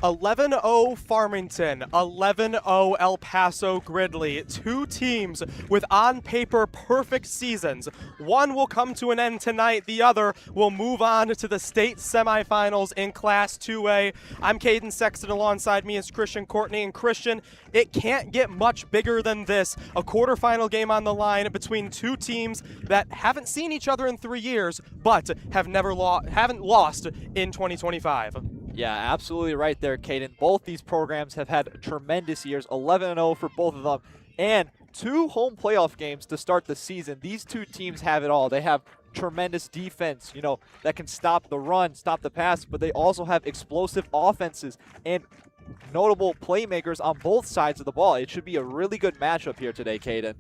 11-0 Farmington, 11-0 El Paso-Gridley. Two teams with on-paper perfect seasons. One will come to an end tonight. The other will move on to the state semifinals in Class 2A. I'm Caden Sexton. Alongside me is Christian Courtney. And Christian, it can't get much bigger than this. A quarterfinal game on the line between two teams that haven't seen each other in 3 years, but haven't lost in 2025. Yeah, absolutely right there, Caden. Both these programs have had tremendous years, 11-0 for both of them, and 2 home playoff games to start the season. These two teams have it all. They have tremendous defense, that can stop the run, stop the pass, but they also have explosive offenses and notable playmakers on both sides of the ball. It should be a really good matchup here today, Caden.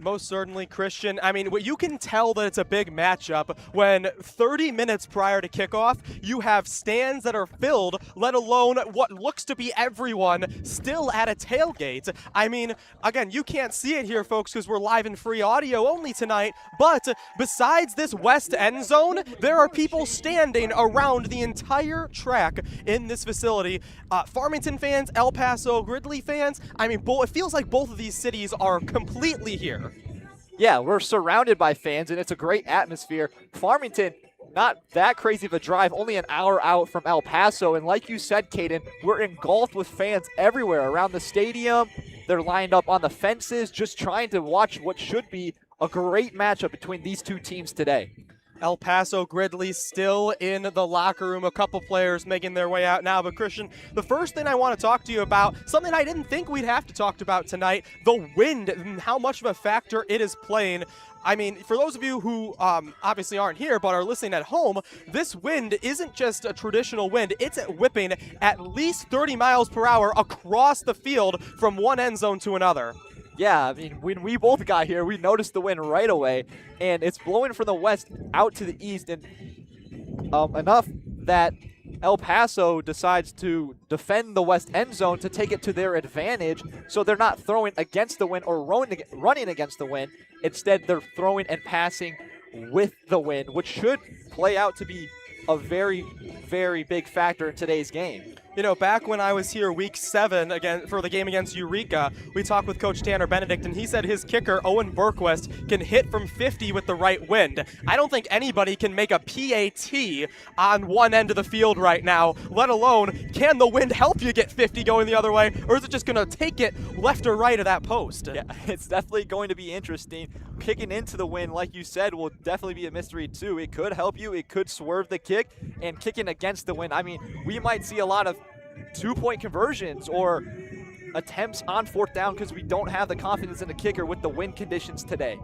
Most certainly, Christian. I mean, you can tell that it's a big matchup when 30 minutes prior to kickoff, you have stands that are filled, let alone what looks to be everyone still at a tailgate. I mean, again, you can't see it here, folks, because we're live and free audio only tonight, but besides this west end zone, there are people standing around the entire track in this facility. Farmington fans, El Paso-Gridley fans, I mean, it feels like both of these cities are completely here. Yeah, we're surrounded by fans, and it's a great atmosphere. Farmington, not that crazy of a drive, only an hour out from El Paso, and like you said, Caden, we're engulfed with fans everywhere around the stadium. They're lined up on the fences, just trying to watch what should be a great matchup between these two teams today. El Paso-Gridley still in the locker room. A couple players making their way out now. But Christian, the first thing I want to talk to you about, something I didn't think we'd have to talk about tonight, the wind and how much of a factor it is playing. I mean, for those of you who obviously aren't here but are listening at home, this wind isn't just a traditional wind. It's whipping at least 30 miles per hour across the field from one end zone to another. Yeah, I mean, when we both got here, we noticed the wind right away, and it's blowing from the west out to the east, and enough that El Paso decides to defend the west end zone to take it to their advantage, so they're not throwing against the wind or running against the wind. Instead, they're throwing and passing with the wind, which should play out to be a very, very big factor in today's game. Back when I was here week 7 again for the game against Eureka, we talked with Coach Tanner Benedict, and he said his kicker, Owen Berquist, can hit from 50 with the right wind. I don't think anybody can make a PAT on one end of the field right now, let alone can the wind help you get 50 going the other way, or is it just going to take it left or right of that post? Yeah, it's definitely going to be interesting. Kicking into the wind, like you said, will definitely be a mystery too. It could help you, it could swerve the kick, and kicking against the wind, I mean, we might see a lot of 2-point conversions or attempts on 4th down because we don't have the confidence in the kicker with the wind conditions today.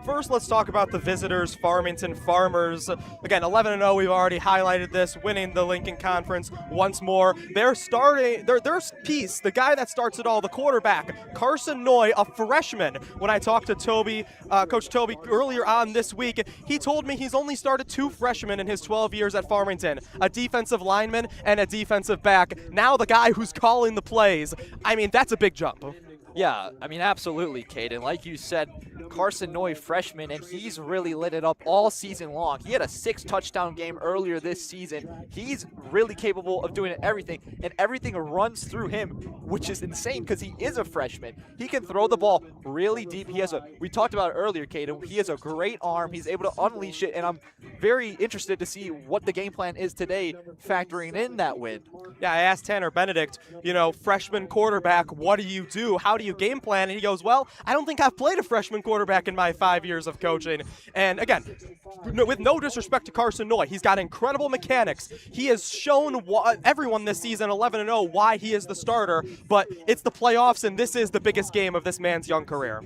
First, let's talk about the visitors, Farmington Farmers. Again, 11-0, we've already highlighted this, winning the Lincoln Conference once more. They're starting, their piece, the guy that starts it all, the quarterback, Carson Noy, a freshman. When I talked to Coach Toby earlier on this week, he told me he's only started 2 freshmen in his 12 years at Farmington, a defensive lineman and a defensive back. Now the guy who's calling the plays. I mean, that's a big jump. Yeah, I mean, absolutely, Caden. Like you said, Carson Noy, freshman, and he's really lit it up all season long. He had a 6-touchdown game earlier this season. He's really capable of doing everything, and everything runs through him, which is insane because he is a freshman. He can throw the ball really deep. We talked about it earlier, Caden. He has a great arm. He's able to unleash it, and I'm very interested to see what the game plan is today, factoring in that win. Yeah, I asked Tanner Benedict, freshman quarterback, what do you do? How do you game plan? And he goes, well, I don't think I've played a freshman quarterback in my 5 years of coaching. And again, with no disrespect to Carson Noy, he's got incredible mechanics. He has shown everyone this season, 11-0, why he is the starter, but it's the playoffs, and this is the biggest game of this man's young career.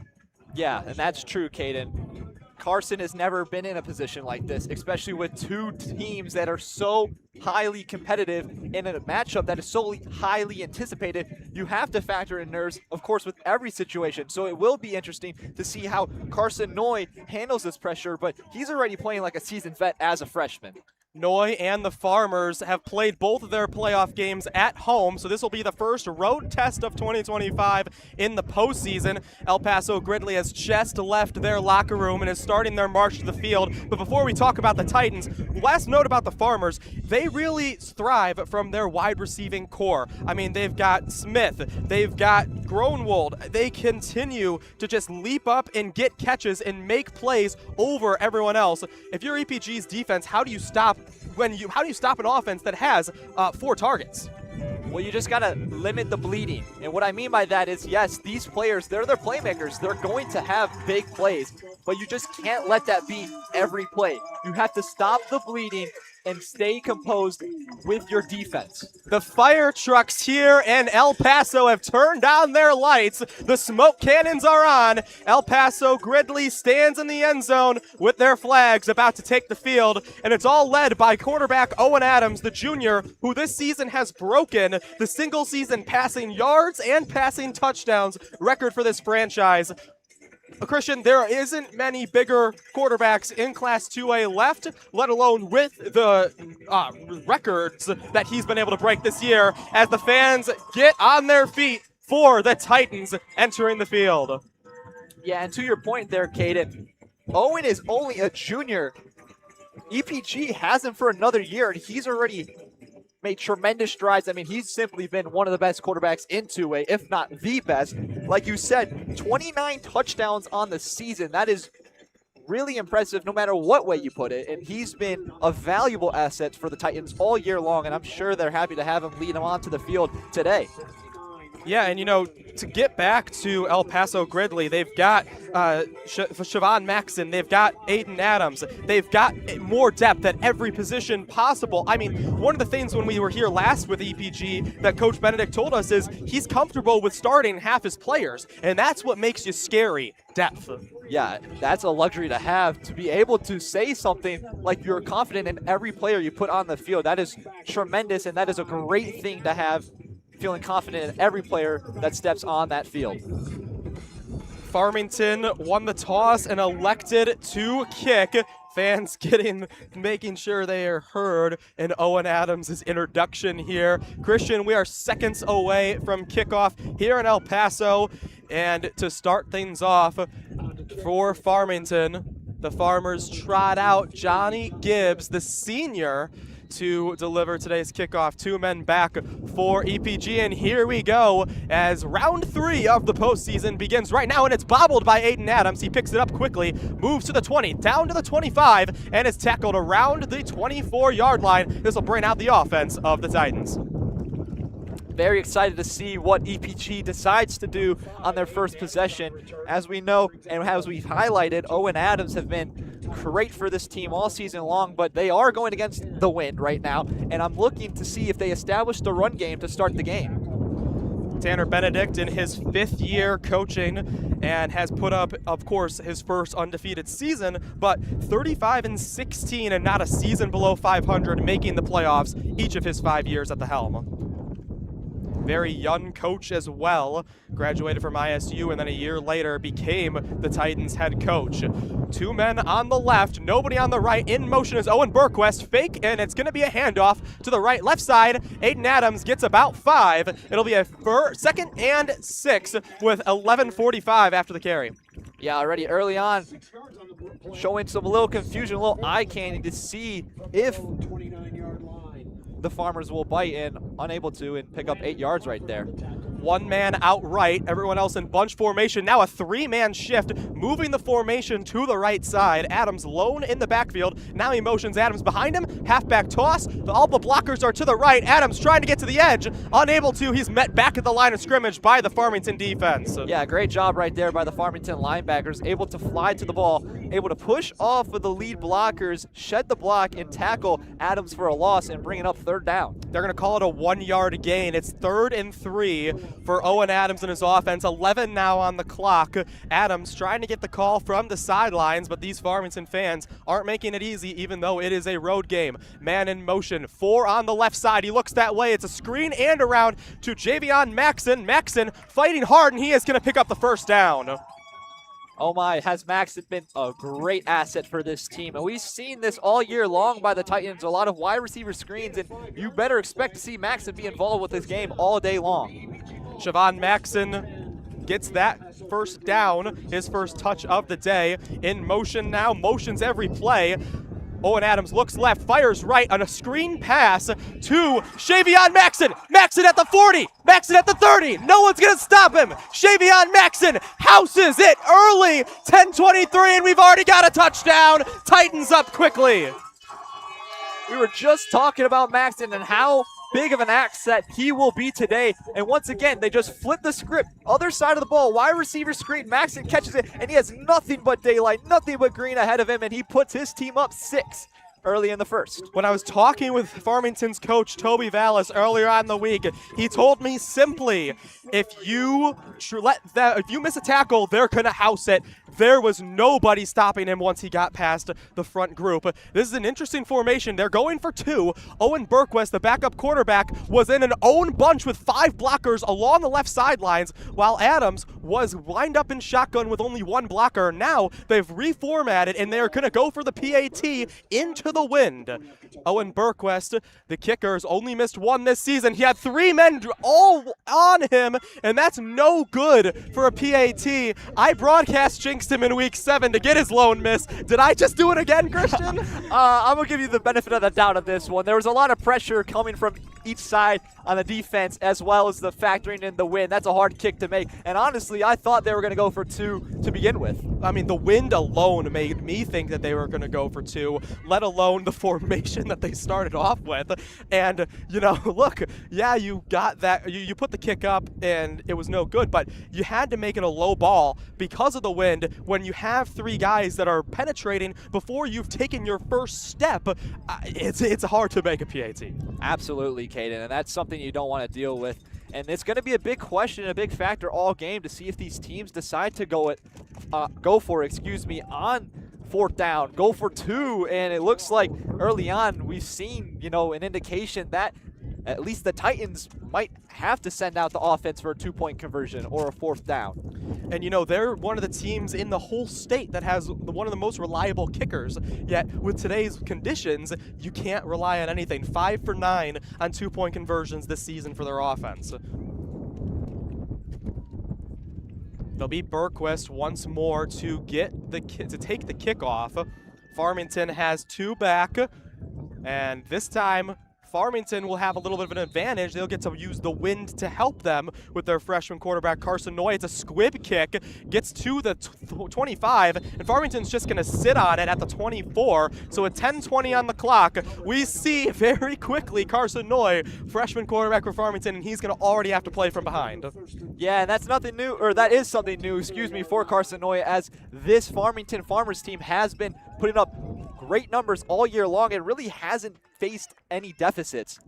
Yeah, and that's true, Caden. Carson has never been in a position like this, especially with 2 teams that are so highly competitive in a matchup that is so highly anticipated. You have to factor in nerves, of course, with every situation. So it will be interesting to see how Carson Noy handles this pressure, but he's already playing like a seasoned vet as a freshman. Noy and the Farmers have played both of their playoff games at home, so this will be the first road test of 2025 in the postseason. El Paso-Gridley has just left their locker room and is starting their march to the field. But before we talk about the Titans, last note about the Farmers, they really thrive from their wide receiving core. I mean, they've got Smith, they've got Groenwald. They continue to just leap up and get catches and make plays over everyone else. If you're EPG's defense, how do you stop an offense that has 4 targets? Well, you just got to limit the bleeding. And what I mean by that is, yes, these players, they're playmakers. They're going to have big plays, but you just can't let that be every play. You have to stop the bleeding and stay composed with your defense. The fire trucks here in El Paso have turned on their lights. The smoke cannons are on. El Paso-Gridley stands in the end zone with their flags about to take the field, and it's all led by quarterback Owen Adams, the junior, who this season has broken the single-season passing yards and passing touchdowns record for this franchise. Christian, there isn't many bigger quarterbacks in Class 2A left, let alone with the records that he's been able to break this year, as the fans get on their feet for the Titans entering the field. Yeah, and to your point there, Caden, Owen is only a junior. EPG has him for another year, and he's already made tremendous strides. I mean, he's simply been one of the best quarterbacks in 2A, if not the best. Like you said, 29 touchdowns on the season. That is really impressive no matter what way you put it. And he's been a valuable asset for the Titans all year long, and I'm sure they're happy to have him lead them onto the field today. Yeah, and to get back to El Paso-Gridley, they've got Siobhan Maxson, they've got Aiden Adams, they've got more depth at every position possible. I mean, one of the things when we were here last with EPG that Coach Benedict told us is he's comfortable with starting half his players, and that's what makes you scary, depth. Yeah, that's a luxury to have, to be able to say something like you're confident in every player you put on the field. That is tremendous, and that is a great thing to have, feeling confident in every player that steps on that field. Farmington won the toss and elected to kick. Fans making sure they are heard in Owen Adams' introduction here. Christian, we are seconds away from kickoff here in El Paso. And to start things off for Farmington, the Farmers trot out Johnny Gibbs, the senior, to deliver today's kickoff. 2 men back for EPG, and here we go as round 3 of the postseason begins right now, and it's bobbled by Aiden Adams. He picks it up quickly, moves to the 20, down to the 25, and is tackled around the 24-yard line. This will bring out the offense of the Titans. Very excited to see what EPG decides to do on their first possession. As we know, and as we've highlighted, Owen Adams have been great for this team all season long, but they are going against the wind right now, and I'm looking to see if they establish the run game to start the game. Tanner Benedict in his 5th year coaching and has put up, of course, his first undefeated season, but 35-16 and not a season below 500, making the playoffs each of his 5 years at the helm. Very young coach as well, graduated from ISU and then a year later became the Titans head coach. 2 men on the left, nobody on the right. In motion is Owen Burquest, fake, and it's going to be a handoff to the left side. Aiden Adams gets about 5. It'll be a 2nd and 6 with 11:45 after the carry. Yeah, already early on, showing some little confusion, a little eye candy to see if the Farmers will bite and unable to and pick up 8 yards right there. 1 man outright, everyone else in bunch formation. Now a 3-man shift, moving the formation to the right side. Adams lone in the backfield. Now he motions Adams behind him. Halfback toss. All the blockers are to the right. Adams trying to get to the edge. Unable to. He's met back at the line of scrimmage by the Farmington defense. Yeah, great job right there by the Farmington linebackers. Able to fly to the ball. Able to push off of the lead blockers, shed the block, and tackle Adams for a loss and bring it up 3rd down. They're going to call it a 1-yard gain. It's 3rd and 3 for Owen Adams and his offense. 11 now on the clock. Adams trying to get the call from the sidelines, but these Farmington fans aren't making it easy, even though it is a road game. Man in motion, 4 on the left side. He looks that way. It's a screen and around to Javion Maxson. Maxson fighting hard, and he is going to pick up the 1st down. Oh my, has Maxon been a great asset for this team. And we've seen this all year long by the Titans, a lot of wide receiver screens, and you better expect to see Maxon be involved with this game all day long. Siobhan Maxon gets that first down, his first touch of the day. In motion now, motions every play. Owen Adams looks left, fires right on a screen pass to Shavion Maxon. Maxon at the 40, Maxon at the 30. No one's going to stop him. Shavion Maxon houses it early, 10:23, and we've already got a touchdown. Titans up quickly. We were just talking about Maxon and how big of an asset he will be today. And once again, they just flip the script. Other side of the ball, wide receiver screen. Maxon catches it, and he has nothing but daylight, nothing but green ahead of him, and he puts his team up 6 early in the first. When I was talking with Farmington's coach, Toby Vallis, earlier on in the week, he told me simply, if you miss a tackle, they're going to house it. There was nobody stopping him once he got past the front group. This is an interesting formation. They're going for 2. Owen Berquist, the backup quarterback, was in an own bunch with 5 blockers along the left sidelines, while Adams was lined up in shotgun with only 1 blocker. Now they've reformatted, and they're going to go for the PAT into the wind. Owen Berquist, the kickers, only missed 1 this season. He had 3 men all on him, and that's no good for a PAT. I broadcast jinxed him in week 7 to get his lone miss. Did I just do it again, Christian? I'm going to give you the benefit of the doubt of this one. There was a lot of pressure coming from each side on the defense, as well as the factoring in the wind. That's a hard kick to make. And honestly, I thought they were going to go for 2 to begin with. I mean, the wind alone made me think that they were going to go for 2, let alone the formation that they started off with. And, you know, look, yeah, you got that. You put the kick up, and it was no good, but you had to make it a low ball because of the wind. When you have 3 guys that are penetrating before you've taken your first step, it's hard to make a PAT. Absolutely, Caden, and that's something you don't want to deal with. And it's going to be a big question and a big factor all game to see if these teams decide to go for it on 4th down, go for 2. And it looks like early on we've seen, you know, an indication that at least the Titans might have to send out the offense for a 2-point conversion or a 4th down. And, you know, they're one of the teams in the whole state that has one of the most reliable kickers. Yet, with today's conditions, you can't rely on anything. 5 for 9 on 2-point conversions this season for their offense. They'll be Berquist once more to take the kickoff. Farmington has 2 back, and this time Farmington will have a little bit of an advantage. They'll get to use the wind to help them with their freshman quarterback, Carson Noy. It's a squib kick, gets to the 25, and Farmington's just going to sit on it at the 24. So at 10:20 on the clock, we see very quickly Carson Noy, freshman quarterback for Farmington, and he's going to already have to play from behind. Yeah, and that is something new, for Carson Noy, as this Farmington Farmers team has been putting up great numbers all year long and really hasn't faced any deficits.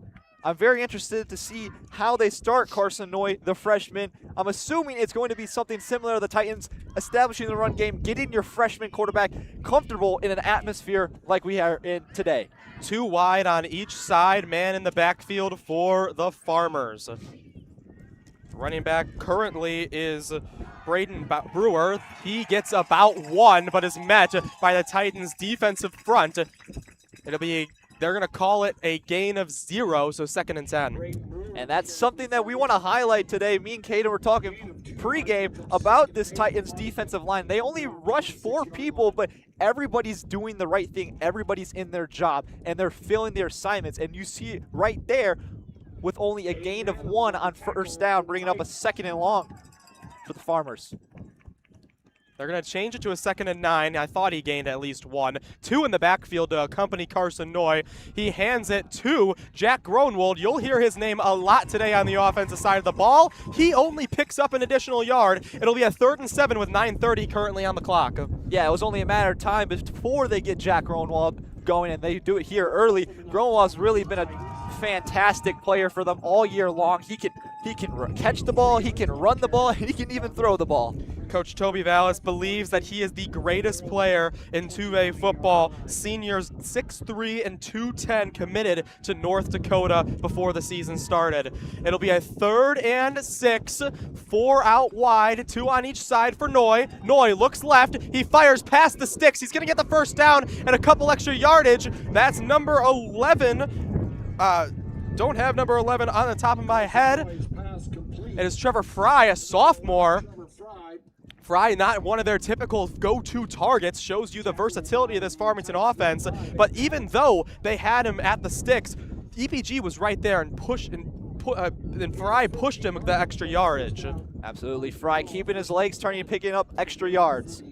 I'm very interested to see how they start Carson Noy, the freshman. I'm assuming it's going to be something similar to the Titans, establishing the run game, getting your freshman quarterback comfortable in an atmosphere like we are in today. 2 wide on each side, man in the backfield for the Farmers. Running back currently is Braden Brewer. He gets about 1, but is met by the Titans' defensive front. They're going to call it a gain of 0, so 2nd and 10. And that's something that we want to highlight today. Me and Caden were talking pregame about this Titans defensive line. They only rush 4 people, but everybody's doing the right thing. Everybody's in their job, and they're filling their assignments. And you see it right there with only a gain of 1 on 1st down, bringing up a 2nd and long for the Farmers. They're going to change it to a 2nd and 9. I thought he gained at least 1. 2 in the backfield to accompany Carson Noy. He hands it to Jack Gronwald. You'll hear his name a lot today on the offensive side of the ball. He only picks up an additional yard. It'll be a 3rd and 7 with 9:30 currently on the clock. Yeah, it was only a matter of time before they get Jack Gronwald going, and they do it here early. Gronwald's really been a fantastic player for them all year long. He can catch the ball, he can run the ball, and he can even throw the ball. Coach Toby Vallis believes that he is the greatest player in 2A football. Seniors 6'3" and 210 committed to North Dakota before the season started. It'll be a 3rd and 6, 4 out wide, 2 on each side for Noy. Noy looks left. He fires past the sticks. He's going to get the first down and a couple extra yardage. That's number 11. Don't have number 11 on the top of my head. It is Trevor Fry, a sophomore. Fry, not one of their typical go-to targets, shows you the versatility of this Farmington offense. But even though they had him at the sticks, EPG was right there and Fry pushed him the extra yardage. Absolutely, Fry keeping his legs turning and picking up extra yards.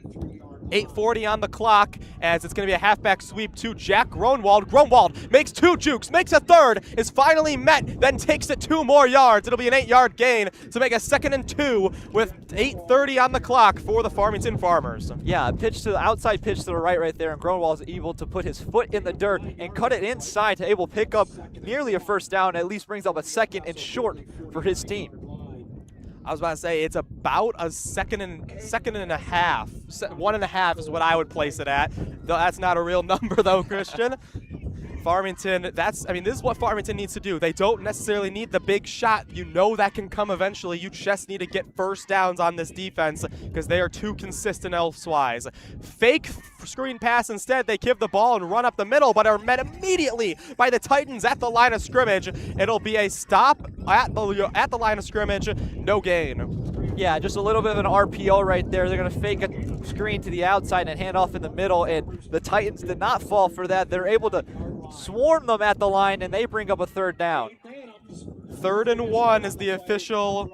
8:40 on the clock as it's going to be a halfback sweep to Jack Gronwald. Gronwald makes 2 jukes, makes a third, is finally met, then takes it 2 more yards. It'll be an 8-yard gain to make a 2nd and 2 with 8:30 on the clock for the Farmington Farmers. Yeah, a pitch to the outside, pitch to the right there, and Gronwald is able to put his foot in the dirt and cut it inside to able to pick up nearly a first down, at least brings up a 2nd and short for his team. I was about to say it's about a second and a half. 1.5 is what I would place it at. Though that's not a real number though, Christian. Farmington, this is what Farmington needs to do. They don't necessarily need the big shot. You know that can come eventually. You just need to get first downs on this defense because they are too consistent elsewise. Fake screen pass instead. They give the ball and run up the middle, but are met immediately by the Titans at the line of scrimmage. It'll be a stop at the line of scrimmage. No gain. Yeah, just a little bit of an RPO right there. They're going to fake a screen to the outside and hand off in the middle, and the Titans did not fall for that. They're able to swarm them at the line, and they bring up a 3rd down. 3rd and 1 is the official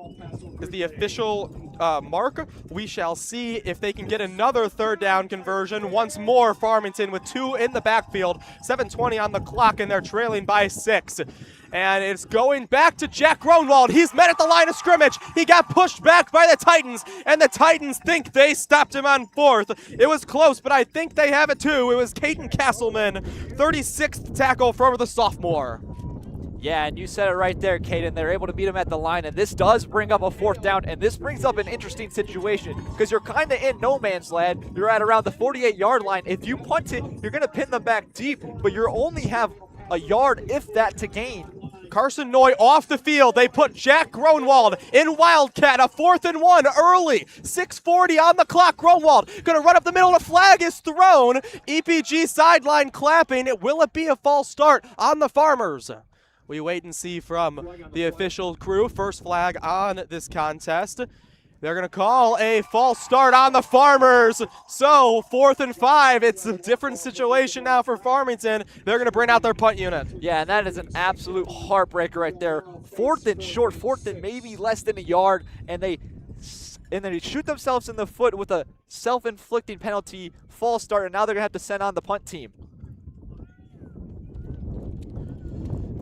mark. We shall see if they can get another 3rd down conversion. Once more, Farmington with 2 in the backfield. 7:20 on the clock, and they're trailing by 6. And it's going back to Jack Gronwald. He's met at the line of scrimmage. He got pushed back by the Titans, and the Titans think they stopped him on 4th. It was close, but I think they have it too. It was Caden Castleman, 36th tackle from the sophomore. Yeah, and you said it right there, Caden. They're able to beat him at the line, and this does bring up a 4th down, and this brings up an interesting situation because you're kind of in no man's land. You're at around the 48-yard line. If you punt it, you're going to pin them back deep, but you only have a yard, if that, to gain. Carson Noy off the field. They put Jack Gronwald in Wildcat. A 4th and 1 early. 6:40 on the clock. Gronwald going to run up the middle. The flag is thrown. EPG sideline clapping. Will it be a false start on the Farmers? We wait and see from the official crew. First flag on this contest. They're going to call a false start on the Farmers. So 4th and 5. It's a different situation now for Farmington. They're going to bring out their punt unit. Yeah, and that is an absolute heartbreaker right there. 4th and short, 4th and maybe less than a yard, and they shoot themselves in the foot with a self-inflicting penalty, false start, and now they're going to have to send on the punt team.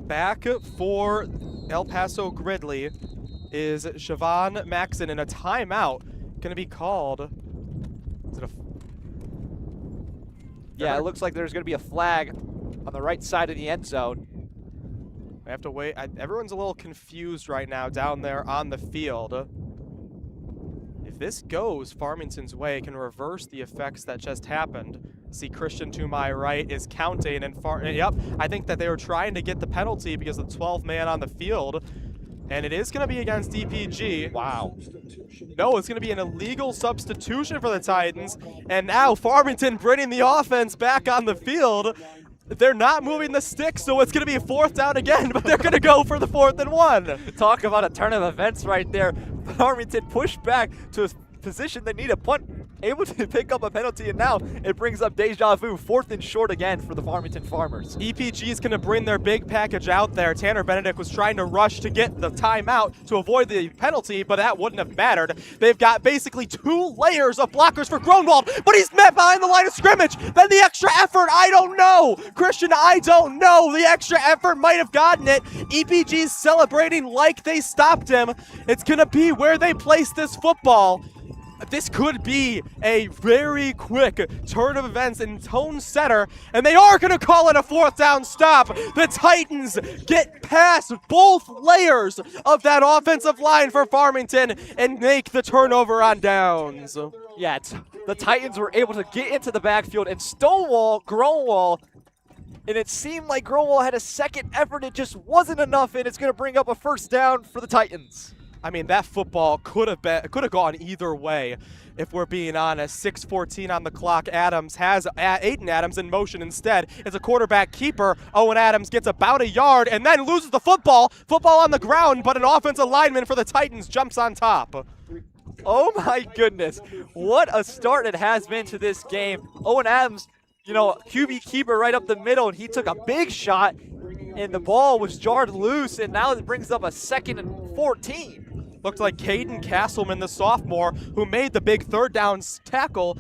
Back for El Paso-Gridley is Siobhan Maxon, and a timeout going to be called. Is it yeah, it looks like there's going to be a flag on the right side of the end zone. I have to wait. Everyone's a little confused right now down there on the field. If this goes Farmington's way, it can reverse the effects that just happened. See, Christian to my right is counting, and yep, I think that they were trying to get the penalty because of the 12th man on the field. And it is going to be against DPG. Wow. No, it's going to be an illegal substitution for the Titans. And now Farmington bringing the offense back on the field. They're not moving the sticks, so it's going to be a 4th down again, but they're going to go for the 4th and 1. Talk about a turn of events right there. Farmington pushed back to a position they need a punt, able to pick up a penalty, and now it brings up deja vu. 4th and short again for the Farmington Farmers. EPG is going to bring their big package out there. Tanner Benedict was trying to rush to get the timeout to avoid the penalty, but that wouldn't have mattered. They've got basically 2 layers of blockers for Gronwald, but he's met behind the line of scrimmage. Then the extra effort, I don't know. Christian, I don't know. The extra effort might have gotten it. EPG's celebrating like they stopped him. It's going to be where they place this football. this could be a very quick turn of events in tone setter, and they are going to call it a 4th down stop. The Titans get past both layers of that offensive line for Farmington and make the turnover on downs. Yeah, the Titans were able to get into the backfield and stonewall Gronewall, and it seemed like Gronewall had a second effort. It just wasn't enough, and it's going to bring up a 1st down for the Titans. I mean, that football could have gone either way, if we're being honest. 6:14 on the clock. Adams has Aiden Adams in motion instead. It's a quarterback keeper. Owen Adams gets about a yard and then loses the football. Football on the ground, but an offensive lineman for the Titans jumps on top. Oh my goodness, what a start it has been to this game. Owen Adams, QB keeper right up the middle, and he took a big shot, and the ball was jarred loose, and now it brings up a 2nd and 14. Looked like Caden Castleman, the sophomore, who made the big 3rd down tackle,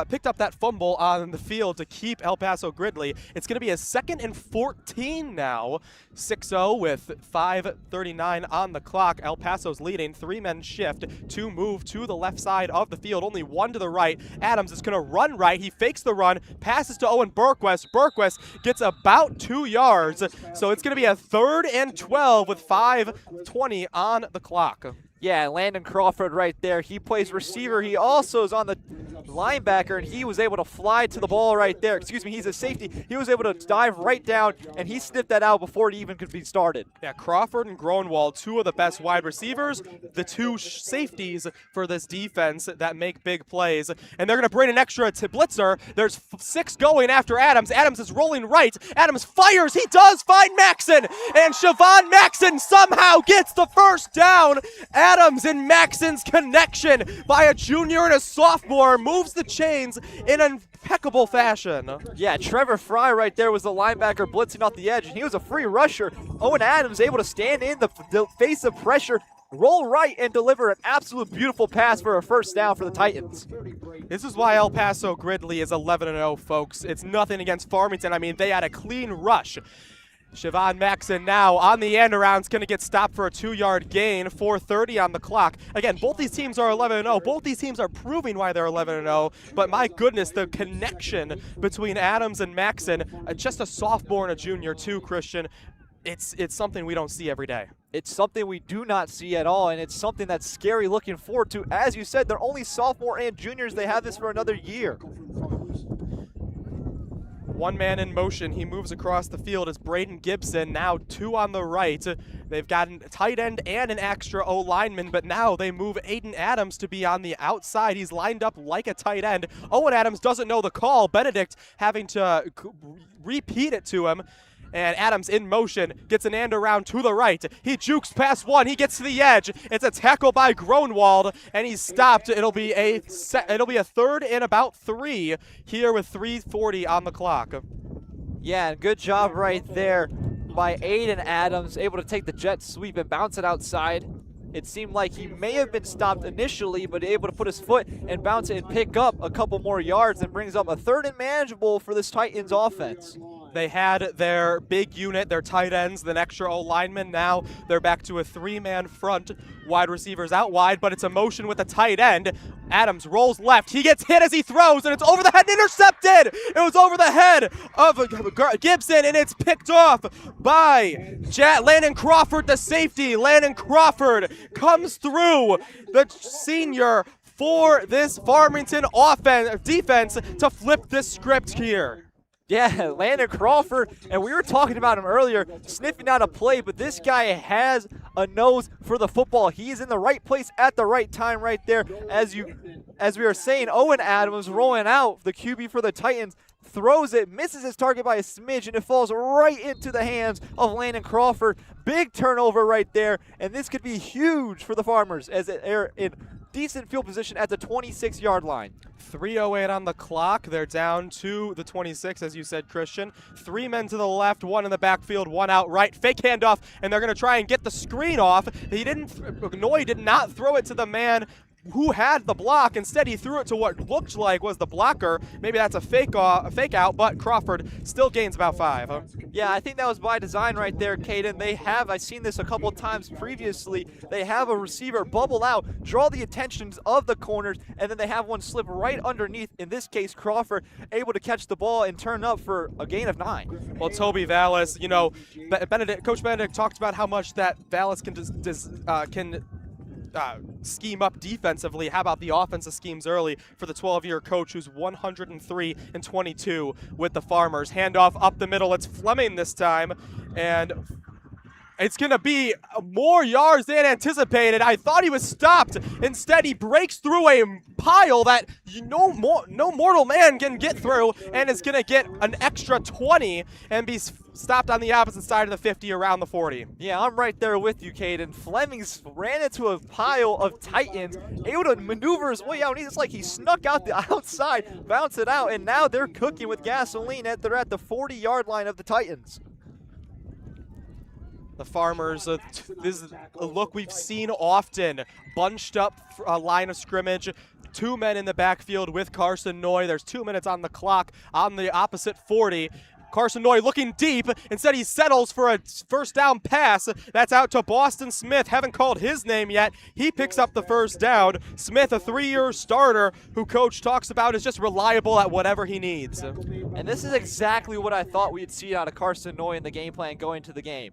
picked up that fumble on the field to keep El Paso-Gridley. It's going to be a 2nd and 14 now. 6-0 with 5:39 on the clock. El Paso's leading. 3-men shift to move to the left side of the field. Only 1 to the right. Adams is going to run right. He fakes the run, passes to Owen Berquist. Berquist gets about 2 yards. So it's going to be a 3rd and 12 with 5:20 on the clock. Yeah, Landon Crawford right there. He plays receiver. He also is on the linebacker, and he was able to fly to the ball right there. Excuse me, he's a safety. He was able to dive right down, and he sniffed that out before it even could be started. Yeah, Crawford and Gronewall, 2 of the best wide receivers, the 2 safeties for this defense that make big plays. And they're going to bring an extra to blitzer. There's 6 going after Adams. Adams is rolling right. Adams fires. He does find Maxon, and Siobhan Maxon somehow gets the 1st down. Adams and Maxon's connection by a junior and a sophomore moves the chains in impeccable fashion. Yeah, Trevor Fry right there was the linebacker blitzing off the edge, and he was a free rusher. Owen Adams able to stand in the face of pressure, roll right, and deliver an absolute beautiful pass for a 1st down for the Titans. This is why El Paso-Gridley is 11-0, folks. It's nothing against Farmington. I mean, they had a clean rush. Siobhan Maxon now on the end around is going to get stopped for a 2-yard gain. 4:30 on the clock. Again, both these teams are 11-0. Both these teams are proving why they're 11-0. But my goodness, the connection between Adams and Maxon, just a sophomore and a junior too, Christian, it's something we don't see every day. It's something we do not see at all, and it's something that's scary looking forward to. As you said, they're only sophomore and juniors. They have this for another year. 1 man in motion. He moves across the field as Braden Gibson, now 2 on the right. They've got a tight end and an extra O-lineman, but now they move Aiden Adams to be on the outside. He's lined up like a tight end. Owen Adams doesn't know the call. Benedict having to repeat it to him. And Adams in motion, gets an end around to the right. He jukes past 1, he gets to the edge. It's a tackle by Gronewald, and he's stopped. It'll be a 3rd and about 3 here with 3:40 on the clock. Yeah, good job right there by Aiden Adams, able to take the jet sweep and bounce it outside. It seemed like he may have been stopped initially, but able to put his foot and bounce it and pick up a couple more yards and brings up a 3rd and manageable for this Titans offense. They had their big unit, their tight ends, then extra O-linemen. Now they're back to a 3-man front. Wide receivers out wide, but it's a motion with the tight end. Adams rolls left. He gets hit as he throws, and it's over the head and intercepted. It was over the head of Gibson, and it's picked off by Landon Crawford, the safety. Landon Crawford comes through, the senior for this Farmington defense to flip this script here. Yeah, Landon Crawford, and we were talking about him earlier, sniffing out a play, but this guy has a nose for the football. He is in the right place at the right time right there. As we were saying, Owen Adams rolling out, the QB for the Titans, throws it, misses his target by a smidge, and it falls right into the hands of Landon Crawford. Big turnover right there, and this could be huge for the Farmers as they're in decent field position at the 26-yard line. 3:08 on the clock. They're down to the 26, as you said, Christian. 3 men to the left, 1 in the backfield, 1 out right. Fake handoff, and they're going to try and get the screen off. Noy did not throw it to the man who had the block. Instead, he threw it to what looked like was the blocker. Maybe that's a fake out, but Crawford still gains about 5. Yeah, I think that was by design right there, Caden. They have, I've seen this a couple times previously, they have a receiver bubble out, draw the attentions of the corners, and then they have one slip right underneath. In this case, Crawford able to catch the ball and turn up for a gain of 9. Well, Toby Vallis, you know, Coach Benedict talked about how much that Vallis can scheme up defensively. How about the offensive schemes early for the 12-year coach who's 103-22 with the Farmers? Handoff up the middle. It's Fleming this time, and it's going to be more yards than anticipated. I thought he was stopped. Instead, he breaks through a pile that no mortal man can get through, and is going to get an extra 20 and be stopped on the opposite side of the 50 around the 40. Yeah, I'm right there with you, Caden. Flemings ran into a pile of Titans, able to maneuver his way out. It's like he snuck out the outside, bounced it out, and now they're cooking with gasoline. They're at the 40-yard line of the Titans. The Farmers, this is a look we've seen often. Bunched up a line of scrimmage, 2 men in the backfield with Carson Noy. There's 2 minutes on the clock on the opposite 40. Carson Noy looking deep. Instead, he settles for a first down pass. That's out to Boston Smith. Haven't called his name yet. He picks up the first down. Smith, a 3-year starter who coach talks about is just reliable at whatever he needs. And this is exactly what I thought we'd see out of Carson Noy in the game plan going to the game.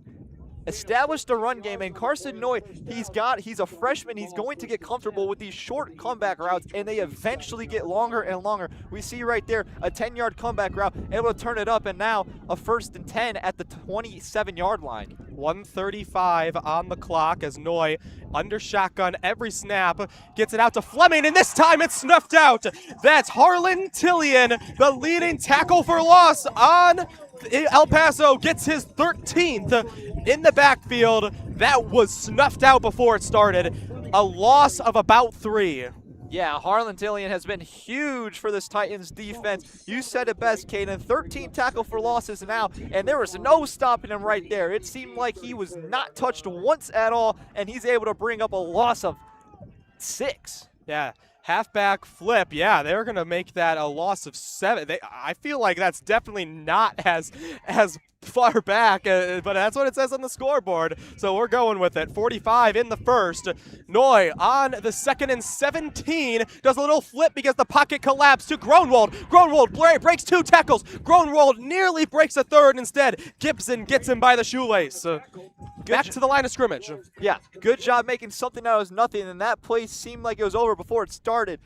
Established a run game, and Carson Noy, he's a freshman. He's going to get comfortable with these short comeback routes, and they eventually get longer and longer. We see right there a 10-yard comeback route, able to turn it up, and now a 1st and 10 at the 27-yard line. 1:35 on the clock as Noy, under shotgun every snap, gets it out to Fleming, and this time it's snuffed out. That's Harlan Tillian, the leading tackle for loss on El Paso, gets his 13th in the backfield. That was snuffed out before it started. A loss of about 3. Yeah, Harlan Tillian has been huge for this Titans defense. You said it best, Caden. 13 tackle for losses now, and there was no stopping him right there. It seemed like he was not touched once at all, and he's able to bring up a loss of 6. Yeah. Halfback flip, yeah, they're going to make that a loss of 7. I feel like that's definitely not as far back, but that's what it says on the scoreboard, so we're going with it. 45 in the first. Noy on the 2nd and 17 does a little flip because the pocket collapsed to Gronwald. Gronwald breaks 2 tackles. Gronwald nearly breaks a 3rd. Instead, Gibson gets him by the shoelace. Back to the line of scrimmage. Yeah, good job making something out of nothing, and that play seemed like it was over before it started.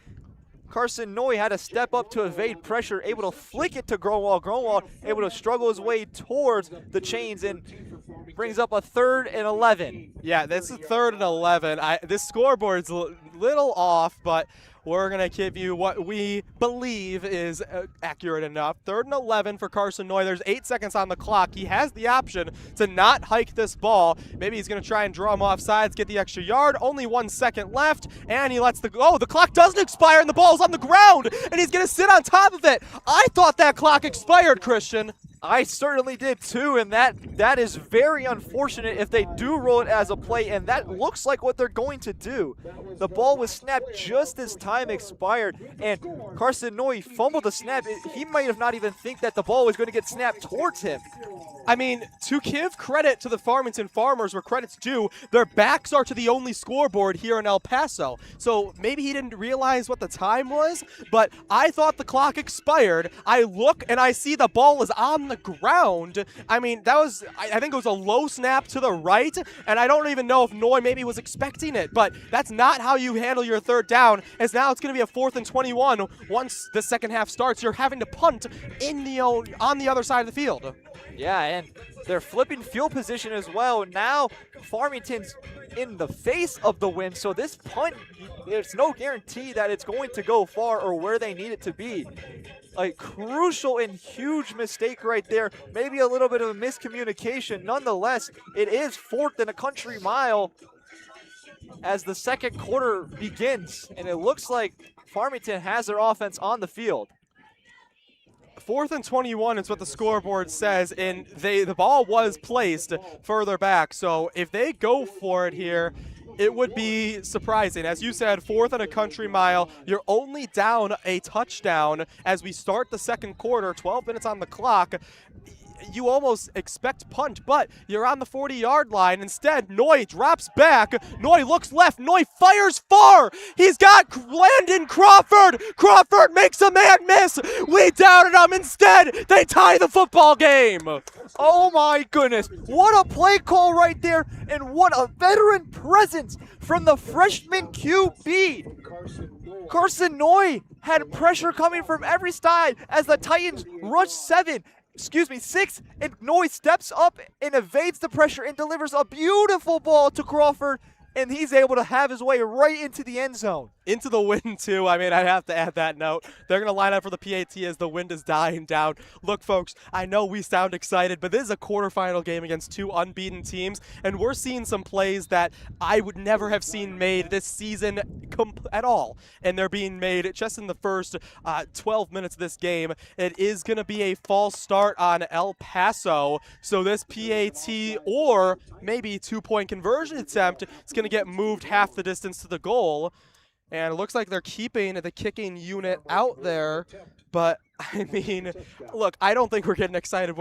Carson Noy had to step up to evade pressure, able to flick it to Gronwald. Gronwald able to struggle his way towards the chains and brings up a 3rd and 11. Yeah, this is 3rd and 11. This scoreboard's a little off, but we're going to give you what we believe is accurate enough. 3rd and 11 for Carson Noy. There's 8 seconds on the clock. He has the option to not hike this ball. Maybe he's going to try and draw him off sides, get the extra yard. Only 1 second left, and he lets the clock doesn't expire, and the ball's on the ground, and he's going to sit on top of it. I thought that clock expired, Christian. I certainly did too, and that is very unfortunate if they do roll it as a play, and that looks like what they're going to do. The ball was snapped just as time expired, and Carson Noy fumbled the snap. He might have not even think that the ball was going to get snapped towards him. I mean, to give credit to the Farmington Farmers where credit's due, their backs are to the only scoreboard here in El Paso. So maybe he didn't realize what the time was, but I thought the clock expired. I look and I see the ball is on the ground. I mean, that was, I think it was a low snap to the right, and I don't even know if Noy maybe was expecting it, but that's not how you handle your 3rd down, as now it's going to be a 4th and 21. Once the second half starts, you're having to punt on the other side of the field. Yeah, and they're flipping field position as well. Now Farmington's in the face of the wind, so this punt, there's no guarantee that it's going to go far or where they need it to be. A crucial and huge mistake right there. Maybe a little bit of a miscommunication. Nonetheless, it is 4th and a country mile as the second quarter begins, and it looks like Farmington has their offense on the field. 4th and 21 is what the scoreboard says, and the ball was placed further back. So if they go for it here, it would be surprising. As you said, 4th and a country mile. You're only down a touchdown as we start the second quarter, 12 minutes on the clock. You almost expect punt, but you're on the 40-yard line. Instead, Noy drops back. Noy looks left. Noy fires far. He's got Landon Crawford. Crawford makes a man miss. We doubted him. Instead, they tie the football game. Oh my goodness, what a play call right there, and what a veteran presence from the freshman QB. Carson Noy had pressure coming from every side as the Titans rush 6, and Noy steps up and evades the pressure and delivers a beautiful ball to Crawford, and he's able to have his way right into the end zone. Into the wind, too. I mean, I have to add that note. They're going to line up for the PAT as the wind is dying down. Look, folks, I know we sound excited, but this is a quarterfinal game against 2 unbeaten teams, and we're seeing some plays that I would never have seen made this season at all. And they're being made just in the first 12 minutes of this game. It is going to be a false start on El Paso, so this PAT or maybe 2-point conversion attempt is going to get moved half the distance to the goal. And it looks like they're keeping the kicking unit out there. But, I mean, look, I don't think we're getting excited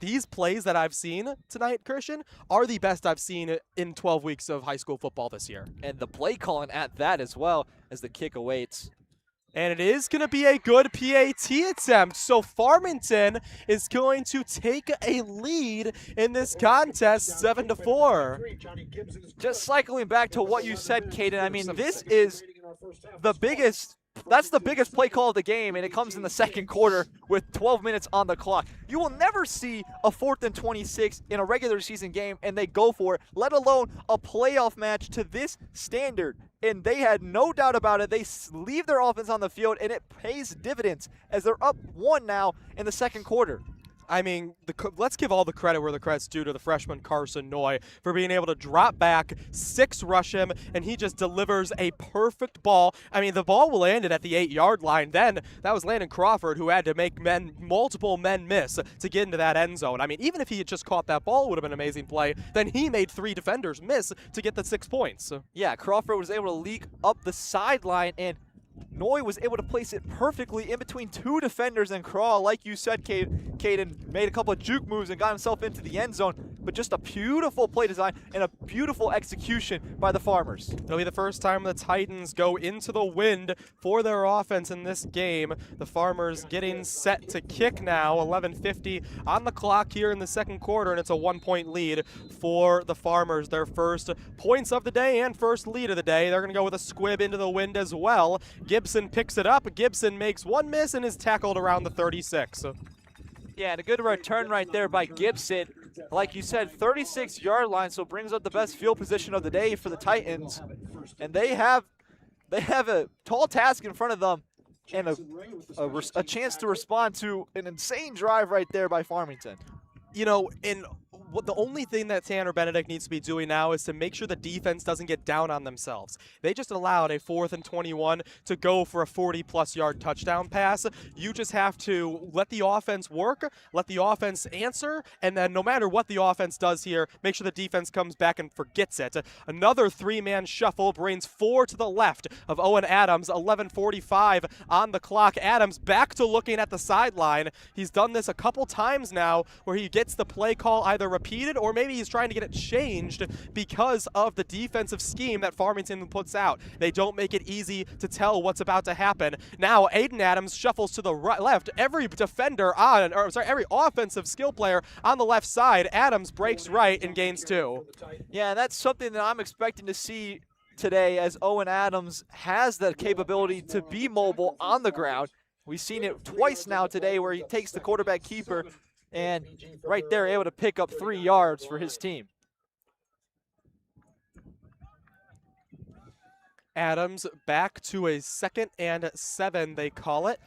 these plays that I've seen tonight, Christian, are the best I've seen in 12 weeks of high school football this year. And the play calling at that as well as the kick awaits. And it is going to be a good PAT attempt. So Farmington is going to take a lead in this contest, 7-4. Just cycling back to what you said, Caden, I mean, this is the biggest play call of the game, and it comes in the second quarter with 12 minutes on the clock. You will never see a 4th and 26 in a regular season game, and they go for it, let alone a playoff match to this standard. And they had no doubt about it. They leave their offense on the field, and it pays dividends as they're up 1 now in the second quarter. I mean, let's give all the credit where the credit's due to the freshman Carson Noy for being able to drop back, 6 rush him, and he just delivers a perfect ball. I mean, the ball landed at the 8-yard line. Then that was Landon Crawford who had to make multiple men miss to get into that end zone. I mean, even if he had just caught that ball, it would have been an amazing play. Then he made 3 defenders miss to get the 6 points. Yeah, Crawford was able to leak up the sideline, and Noy was able to place it perfectly in between 2 defenders and crawl. Like you said, Caden made a couple of juke moves and got himself into the end zone, but just a beautiful play design and a beautiful execution by the Farmers. It'll be the first time the Titans go into the wind for their offense in this game. The Farmers getting set to kick now, 11:50 on the clock here in the second quarter, and it's a 1-point lead for the Farmers. Their first points of the day and first lead of the day. They're going to go with a squib into the wind as well. Gibson picks it up. Gibson makes 1 miss and is tackled around the 36. Yeah, and a good return right there by Gibson. Like you said, 36-yard line, so brings up the best field position of the day for the Titans. And they have a tall task in front of them and a chance to respond to an insane drive right there by Farmington. You know, the only thing that Tanner Benedict needs to be doing now is to make sure the defense doesn't get down on themselves. They just allowed a 4th and 21 to go for a 40-plus yard touchdown pass. You just have to let the offense work, let the offense answer, and then no matter what the offense does here, make sure the defense comes back and forgets it. Another 3-man shuffle brings 4 to the left of Owen Adams, 11:45 on the clock. Adams back to looking at the sideline. He's done this a couple times now where he gets the play call either repeated or maybe he's trying to get it changed because of the defensive scheme that Farmington puts out. They don't make it easy to tell what's about to happen. Now Aiden Adams shuffles to the left. Every every offensive skill player on the left side. Adams breaks right and gains 2. Yeah, that's something that I'm expecting to see today, as Owen Adams has the capability to be mobile on the ground. We've seen it twice now today where he takes the quarterback keeper and right there able to pick up 3 yards for his team. Adams back to a 2nd and 7, they call it.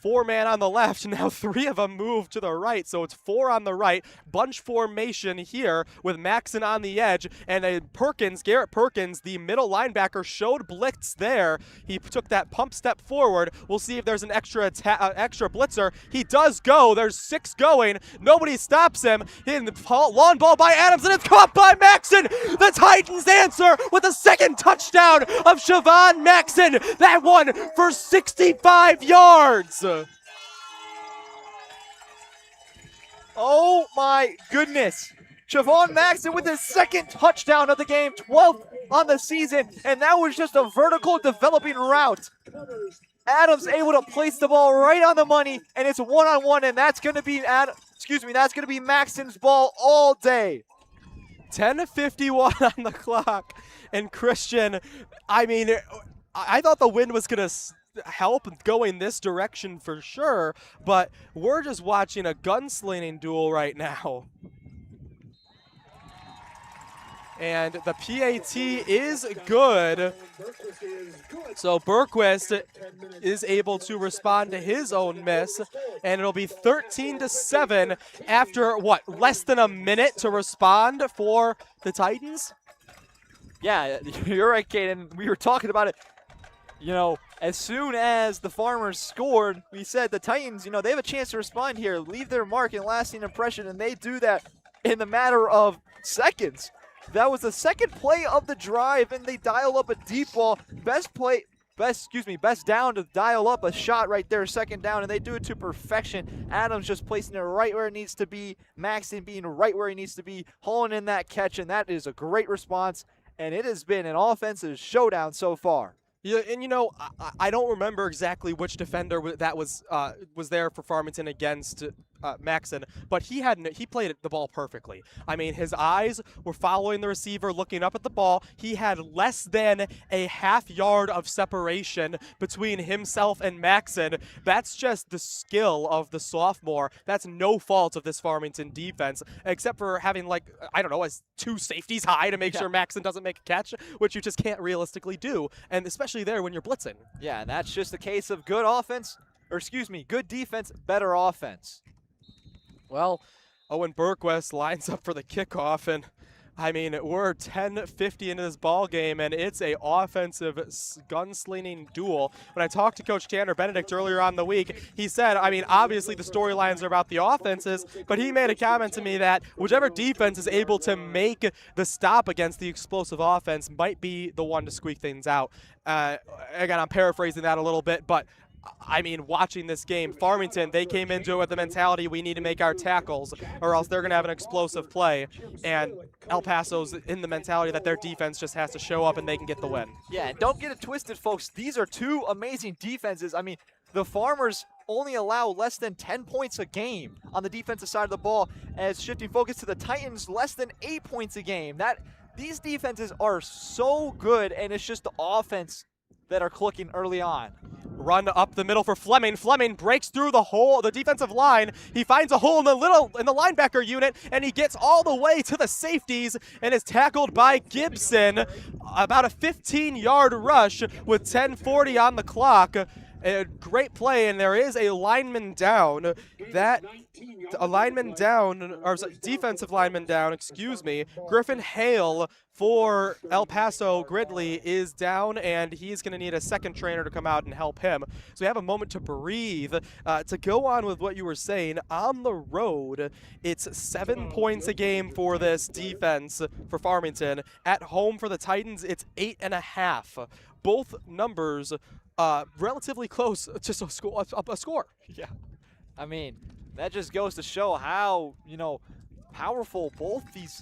4-man on the left. Now 3 of them move to the right, so it's 4 on the right. Bunch formation here with Maxon on the edge, and Garrett Perkins, the middle linebacker, showed blitz there. He took that pump step forward. We'll see if there's an extra blitzer. He does go. There's 6 going. Nobody stops him. In the long ball by Adams, and it's caught by Maxon. The Titans answer with a second touchdown of Siobhan Maxon. That one for 65 yards. Oh my goodness. Siobhan Maxon with his second touchdown of the game, 12th on the season, and that was just a vertical developing route. Adams able to place the ball right on the money, and it's one-on-one, and that's going to be that's going to be Maxon's ball all day. 10:51 on the clock, and Christian, I mean, I thought the wind was going to help going this direction for sure, but we're just watching a gunslinging duel right now. And the PAT is good. So Berquist is able to respond to his own miss, and it'll be 13-7 after, what, less than a minute to respond for the Titans? Yeah, you're right, Caden. We were talking about it. You know, as soon as the Farmers scored, we said the Titans, you know, they have a chance to respond here, leave their mark and lasting impression, and they do that in the matter of seconds. That was the second play of the drive, and they dial up a deep ball. Best down to dial up a shot right there, second down, and they do it to perfection. Adams just placing it right where it needs to be. Maxon being right where he needs to be, hauling in that catch, and that is a great response, and it has been an offensive showdown so far. Yeah, and you know, I don't remember exactly which defender that was there for Farmington against Maxon, but he played the ball perfectly. I mean, his eyes were following the receiver, looking up at the ball. He had less than a half yard of separation between himself and Maxon. That's just the skill of the sophomore. That's no fault of this Farmington defense, except for having, like, I don't know, 2 safeties high to make sure Maxon doesn't make a catch, which you just can't realistically do, and especially there when you're blitzing. Yeah, and that's just a case of good defense, better offense. Well, Owen Berquist lines up for the kickoff, and I mean, we're 10:50 into this ball game, and it's a offensive gunslinging duel. When I talked to Coach Tanner Benedict earlier on the week, he said, I mean, obviously the storylines are about the offenses, but he made a comment to me that whichever defense is able to make the stop against the explosive offense might be the one to squeak things out. Again, I'm paraphrasing that a little bit, but I mean, watching this game, Farmington, they came into it with the mentality we need to make our tackles or else they're going to have an explosive play. And El Paso's in the mentality that their defense just has to show up and they can get the win. Yeah, and don't get it twisted, folks. These are 2 amazing defenses. I mean, the Farmers only allow less than 10 points a game on the defensive side of the ball, as shifting focus to the Titans, less than 8 points a game. These defenses are so good, and it's just the offense that are clicking early on. Run up the middle for Fleming. Fleming breaks through the defensive line. He finds a hole in the linebacker unit, and he gets all the way to the safeties and is tackled by Gibson. About a 15-yard rush with 10:40 on the clock. A great play, and there is a lineman down. Defensive lineman down, excuse me. Griffin Hale for El Paso-Gridley is down, and he's going to need a second trainer to come out and help him. So we have a moment to breathe. To go on with what you were saying, on the road, it's 7 points a game for this defense for Farmington. At home for the Titans, it's 8.5. Both numbers relatively close to a score. Yeah. I mean, that just goes to show how, you know, powerful both these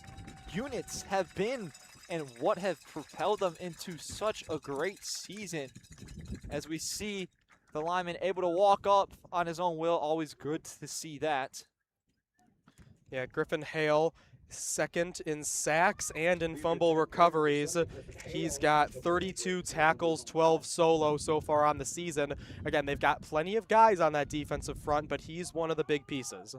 units have been and what have propelled them into such a great season. As we see the lineman able to walk up on his own will, always good to see that. Yeah, Griffin Hale, second in sacks and in fumble recoveries. He's got 32 tackles, 12 solo so far on the season. Again, they've got plenty of guys on that defensive front, but he's one of the big pieces.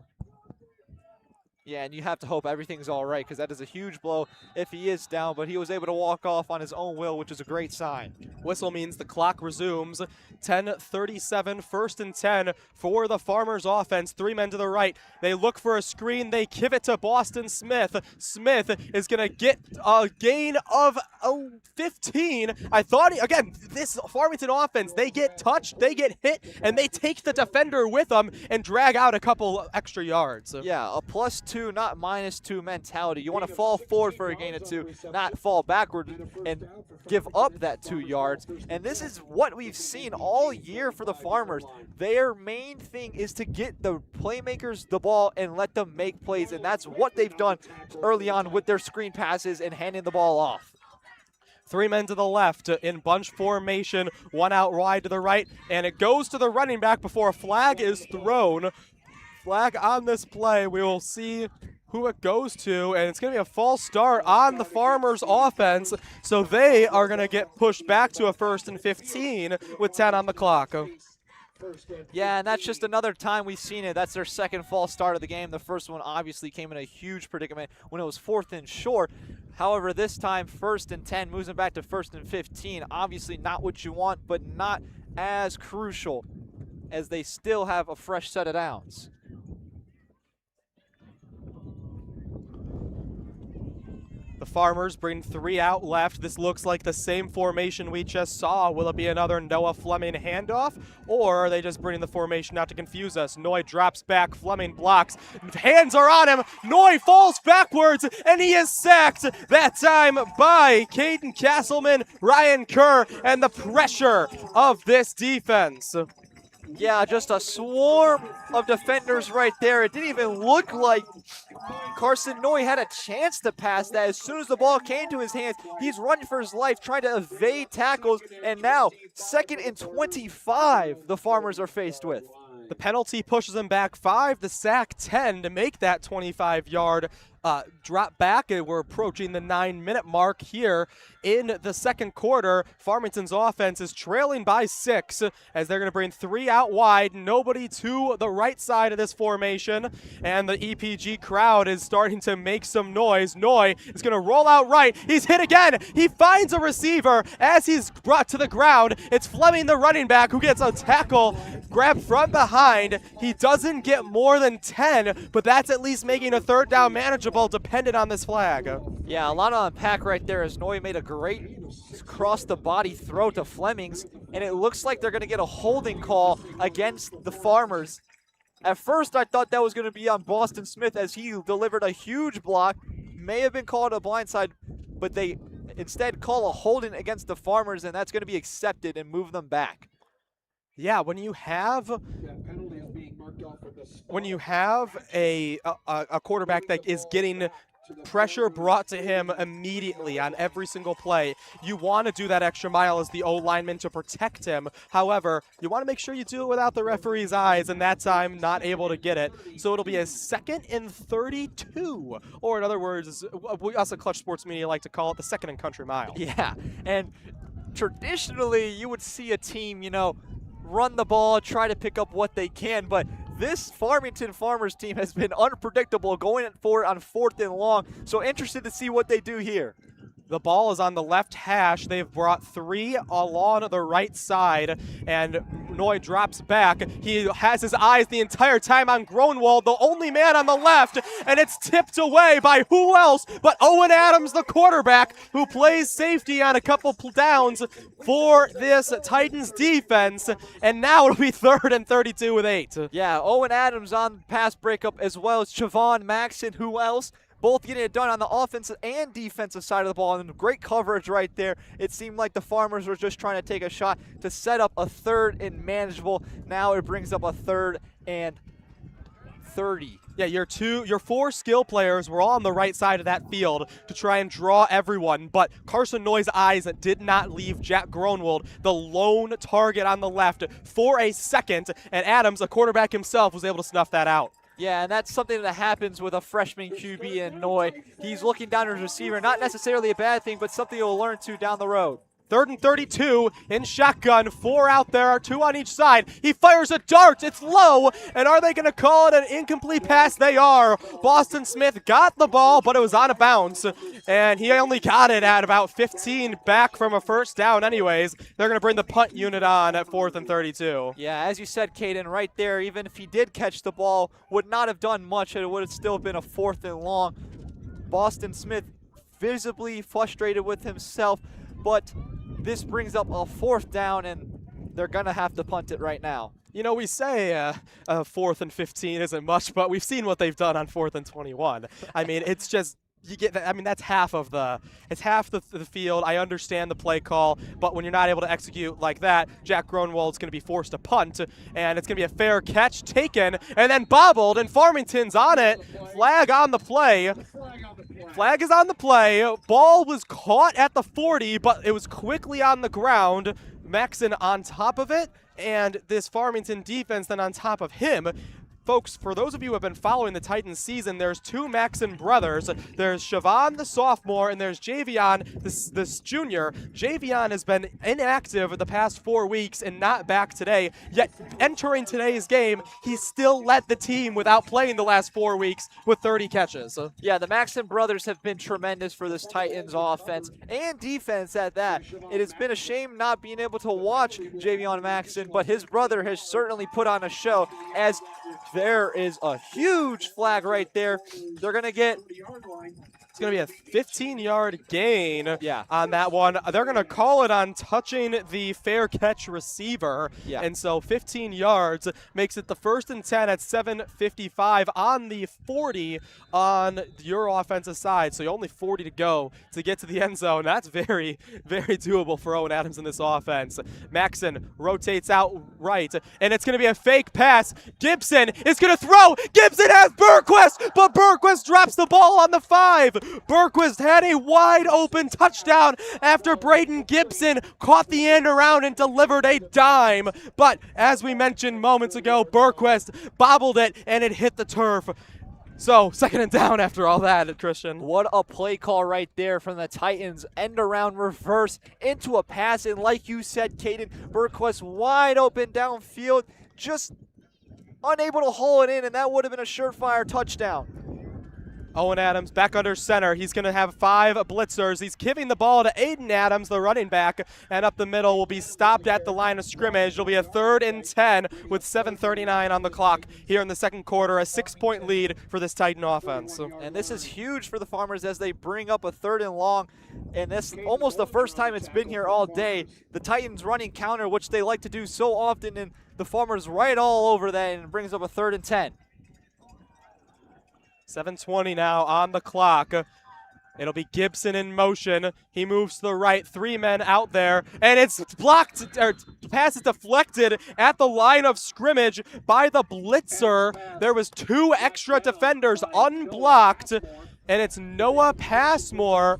Yeah, and you have to hope everything's all right because that is a huge blow if he is down, but he was able to walk off on his own will, which is a great sign. Whistle means the clock resumes. 10:37, 1st and 10 for the Farmers offense. 3 men to the right. They look for a screen. They give it to Boston Smith. Smith is going to get a gain of 15. I thought, again, this Farmington offense, they get touched, they get hit, and they take the defender with them and drag out a couple extra yards. Yeah, a +2, not -2 mentality. You want to fall forward for a gain of 2, not fall backward and give up that 2 yards. And this is what we've seen all year for the Farmers. Their main thing is to get the playmakers the ball and let them make plays, and that's what they've done early on with their screen passes and handing the ball off. 3 men to the left in bunch formation, 1 out wide to the right, and it goes to the running back before a flag is thrown. Flag on this play. We will see who it goes to, and it's going to be a false start on the Farmers offense, so they are going to get pushed back to a 1st and 15 with 10 on the clock. Yeah, and that's just another time we've seen it. That's their second false start of the game. The first one obviously came in a huge predicament when it was 4th and short. However, this time 1st and 10 moves them back to 1st and 15. Obviously not what you want, but not as crucial as they still have a fresh set of downs. The Farmers bring 3 out left. This looks like the same formation we just saw. Will it be another Noah Fleming handoff, or are they just bringing the formation out to confuse us? Noy drops back, Fleming blocks. Hands are on him. Noy falls backwards, and he is sacked, that time by Caden Castleman, Ryan Kerr, and the pressure of this defense. Yeah, just a swarm of defenders right there. It didn't even look like Carson Noy had a chance to pass that. As soon as the ball came to his hands, he's running for his life, trying to evade tackles, and now 2nd and 25 the Farmers are faced with. The penalty pushes him back 5, the sack 10 to make that 25-yard drop back. We're approaching the 9-minute mark here in the second quarter. Farmington's offense is trailing by 6 as they're going to bring 3 out wide, nobody to the right side of this formation, and the EPG crowd is starting to make some noise. Noy is going to roll out right. He's hit again. He finds a receiver as he's brought to the ground. It's Fleming, the running back, who gets a tackle, grabbed from behind. He doesn't get more than 10, but that's at least making a 3rd down manageable dependent on this flag. Yeah, a lot to unpack right there as Noy made a great cross-the-body throw to Flemings, and it looks like they're going to get a holding call against the Farmers. At first, I thought that was going to be on Boston Smith as he delivered a huge block. May have been called a blindside, but they instead call a holding against the Farmers, and that's going to be accepted and move them back. Yeah, when you have a quarterback that is getting pressure brought to him immediately on every single play, you want to do that extra mile as the O-lineman to protect him. However, you want to make sure you do it without the referee's eyes, and that time not able to get it. So it'll be a 2nd and 32, or in other words, us at Clutch Sports Media like to call it the 2nd and country mile. Yeah, and traditionally you would see a team, run the ball, try to pick up what they can, but this Farmington Farmers team has been unpredictable going for it on 4th and long, so interested to see what they do here. The ball is on the left hash. They've brought 3 along the right side, and Noy drops back. He has his eyes the entire time on Gronwald, the only man on the left, and it's tipped away by who else but Owen Adams, the quarterback, who plays safety on a couple downs for this Titans defense, and now it'll be 3rd and 32 with 8. Yeah, Owen Adams on pass breakup as well as Chavon Maxon, who else? Both getting it done on the offensive and defensive side of the ball, and great coverage right there. It seemed like the Farmers were just trying to take a shot to set up a 3rd and manageable. Now it brings up a 3rd and 30. Yeah, your 4 skill players were all on the right side of that field to try and draw everyone, but Carson Noy's eyes did not leave Jack Gronwald, the lone target on the left, for a second, and Adams, a quarterback himself, was able to snuff that out. Yeah, and that's something that happens with a freshman QB in Noy. He's looking down at his receiver, not necessarily a bad thing, but something he'll learn to down the road. 3rd and 32 in shotgun. 4 out there, 2 on each side. He fires a dart. It's low. And are they going to call it an incomplete pass? They are. Boston Smith got the ball, but it was out of bounds. And he only got it at about 15 back from a first down anyways. They're going to bring the punt unit on at 4th and 32. Yeah, as you said, Caden, right there, even if he did catch the ball, would not have done much. It would have still been a 4th and long. Boston Smith visibly frustrated with himself, but this brings up a 4th down, and they're going to have to punt it right now. You know, we say 4th and 15 isn't much, but we've seen what they've done on 4th and 21. I mean, it's just, you get that. I mean, that's half the field. I understand the play call, but when you're not able to execute like that, Jack Gronwald's going to be forced to punt, and it's going to be a fair catch taken and then bobbled, and Farmington's on it. Flag on the play. Flag is on the play. Ball was caught at the 40, but it was quickly on the ground. Maxon on top of it, and this Farmington defense then on top of him. Folks, for those of you who have been following the Titans season, there's 2 Maxon brothers. There's Siobhan, the sophomore, and there's Javion, this junior. Javion has been inactive the past 4 weeks and not back today, yet entering today's game, he still led the team without playing the last 4 weeks with 30 catches. Yeah, the Maxon brothers have been tremendous for this Titans offense and defense at that. It has been a shame not being able to watch Javion Maxon, but his brother has certainly put on a show, as there is a huge flag right there. They're going to get... It's going to be a 15-yard gain Yeah. on that one. They're going to call it on touching the fair catch receiver. Yeah. And so 15 yards makes it the 1st and 10 at 7:55 on the 40 on your offensive side. So only 40 to go to get to the end zone. That's very, very doable for Owen Adams in this offense. Maxon rotates out right, and it's going to be a fake pass. Gibson is going to throw. Gibson has Bergquist, but Bergquist drops the ball on the 5. Bergquist had a wide open touchdown after Braden Gibson caught the end around and delivered a dime. But as we mentioned moments ago, Bergquist bobbled it and it hit the turf. So 2nd and down after all that, Christian. What a play call right there from the Titans. End around reverse into a pass. And like you said, Caden, Bergquist wide open downfield, just unable to haul it in, and that would have been a surefire touchdown. Owen Adams back under center. He's going to have 5 blitzers. He's giving the ball to Aiden Adams, the running back, and up the middle will be stopped at the line of scrimmage. It'll be a 3rd and 10 with 7:39 on the clock here in the 2nd quarter. A 6-point lead for this Titan offense. And this is huge for the Farmers as they bring up a 3rd and long. And this almost the first time it's been here all day. The Titans running counter, which they like to do so often, and the Farmers right all over that, and brings up a 3rd and 10. 7:20 now on the clock. It'll be Gibson in motion. He moves to the right, 3 men out there, and it's blocked, or pass is deflected at the line of scrimmage by the blitzer. There was 2 extra defenders unblocked, and it's Noah Passmore.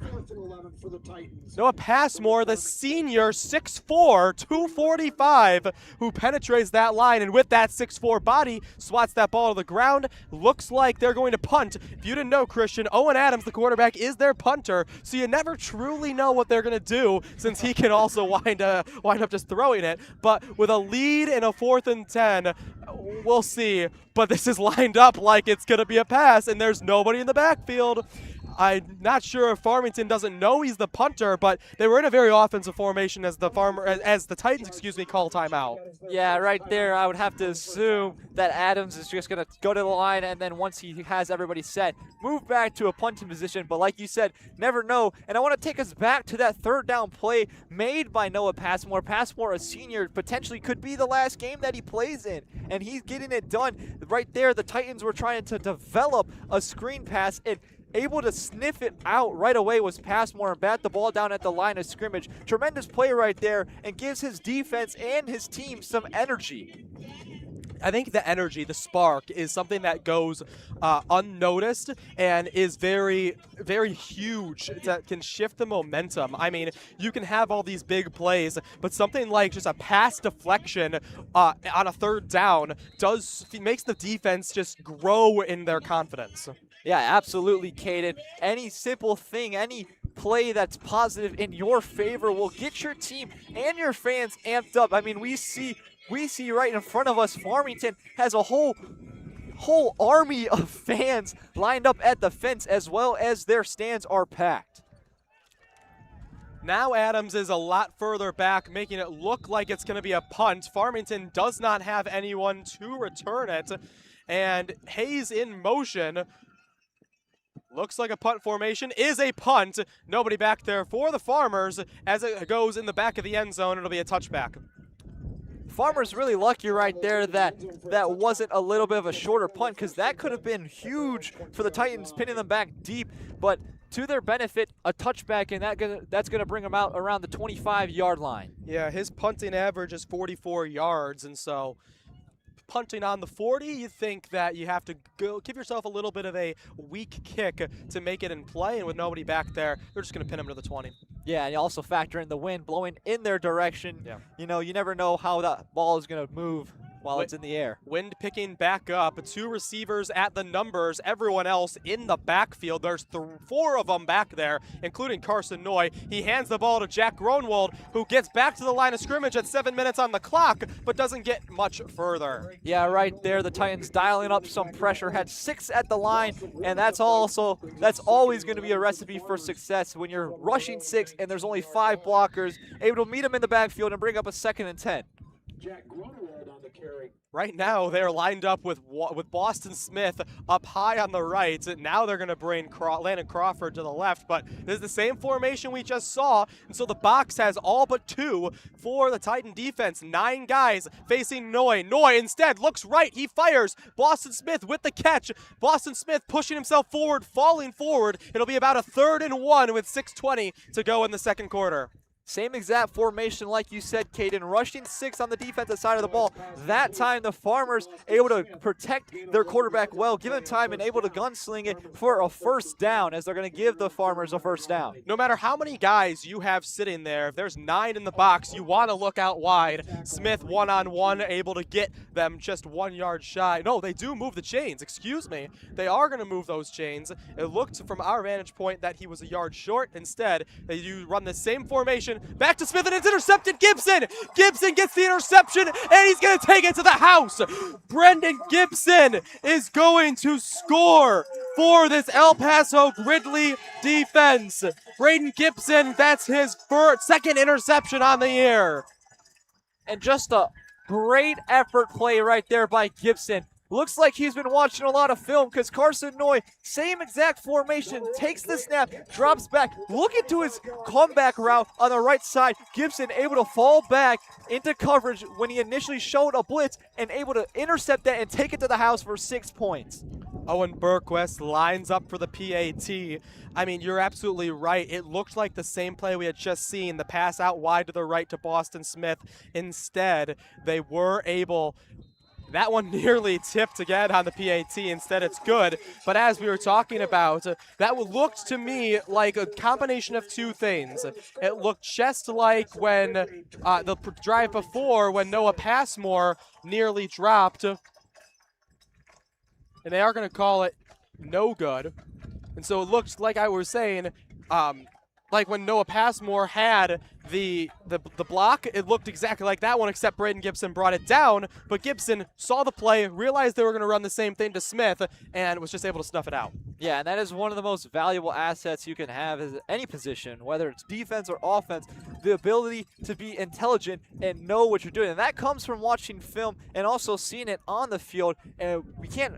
Noah Passmore, the senior, 6'4", 245, who penetrates that line, and with that 6'4" body, swats that ball to the ground. Looks like they're going to punt. If you didn't know, Christian, Owen Adams, the quarterback, is their punter, so you never truly know what they're going to do, since he can also wind up just throwing it. But with a lead in a 4th and 10, we'll see. But this is lined up like it's going to be a pass, and there's nobody in the backfield. I'm not sure if Farmington doesn't know he's the punter, but they were in a very offensive formation as the Titans, call timeout. Yeah, right there, I would have to assume that Adams is just going to go to the line, and then once he has everybody set, move back to a punting position. But like you said, never know. And I want to take us back to that 3rd down play made by Noah Passmore. Passmore, a senior, potentially could be the last game that he plays in, and he's getting it done. Right there, the Titans were trying to develop a screen pass, and able to sniff it out right away was Passmore and bat the ball down at the line of scrimmage. Tremendous play right there, and gives his defense and his team some energy. I think the energy, the spark, is something that goes unnoticed and is very, very huge. That can shift the momentum. I mean, you can have all these big plays, but something like just a pass deflection on a 3rd down makes the defense just grow in their confidence. Yeah, absolutely, Caden. Any simple thing, any play that's positive in your favor will get your team and your fans amped up. I mean, we see right in front of us, Farmington has a whole army of fans lined up at the fence, as well as their stands are packed. Now Adams is a lot further back, making it look like it's going to be a punt. Farmington does not have anyone to return it, and Hayes in motion. Looks like a punt formation, is a punt. Nobody back there for the Farmers. As it goes in the back of the end zone, it'll be a touchback. Farmers really lucky right there that wasn't a little bit of a shorter punt, because that could have been huge for the Titans, pinning them back deep. But to their benefit, a touchback, and that's going to bring them out around the 25-yard line. Yeah, his punting average is 44 yards, and so punting on the 40, you think that you have to go give yourself a little bit of a weak kick to make it in play, and with nobody back there, they're just going to pin him to the 20. Yeah, and you also factor in the wind blowing in their direction. Yeah. You know, you never know how that ball is going to move while it's in the air. Wind picking back up, 2 receivers at the numbers, everyone else in the backfield. There's 4 of them back there, including Carson Noy. He hands the ball to Jack Gronwald, who gets back to the line of scrimmage at 7 minutes on the clock, but doesn't get much further. Yeah, right there, the Titans dialing up some pressure, had 6 at the line, and that's always going to be a recipe for success when you're rushing 6 and there's only 5 blockers, able to meet them in the backfield and bring up a 2nd and 10. Right now, they're lined up with Boston Smith up high on the right. Now they're going to bring Landon Crawford to the left, but this is the same formation we just saw, and so the box has all but 2 for the Titan defense. 9 guys facing Noy. Noy instead looks right. He fires. Boston Smith with the catch. Boston Smith pushing himself forward, falling forward. It'll be about a 3rd and 1 with 6:20 to go in the second quarter. Same exact formation like you said, Caden, rushing 6 on the defensive side of the ball. That time the Farmers able to protect their quarterback well, give him time and able to gunsling it for a 1st down, as they're going to give the Farmers a 1st down. No matter how many guys you have sitting there, if there's 9 in the box, you want to look out wide. Smith one-on-one, able to get them just 1 yard shy. No, they do move the chains, excuse me. They are going to move those chains. It looked from our vantage point that he was a yard short. Instead, they do run the same formation. Back to Smith, and it's intercepted. Gibson gets the interception, and he's going to take it to the house. Brendan Gibson is going to score for this El Paso-Gridley defense. Braden Gibson, that's his 2nd interception on the year. And just a great effort play right there by Gibson. Looks like he's been watching a lot of film, because Carson Noy, same exact formation, takes the snap, drops back, looking to his comeback route on the right side. Gibson able to fall back into coverage when he initially showed a blitz, and able to intercept that and take it to the house for 6 points. Owen Berquist lines up for the PAT. I mean, you're absolutely right. It looked like the same play we had just seen, the pass out wide to the right to Boston Smith. Instead, they were able... That one nearly tipped again on the PAT. Instead, it's good. But as we were talking about, that looked to me like a combination of 2 things. It looked just like when the drive before, when Noah Passmore nearly dropped. And they are going to call it no good. And so it looked like I was saying, like when Noah Passmore had the block, it looked exactly like that one, except Braden Gibson brought it down. But Gibson saw the play, realized they were going to run the same thing to Smith, and was just able to snuff it out. Yeah, and that is one of the most valuable assets you can have at any position, whether it's defense or offense, the ability to be intelligent and know what you're doing. And that comes from watching film and also seeing it on the field. And we can't,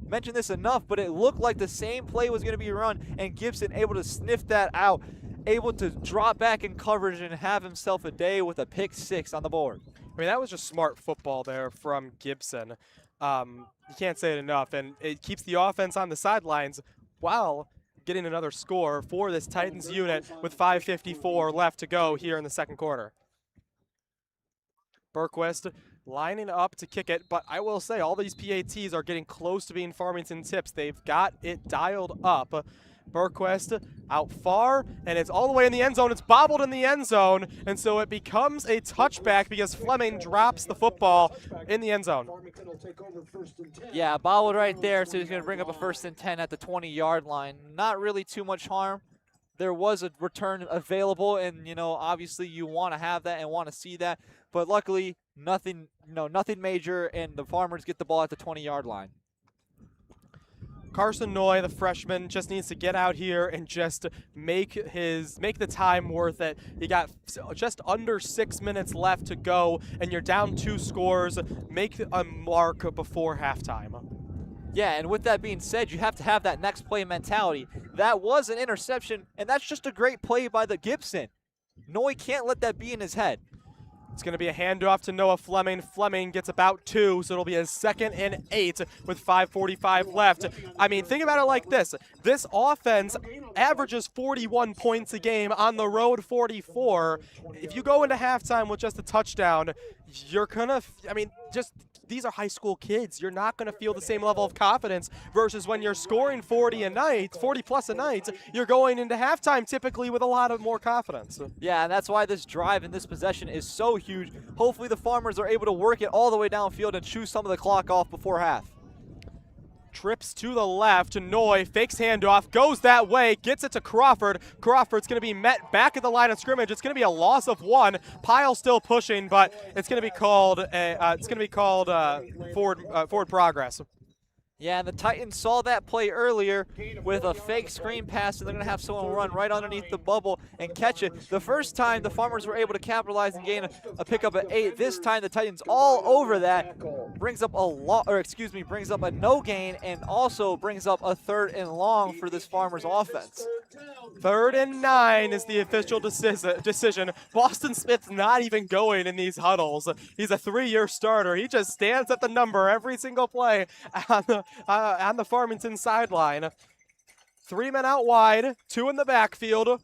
mention this enough, but it looked like the same play was going to be run, and Gibson able to sniff that out, able to drop back in coverage and have himself a day with a pick 6 on the board. I mean, that was just smart football there from Gibson. You can't say it enough, and it keeps the offense on the sidelines while getting another score for this Titans unit with 5:54 left to go here in the second quarter. Berquist lining up to kick it, but I will say all these PATs are getting close to being Farmington tips. They've got it dialed up. Berquist out far, and it's all the way in the end zone. It's bobbled in the end zone, and so it becomes a touchback because Fleming drops the football in the end zone. Yeah, bobbled right there, so he's going to bring up a 1st and 10 at the 20-yard line. Not really too much harm, there was a return available, and obviously you want to have that and want to see that, but luckily nothing major, and the Farmers get the ball at the 20-yard line. Carson Noy, the freshman, just needs to get out here and just make the time worth it. You got just under 6 minutes left to go, and you're down 2 scores. Make a mark before halftime. Yeah, and with that being said, you have to have that next play mentality. That was an interception, and that's just a great play by the Gibson. Noy can't let that be in his head. It's going to be a handoff to Noah Fleming. Fleming gets about 2, so it'll be a 2nd and 8 with 5:45 left. I mean, think about it like this. This offense averages 41 points a game, on the road 44. If you go into halftime with just a touchdown, you're going to, these are high school kids. You're not going to feel the same level of confidence versus when you're scoring 40 plus a night, you're going into halftime typically with a lot of more confidence. Yeah, and that's why this drive and this possession is so huge. Hopefully the Farmers are able to work it all the way downfield and chew some of the clock off before half. Trips to the left. Noy fakes handoff, goes that way, gets it to Crawford. Crawford's going to be met back at the line of scrimmage. It's going to be a loss of 1. Pyle still pushing, but it's going to be called forward progress. Yeah, and the Titans saw that play earlier with a fake screen pass, and they're going to have someone run right underneath the bubble and catch it. The first time the Farmers were able to capitalize and gain a pickup at 8. This time the Titans all over that, brings up a no gain, and also brings up a 3rd and long for this Farmers offense. 3rd and 9 is the official decision. Boston Smith's not even going in these huddles. He's a 3-year starter. He just stands at the number every single play on the Farmington sideline. 3 men out wide, 2 in the backfield.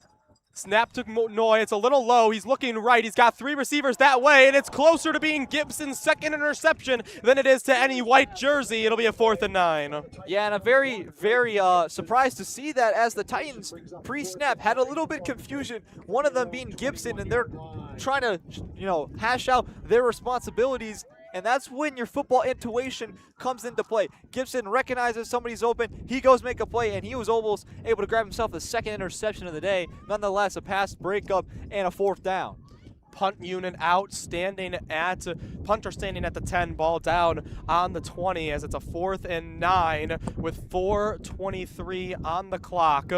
Snap to Noy. It's a little low. He's looking right. He's got 3 receivers that way, and it's closer to being Gibson's 2nd interception than it is to any white jersey. It'll be a 4th and 9. Yeah, and I'm very, very surprised to see that, as the Titans pre-snap had a little bit confusion, one of them being Gibson, and they're trying to, hash out their responsibilities. And that's when your football intuition comes into play. Gibson recognizes somebody's open. He goes make a play, and he was almost able to grab himself the 2nd interception of the day. Nonetheless, a pass breakup and a 4th down. Punt unit punter standing at the 10, ball down on the 20 as it's a 4th and 9 with 4:23 on the clock.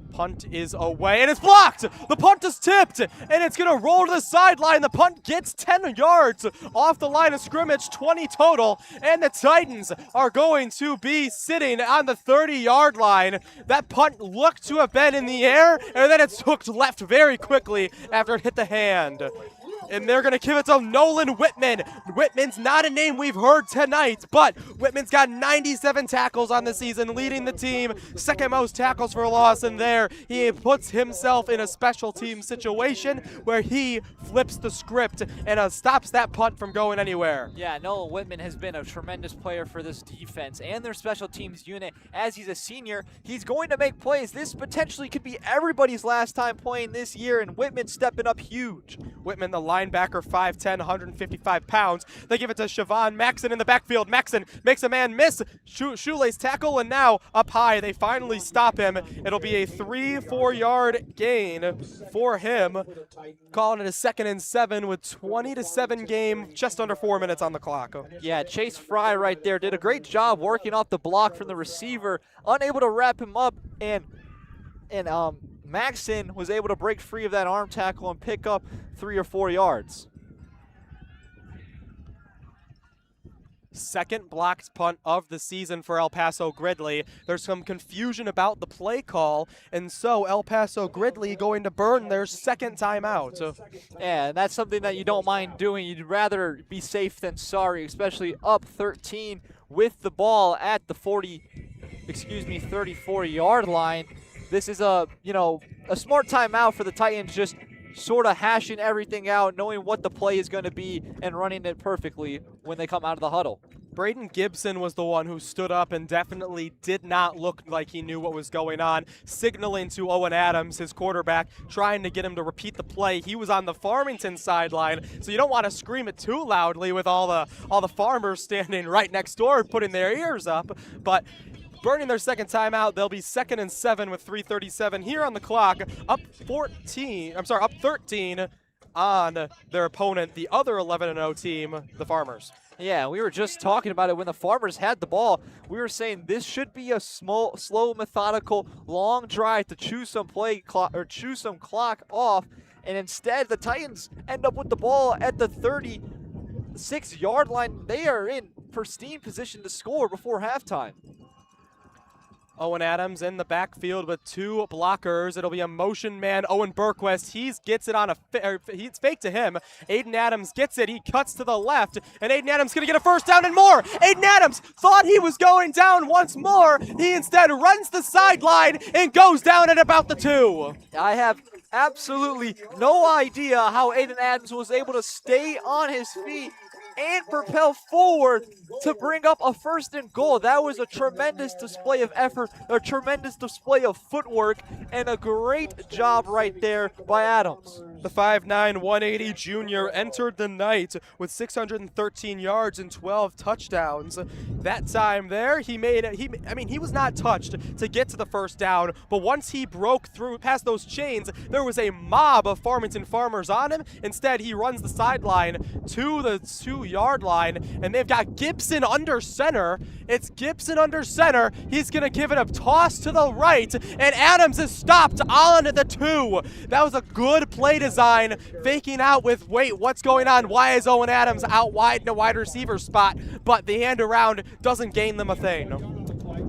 Punt is away, and it's blocked! The punt is tipped, and it's going to roll to the sideline. The punt gets 10 yards off the line of scrimmage, 20 total, and the Titans are going to be sitting on the 30-yard line. That punt looked to have been in the air, and then it's hooked left very quickly after it hit the hand. And they're going to give it to Nolan Whitman. Whitman's not a name we've heard tonight, but Whitman's got 97 tackles on the season, leading the team, 2nd most tackles for a loss. And there he puts himself in a special team situation where he flips the script and stops that punt from going anywhere. Yeah, Nolan Whitman has been a tremendous player for this defense and their special teams unit. As he's a senior, he's going to make plays. This potentially could be everybody's last time playing this year, and Whitman stepping up huge. Whitman, the linebacker, 5'10", 155 pounds. They give it to Siobhan Maxon in the backfield. Maxon makes a man miss. Shoelace tackle, and now up high. They finally stop him. It'll be a 3-4 yard gain for him. Calling it a 2nd and 7 with 20-7 game, just under 4 minutes on the clock. Yeah, Chase Fry right there did a great job working off the block from the receiver, unable to wrap him up, and Maxon was able to break free of that arm tackle and pick up 3 or 4 yards. Second blocked punt of the season for El Paso-Gridley. There's some confusion about the play call, and so El Paso-Gridley going to burn their 2nd timeout. Yeah, that's something that you don't mind doing. You'd rather be safe than sorry, especially up 13 with the ball at the 34-yard line. This is a smart timeout for the Titans, just sort of hashing everything out, knowing what the play is going to be and running it perfectly when they come out of the huddle. Braden Gibson was the one who stood up and definitely did not look like he knew what was going on, signaling to Owen Adams, his quarterback, trying to get him to repeat the play. He was on the Farmington sideline, so you don't want to scream it too loudly with all the Farmers standing right next door putting their ears up, but burning their second timeout. They'll be 2nd and 7 with 3:37 here on the clock. Up 13 on their opponent, the other 11-0 team, the Farmers. Yeah, we were just talking about it when the Farmers had the ball. We were saying this should be a slow, methodical, long drive to chew some play clock or chew some clock off, and instead the Titans end up with the ball at the 36-yard line. They are in pristine position to score before halftime. Owen Adams in the backfield with 2 blockers. It'll be a motion man, Owen Berquist. He gets it on he's fake to him. Aiden Adams gets it. He cuts to the left, and Aiden Adams going to get a first down and more. Aiden Adams thought he was going down once more. He instead runs the sideline and goes down at about the 2. I have absolutely no idea how Aiden Adams was able to stay on his feet and propel forward to bring up a 1st and goal. That was a tremendous display of effort, a tremendous display of footwork, and a great job right there by Adams. The 5'9", 180 junior entered the night with 613 yards and 12 touchdowns. That time there, he was not touched to get to the first down, but once he broke through past those chains, there was a mob of Farmington Farmers on him. Instead, he runs the sideline to the 2-yard line, and they've got Gibson under center. It's Gibson under center. He's going to give it a toss to the right, and Adams is stopped on the 2. That was a good play design, faking out with, wait, what's going on? Why is Owen Adams out wide in a wide receiver spot? But the hand around doesn't gain them a thing.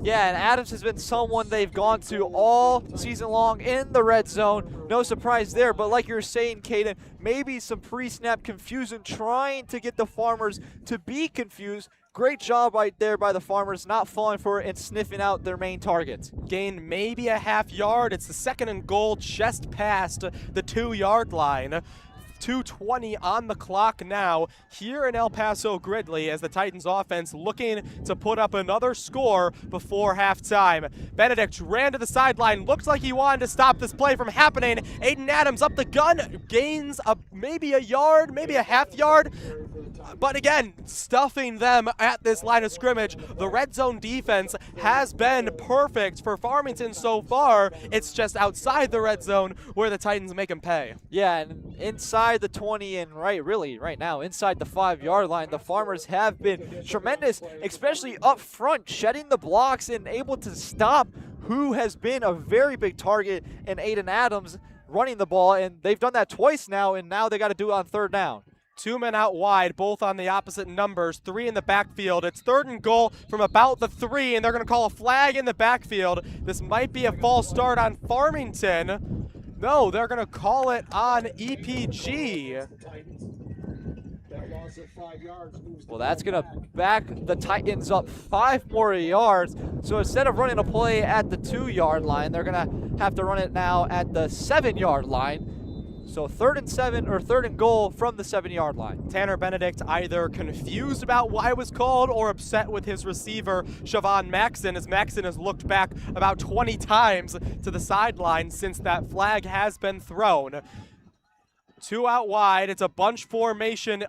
Yeah, and Adams has been someone they've gone to all season long in the red zone. No surprise there, but like you're saying, Caden, maybe some pre-snap confusion, trying to get the Farmers to be confused. Great job right there by the Farmers, not falling for it and sniffing out their main targets. Gain maybe a half yard. It's the 2nd and goal, just past the 2-yard line. 2:20 on the clock now here in El Paso-Gridley as the Titans offense looking to put up another score before halftime. Benedict ran to the sideline, looked like he wanted to stop this play from happening. Aiden Adams up the gun, gains maybe a yard, maybe a half yard. But again, stuffing them at this line of scrimmage. The red zone defense has been perfect for Farmington so far. It's just outside the red zone where the Titans make them pay. Yeah, and inside the 20 and right now, inside the 5-yard line, the Farmers have been tremendous, especially up front, shedding the blocks and able to stop who has been a very big target in Aiden Adams running the ball. And they've done that twice now, and now they got to do it on 3rd down. 2 men out wide, both on the opposite numbers, 3 in the backfield. It's 3rd and goal from about the 3, and they're going to call a flag in the backfield. This might be a false start on Farmington. No, they're going to call it on EPG. Well, that's going to back the Titans up 5 more yards. So instead of running a play at the 2-yard line, they're going to have to run it now at the 7-yard line. So 3rd and 7 or 3rd and goal from the 7-yard line. Tanner Benedict either confused about why it was called or upset with his receiver, Siobhan Maxson, as Maxson has looked back about 20 times to the sideline since that flag has been thrown. 2 out wide. It's a bunch formation.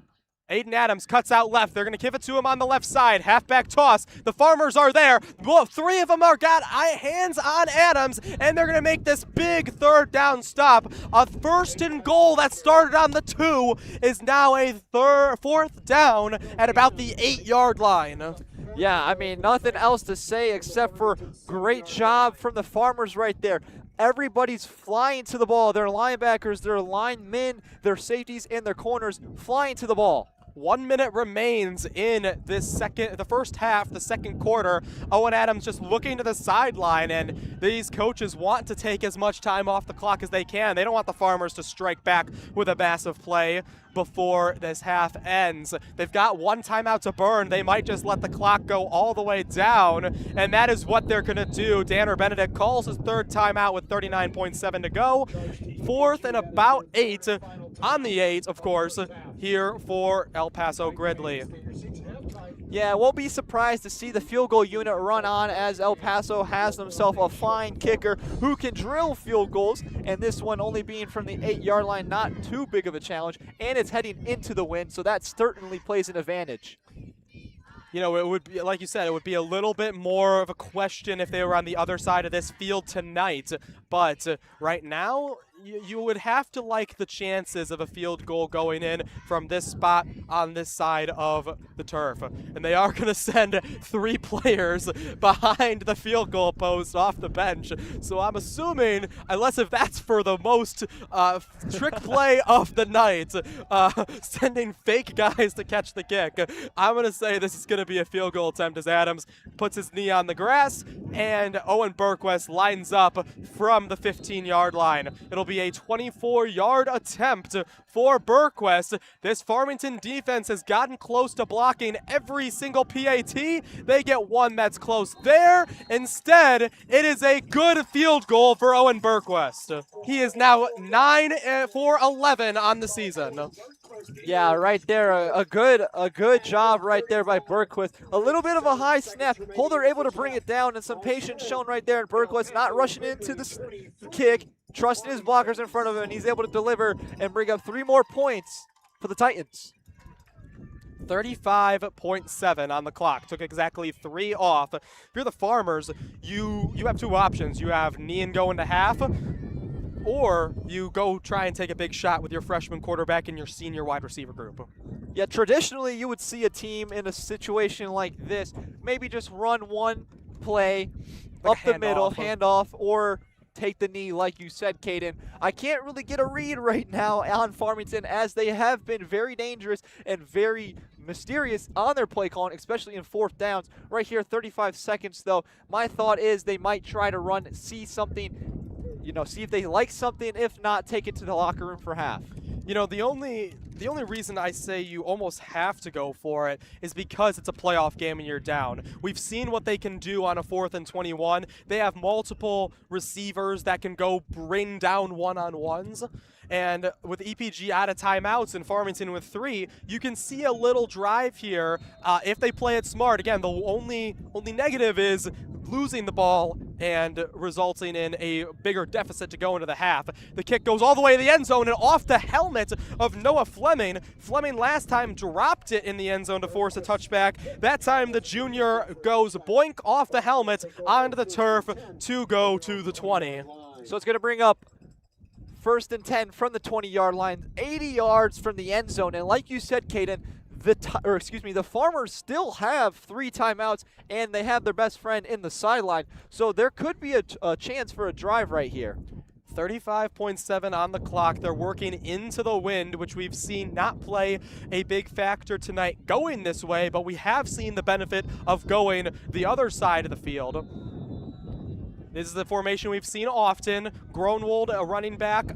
Aiden Adams cuts out left. They're going to give it to him on the left side. Halfback toss. The Farmers are there. Well, 3 of them are got hands on Adams, and they're going to make this big 3rd down stop. A 1st and goal that started on the 2 is now a 4th down at about the 8-yard line. Yeah, I mean, nothing else to say except for great job from the Farmers right there. Everybody's flying to the ball. Their linebackers, their linemen, their safeties, and their corners flying to the ball. 1 minute remains in the first half, the second quarter. Owen Adams just looking to the sideline, and these coaches want to take as much time off the clock as they can. They don't want the Farmers to strike back with a massive play before this half ends. They've got 1 timeout to burn. They might just let the clock go all the way down, and that is what they're going to do. Tanner Benedict calls his 3rd timeout with 39.7 to go. 4th and about 8, on the 8, of course, here for El Paso-Gridley. Yeah, won't be surprised to see the field goal unit run on as El Paso has themselves a fine kicker who can drill field goals, and this one only being from the 8-yard line, not too big of a challenge, and it's heading into the wind, so that certainly plays an advantage. You know, it would be, like you said, it would be a little bit more of a question if they were on the other side of this field tonight. But right now, you would have to like the chances of a field goal going in from this spot on this side of the turf. And they are going to send 3 players behind the field goal post off the bench. So I'm assuming, unless if that's for the most trick play of the night, sending fake guys to catch the kick, I'm going to say this is going to be a field goal attempt as Adams puts his knee on the grass and Owen Berquist lines up from the 15-yard line. It'll be a 24-yard attempt for Berquist. This Farmington defense has gotten close to blocking every single PAT. They get one that's close there. Instead, it is a good field goal for Owen Berquist. He is now 9 for 11 on the season. Yeah, right there, a good job right there by Berquist. A little bit of a high snap. Holder able to bring it down, and some patience shown right there. And Berquist not rushing into the kick, trusting his blockers in front of him, and he's able to deliver and bring up 3 more points for the Titans. 35.7 on the clock. Took exactly 3 off. If you're the Farmers, you have 2 options. You have knee and go into half, or you go try and take a big shot with your freshman quarterback and your senior wide receiver group. Yeah, traditionally you would see a team in a situation like this maybe just run one play Like up the middle, handoff, or take the knee like you said, Caden. I can't really get a read right now on Farmington, as they have been very dangerous and very mysterious on their play calling, especially in 4th downs. Right here, 35 seconds though. My thought is they might try to run, see something, see if they like something. If not, take it to the locker room for half. You know, the only reason I say you almost have to go for it is because it's a playoff game and you're down. We've seen what they can do on a 4th and 21. They have multiple receivers that can go bring down one-on-ones. And with EPG out of timeouts and Farmington with 3, you can see a little drive here if they play it smart. Again, the only negative is losing the ball and resulting in a bigger deficit to go into the half. The kick goes all the way to the end zone and off the helmet of Noah Fleming. Fleming last time dropped it in the end zone to force a touchback. That time the junior goes boink off the helmet onto the turf to go to the 20. So it's going to bring up 1st and 10 from the 20-yard line, 80 yards from the end zone. And like you said, Caden, the Farmers still have 3 timeouts, and they have their best friend in the sideline. So there could be a chance for a drive right here. 35.7 on the clock. They're working into the wind, which we've seen not play a big factor tonight going this way, but we have seen the benefit of going the other side of the field. This is the formation we've seen often. Gronwald, a running back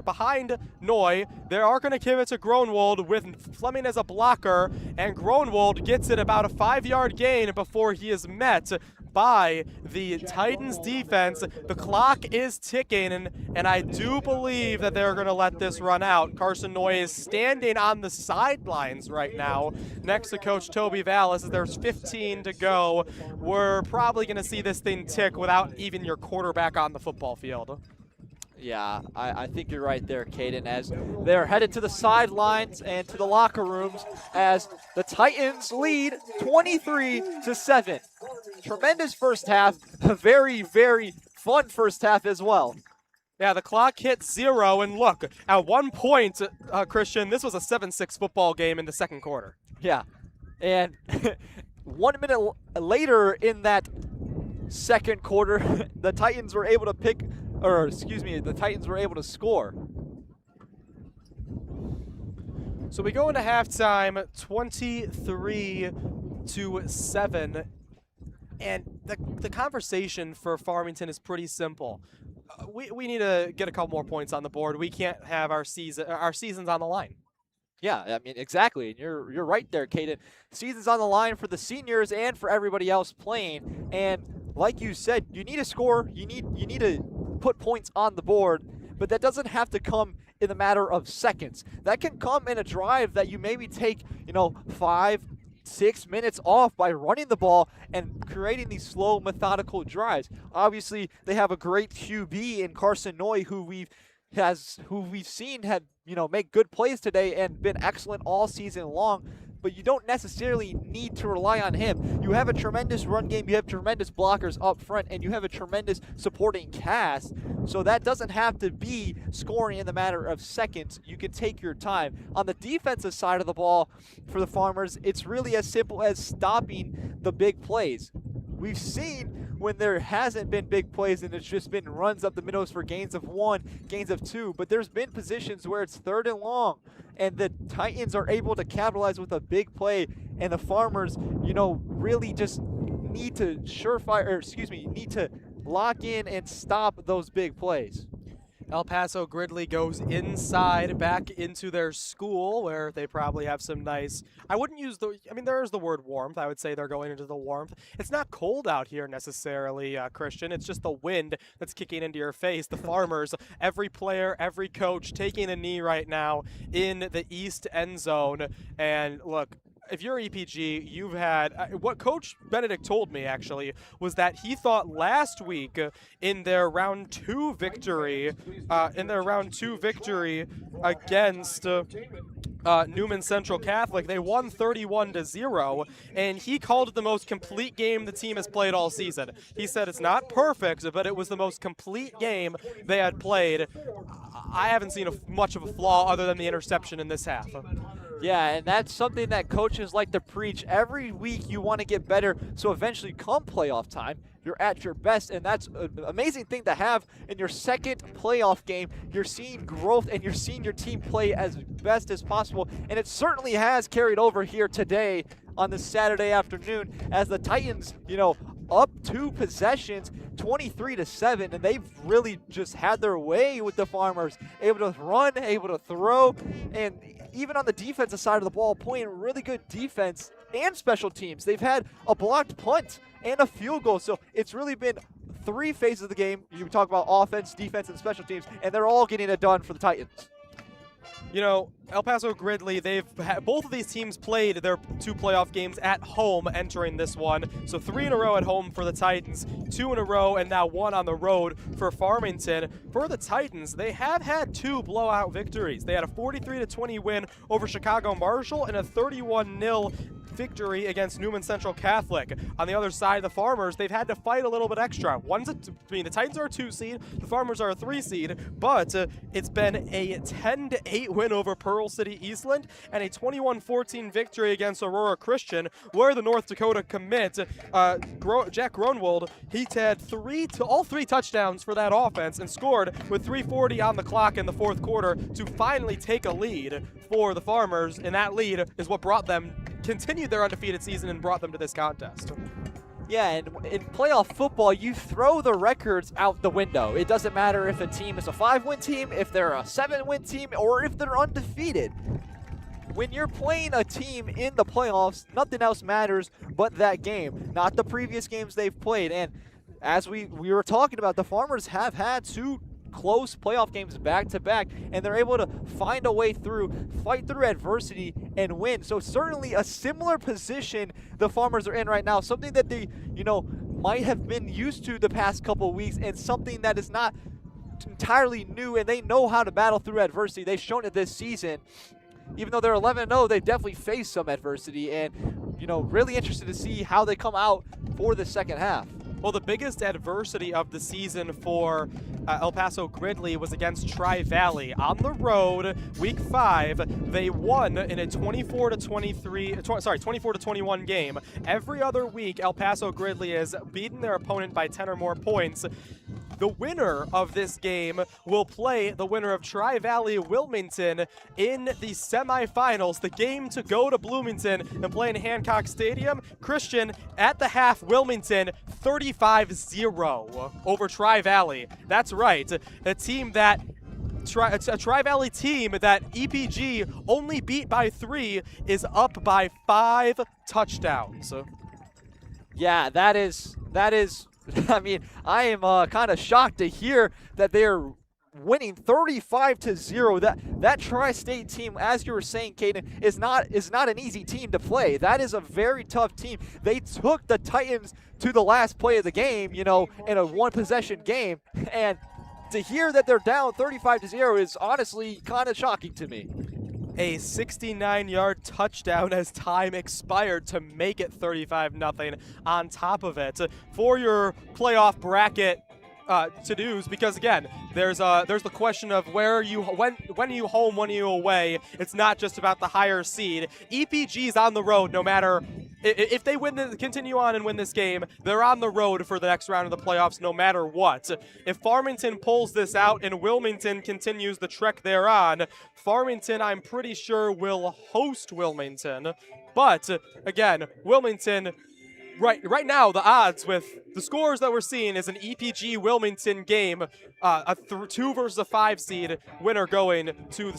behind Noy. They are going to give it to Gronwald with Fleming as a blocker, and Gronwald gets it about a 5-yard gain before he is met by the Titans defense. The clock is ticking, and I do believe that they're going to let this run out. Carson Noy is standing on the sidelines right now next to Coach Toby Vallis. There's 15 to go. We're probably going to see this thing tick without even your quarterback on the football field. Yeah, I think you're right there, Caden, as they're headed to the sidelines and to the locker rooms as the Titans lead 23-7. Tremendous first half, a very, very fun first half as well. Yeah, the clock hit 0, and look, at one point, Christian, this was a 7-6 football game in the second quarter. Yeah, and 1 minute later in that second quarter, the Titans were able to the Titans were able to score. So we go into halftime 23-7, and the conversation for Farmington is pretty simple. We need to get a couple more points on the board. We can't have our season's on the line. Yeah, I mean, exactly. And you're right there, Caden. Season's on the line for the seniors and for everybody else playing. And like you said, you need to score. You need to put points on the board, but that doesn't have to come in a matter of seconds. That can come in a drive that you maybe take, 5-6 minutes off by running the ball and creating these slow, methodical drives. Obviously, they have a great QB in Carson Noy, who we've seen have make good plays today and been excellent all season long. but you don't necessarily need to rely on him. You have a tremendous run game, you have tremendous blockers up front, and you have a tremendous supporting cast. So that doesn't have to be scoring in the matter of seconds. You can take your time. On the defensive side of the ball for the Farmers, it's really as simple as stopping the big plays. We've seen when there hasn't been big plays and it's just been runs up the middles for gains of 1, gains of 2, but there's been positions where it's 3rd and long and the Titans are able to capitalize with a big play, and the Farmers, really just need to need to lock in and stop those big plays. El Paso-Gridley goes inside back into their school where they probably have some nice, there's the word warmth. I would say they're going into the warmth. It's not cold out here necessarily, Christian. It's just the wind that's kicking into your face. The Farmers, every player, every coach taking a knee right now in the east end zone. And look, if you're EPG, you've had what Coach Benedict told me actually was that he thought last week in their round 2 victory, against Newman Central Catholic, they won 31-0, and he called it the most complete game the team has played all season. He said it's not perfect, but it was the most complete game they had played. I haven't seen much of a flaw other than the interception in this half. Yeah, and that's something that coaches like to preach. Every week you want to get better, so eventually come playoff time, you're at your best, and that's an amazing thing to have in your second playoff game. You're seeing growth, and you're seeing your team play as best as possible, and it certainly has carried over here today on this Saturday afternoon as the Titans, up 2 possessions, 23-7, and they've really just had their way with the Farmers, able to run, able to throw, and even on the defensive side of the ball, playing really good defense and special teams. They've had a blocked punt and a field goal, so it's really been 3 phases of the game. You talk about offense, defense, and special teams, and they're all getting it done for the Titans. El Paso-Gridley, both of these teams played their 2 playoff games at home entering this one. So 3 in a row at home for the Titans, 2 in a row, and now 1 on the road for Farmington. For the Titans, they have had 2 blowout victories. They had a 43-20 win over Chicago Marshall and a 31-0 victory against Newman Central Catholic. On the other side, the Farmers, they've had to fight a little bit extra. The Titans are a 2 seed, the Farmers are a 3 seed, but it's been a 10-8 win over Pearl City Eastland and a 21-14 victory against Aurora Christian, where the North Dakota commit, Jack Gronwald, he had all 3 touchdowns for that offense and scored with 3:40 on the clock in the 4th quarter to finally take a lead for the Farmers, and that lead is what continued their undefeated season and brought them to this contest. Yeah, and in playoff football, you throw the records out the window. It doesn't matter if a team is a 5-win team, if they're a 7-win team, or if they're undefeated. When you're playing a team in the playoffs, nothing else matters but that game, not the previous games they've played. And as we were talking about, the Farmers have had 2 close playoff games back-to-back, and they're able to find a way through, fight through adversity, and win. So certainly a similar position the Farmers are in right now, something that they, might have been used to the past couple of weeks, and something that is not entirely new, and they know how to battle through adversity. They've shown it this season. Even though they're 11-0, they've definitely faced some adversity, and, really interested to see how they come out for the second half. Well, the biggest adversity of the season for El Paso-Gridley was against Tri-Valley. On the road, week 5, they won in a 24-21 game. Every other week, El Paso-Gridley has beaten their opponent by 10 or more points. The winner of this game will play the winner of Tri-Valley Wilmington in the semifinals. The game to go to Bloomington and play in Hancock Stadium. Christian, at the half, Wilmington 35-0 over Tri-Valley. That's right, a team that a Tri-Valley team that EPG only beat by 3 is up by 5 touchdowns. Yeah, that is. I am kind of shocked to hear that they're winning 35-0. That Tri-State team, as you were saying, Caden, is not an easy team to play. That is a very tough team. They took the Titans to the last play of the game, in a 1-possession game, and to hear that they're down 35-0 is honestly kind of shocking to me. A 69-yard touchdown as time expired to make it 35-0 on top of it. For your playoff bracket to-dos, because again, there's the question of when are you home, when are you away. It's not just about the higher seed. EPG's on the road no matter if they continue on and win this game, they're on the road for the next round of the playoffs no matter what. If Farmington pulls this out and Wilmington continues the trek they're on, Farmington, I'm pretty sure, will host Wilmington. But again, Wilmington, right now, the odds with the scores that we're seeing is an EPG Wilmington game, a 2 versus a 5 seed winner going to the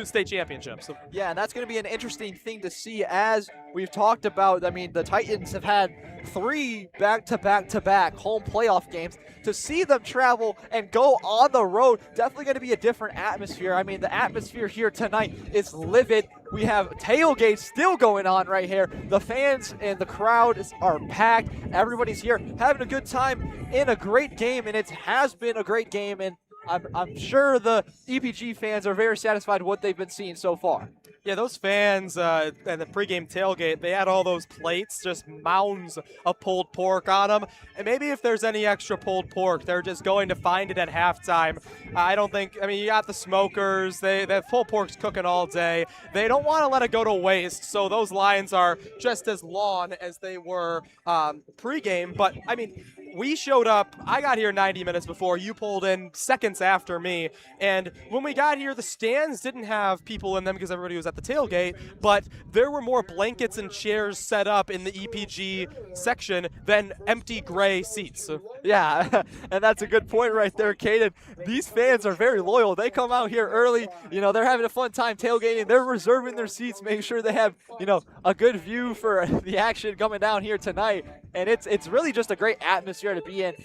state championships. Yeah, and that's going to be an interesting thing to see. As we've talked about, I mean, the Titans have had 3 back-to-back home playoff games. To see them travel and go on the road, definitely going to be a different atmosphere. I mean, the atmosphere here tonight is livid. We have tailgates still going on right here. The fans and the crowd are packed. Everybody's here having a good time in a great game, and it has been a great game, and I'm sure the EPG fans are very satisfied with what they've been seeing so far. Yeah, those fans at the pregame tailgate, they had all those plates, just mounds of pulled pork on them. And maybe if there's any extra pulled pork, they're just going to find it at halftime. You got the smokers. The pulled pork's cooking all day. They don't want to let it go to waste, so those lines are just as long as they were pregame. But, I mean, we showed up. I got here 90 minutes before. You pulled in seconds after me. And when we got here, the stands didn't have people in them because everybody was at the tailgate, but there were more blankets and chairs set up in the EPG section than empty gray seats. Yeah, and that's a good point right there, Caden. These fans are very loyal. They come out here early. You know, they're having a fun time tailgating. They're reserving their seats, making sure they have, you know, a good view for the action coming down here tonight. And it's really just a great atmosphere to be in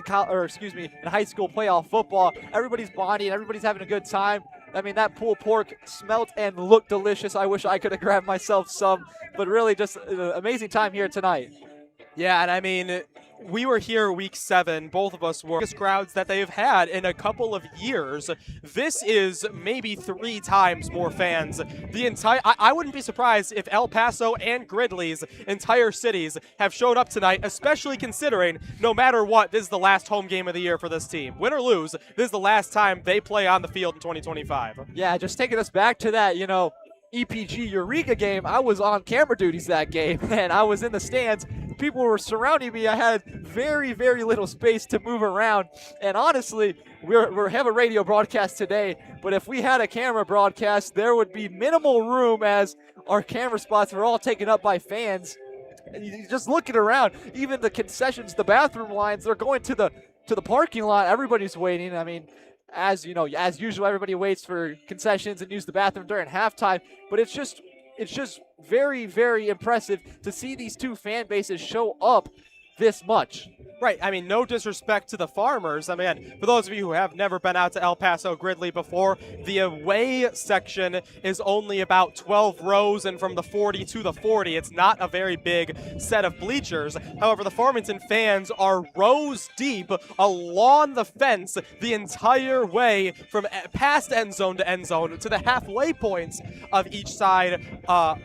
high school playoff football. Everybody's bonding, everybody's having a good time. I mean, that pulled pork smelt and looked delicious. I wish I could have grabbed myself some, but really just an amazing time here tonight. Yeah, and I mean, we were here week 7. Both of us were. Biggest crowds that they've had in a couple of years. This is maybe 3 times more fans. I wouldn't be surprised if El Paso and Gridley's entire cities have showed up tonight, especially considering no matter what, this is the last home game of the year for this team. Win or lose, this is the last time they play on the field in 2025. Yeah, just taking us back to that, you know, EPG Eureka game. I was on camera duties that game, and I was in the stands. People were surrounding me. I had very, very little space to move around. And honestly, we have a radio broadcast today, but if we had a camera broadcast, there would be minimal room as our camera spots were all taken up by fans. And you just looking around, even the concessions, the bathroom lines, they're going to the parking lot. Everybody's waiting. I mean, as you know, as usual, everybody waits for concessions and use the bathroom during halftime, but it's just very, very impressive to see these 2 fan bases show up this much. Right. I mean, no disrespect to the Farmers. I mean, for those of you who have never been out to El Paso Gridley before, the away section is only about 12 rows, and from the 40 to the 40, it's not a very big set of bleachers. However, the Farmington fans are rows deep along the fence the entire way from past end zone to the halfway points of each side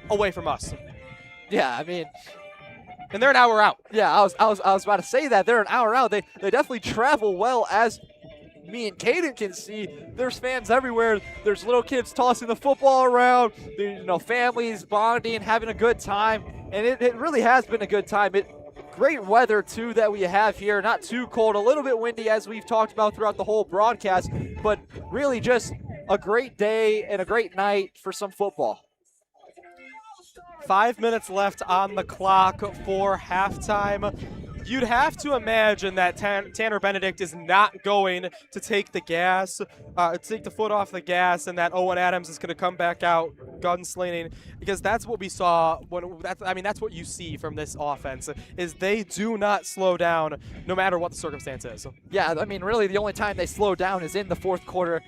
away from us. Yeah, I mean, and they're an hour out. Yeah, I was about to say that. They're an hour out. They definitely travel well, as me and Caden can see. There's fans everywhere. There's little kids tossing the football around. There's, you know, families bonding, having a good time. And it really has been a good time. Great weather, too, that we have here. Not too cold, a little bit windy, as we've talked about throughout the whole broadcast. But really just a great day and a great night for some football. 5 minutes left on the clock for halftime. You'd have to imagine that Tanner Benedict is not going to take the foot off the gas, and that Owen Adams is going to come back out gunslinging, because that's what we saw. That's what you see from this offense, is they do not slow down no matter what the circumstance is. Yeah, I mean, really the only time they slow down is in the 4th quarter.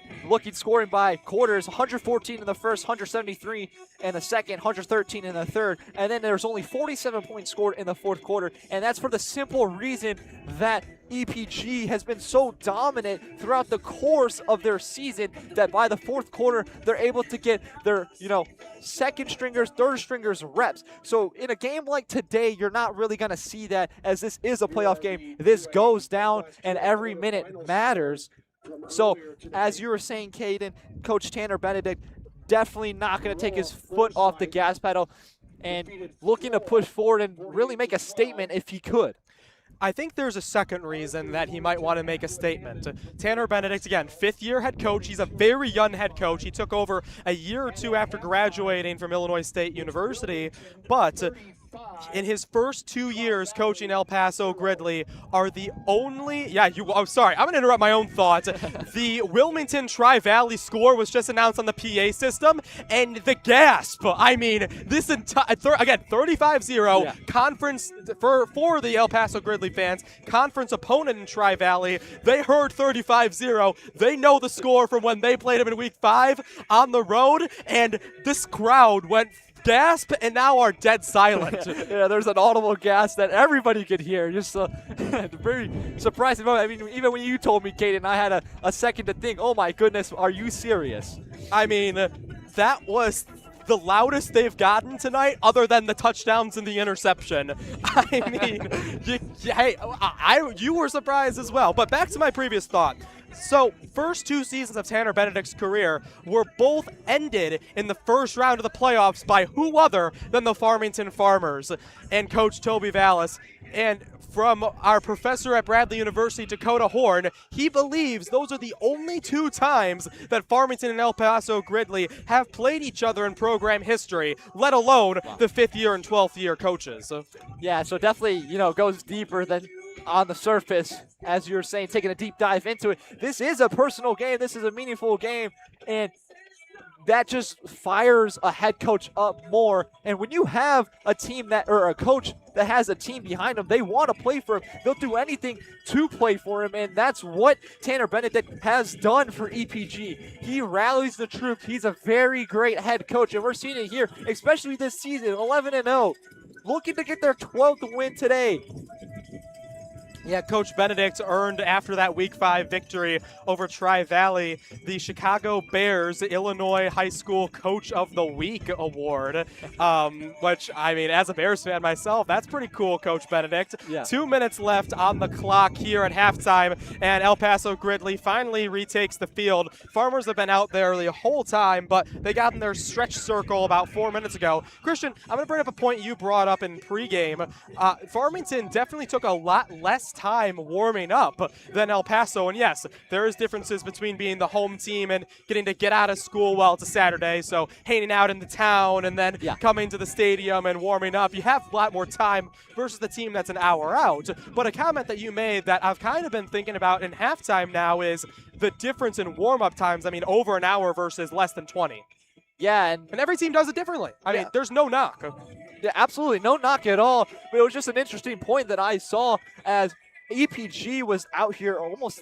Scoring by quarters, 114 in the first, 173 in the second, 113 in the third, and then there's only 47 points scored in the 4th quarter, and that's for the simple reason that EPG has been so dominant throughout the course of their season that by the fourth quarter, they're able to get their, second stringers, third stringers reps. So in a game like today, you're not really going to see that, as this is a playoff game. This goes down and every minute matters. So as you were saying, Caden, Coach Tanner Benedict definitely not going to take his foot off the gas pedal and looking to push forward and really make a statement if he could. I think there's a second reason that he might want to make a statement. Tanner Benedict, again, fifth-year head coach. He's a very young head coach. He took over a year or two after graduating from Illinois State University, but in his first 2 years coaching El Paso-Gridley are the only, I'm going to interrupt my own thought. The Wilmington Tri-Valley score was just announced on the PA system, and the gasp. I mean, this entire, again, 35-0 conference for the El Paso-Gridley fans, conference opponent in Tri-Valley. They heard 35-0. They know the score from when they played him in week 5 on the road, and this crowd went gasp and now are dead silent. Yeah, there's an audible gasp that everybody could hear. Just a very surprising moment. I mean, even when you told me, Caden, I had a second to think, oh my goodness, are you serious? I mean, that was the loudest they've gotten tonight, other than the touchdowns and the interception. I mean, you were surprised as well. But back to my previous thought. So, first 2 seasons of Tanner Benedict's career were both ended in the first round of the playoffs by who other than the Farmington Farmers and Coach Toby Vallis. And from our professor at Bradley University, Dakota Horn, he believes those are the only 2 times that Farmington and El Paso-Gridley have played each other in program history, let alone the 5th year and 12th year coaches. Yeah, so definitely, goes deeper than on the surface, as you were saying, taking a deep dive into it. This is a personal game. This is a meaningful game, and that just fires a head coach up more. And when you have a team or a coach that has a team behind them, they want to play for him. They'll do anything to play for him, and that's what Tanner Benedict has done for EPG. He rallies the troops. He's a very great head coach, and we're seeing it here, especially this season, 11-0, looking to get their 12th win today. Yeah, Coach Benedict earned, after that Week 5 victory over Tri-Valley, the Chicago Bears Illinois High School Coach of the Week award, which, I mean, as a Bears fan myself, that's pretty cool, Coach Benedict. Yeah. 2 minutes left on the clock here at halftime, and El Paso-Gridley finally retakes the field. Farmers have been out there the whole time, but they got in their stretch circle about 4 minutes ago. Christian, I'm going to bring up a point you brought up in pregame. Farmington definitely took a lot less time warming up than El Paso, and yes, there is differences between being the home team and getting to get out of school while it's a Saturday, so hanging out in the town and then coming to the stadium and warming up. You have a lot more time versus the team that's an hour out. But a comment that you made that I've kind of been thinking about in halftime now is the difference in warm-up times. I mean, over an hour versus less than 20. Yeah, and every team does it differently. I mean, there's no knock. Yeah, absolutely no knock at all. But it was just an interesting point that I saw, as EPG was out here almost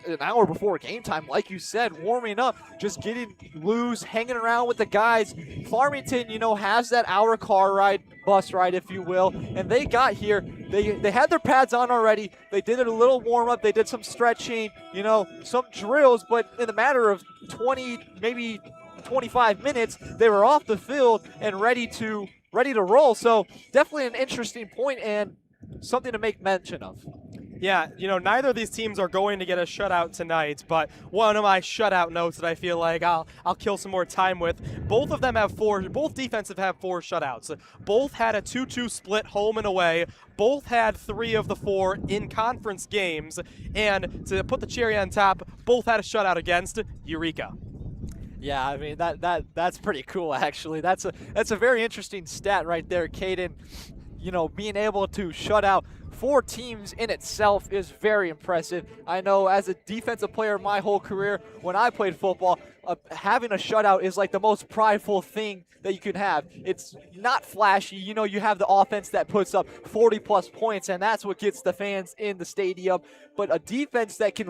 an hour before game time, like you said, warming up, just getting loose, hanging around with the guys. Farmington, has that hour car ride, bus ride, if you will, and they got here. They had their pads on already. They did a little warm up. They did some stretching, some drills, but in the matter of 20, maybe 25 minutes, they were off the field and ready to roll. So definitely an interesting point and something to make mention of. Yeah, neither of these teams are going to get a shutout tonight, but one of my shutout notes that I feel like I'll kill some more time with, both defensive have 4 shutouts. Both had a 2-2 split home and away. Both had 3 of the 4 in conference games, and to put the cherry on top, both had a shutout against Eureka. Yeah, I mean, that's pretty cool, actually. That's a very interesting stat right there, Caden. Being able to shut out 4 teams in itself is very impressive. I know as a defensive player my whole career, when I played football, having a shutout is like the most prideful thing that you can have. It's not flashy. You have the offense that puts up 40-plus points, and that's what gets the fans in the stadium. But a defense that can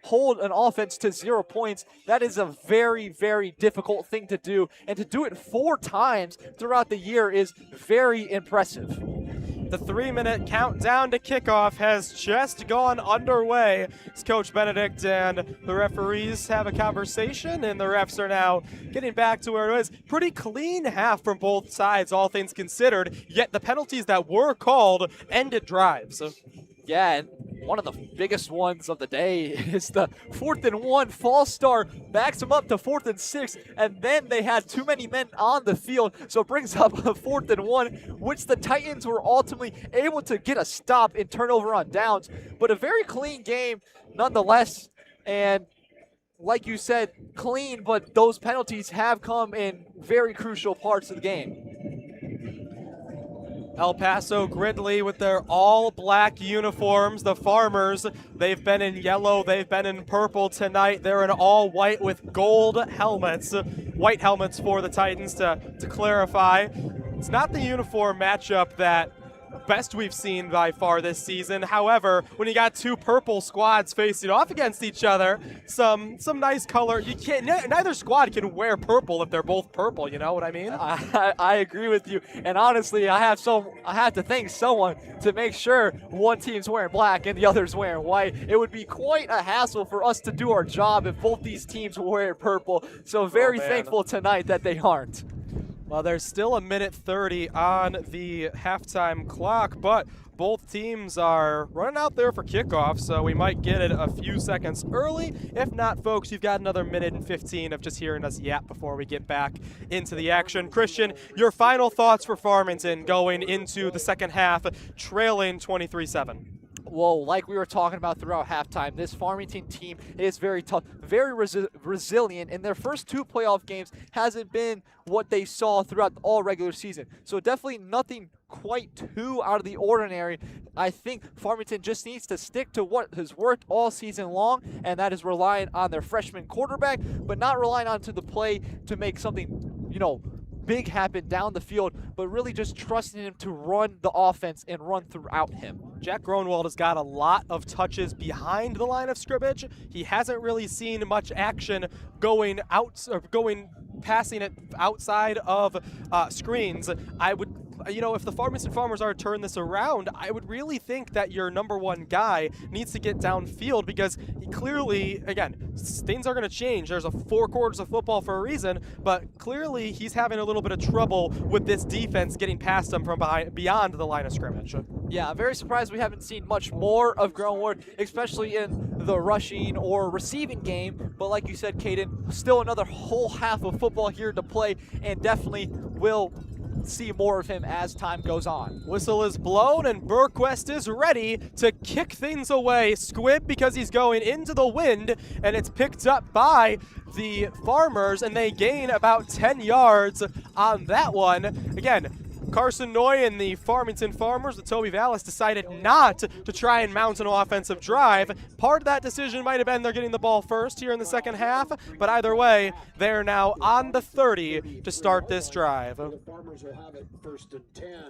hold an offense to 0 points, that is a very, very difficult thing to do. And to do it 4 times throughout the year is very impressive. The 3-minute countdown to kickoff has just gone underway. As Coach Benedict and the referees have a conversation, and the refs are now getting back to where it was. Pretty clean half from both sides, all things considered, yet the penalties that were called ended drives. Yeah, and one of the biggest ones of the day is the 4th and 1 false start, backs them up to 4th and 6, and then they had too many men on the field, so it brings up a 4th and 1, which the Titans were ultimately able to get a stop and turnover on downs, but a very clean game nonetheless, and like you said, clean, but those penalties have come in very crucial parts of the game. El Paso-Gridley with their all-black uniforms. The Farmers, they've been in yellow, they've been in purple tonight. They're in all-white with gold helmets. White helmets for the Titans, to clarify. It's not the uniform matchup that best we've seen by far this season. However, when you got two purple squads facing off against each other, some nice color. You can't. Neither squad can wear purple if they're both purple. You know what I mean? I agree with you. And honestly, I have to thank someone to make sure one team's wearing black and the other's wearing white. It would be quite a hassle for us to do our job if both these teams were wearing purple. So very thankful tonight that they aren't. Well, there's still 1:30 on the halftime clock, but both teams are running out there for kickoff, so we might get it a few seconds early. If not, folks, you've got another 1:15 of just hearing us yap before we get back into the action. Christian, your final thoughts for Farmington going into the second half, trailing 23-7. Well, like we were talking about throughout halftime, this Farmington team is very tough, very resilient, and their first two playoff games hasn't been what they saw throughout all regular season. So definitely nothing quite too out of the ordinary. I think Farmington just needs to stick to what has worked all season long, and that is relying on their freshman quarterback, but not relying on to the play to make something, big happen down the field, but really just trusting him to run the offense and run throughout him. Jack Gronwald has got a lot of touches behind the line of scrimmage. He hasn't really seen much action going out or passing it outside of screens. I would, if the Farmington Farmers are to turn this around, I would really think that your number one guy needs to get downfield, because he clearly, again, things are going to change. There's 4 quarters of football for a reason, but clearly he's having a little bit of trouble with this defense getting past him from beyond the line of scrimmage. Yeah, I'm very surprised we haven't seen much more of Gronwald, especially in the rushing or receiving game. But like you said, Caden, still another whole half of football here to play, and definitely will see more of him as time goes on. Whistle is blown, and Burquest is ready to kick things away. Squib, because he's going into the wind, and it's picked up by the Farmers, and they gain about 10 yards on that one. Again, Carson Noy and the Farmington Farmers with Toby Vallis decided not to try and mount an offensive drive. Part of that decision might have been they're getting the ball first here in the second half, but either way, they're now on the 30 to start this drive. The Farmers will have it 1st and 10.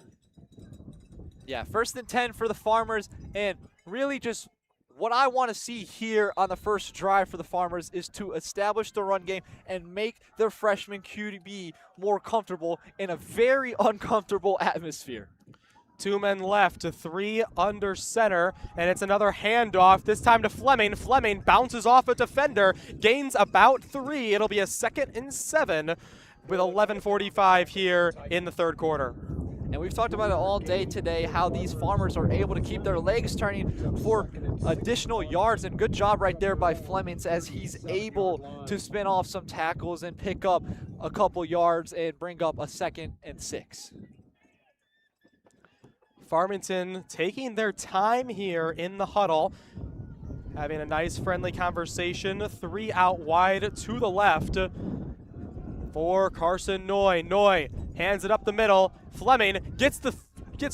Yeah, 1st and 10 for the Farmers, and really just what I want to see here on the first drive for the Farmers is to establish the run game and make their freshman QB more comfortable in a very uncomfortable atmosphere. 2 men left, 3 under center, and it's another handoff, this time to Fleming. Fleming bounces off a defender, gains about 3. It'll be a 2nd and 7 with 11:45 here in the third quarter. And we've talked about it all day today, how these Farmers are able to keep their legs turning for additional yards. And good job right there by Flemings, as he's able to spin off some tackles and pick up a couple yards and bring up a 2nd and 6. Farmington taking their time here in the huddle, having a nice friendly conversation. 3 out wide to the left for Carson Noy. Noy hands it up the middle. Fleming gets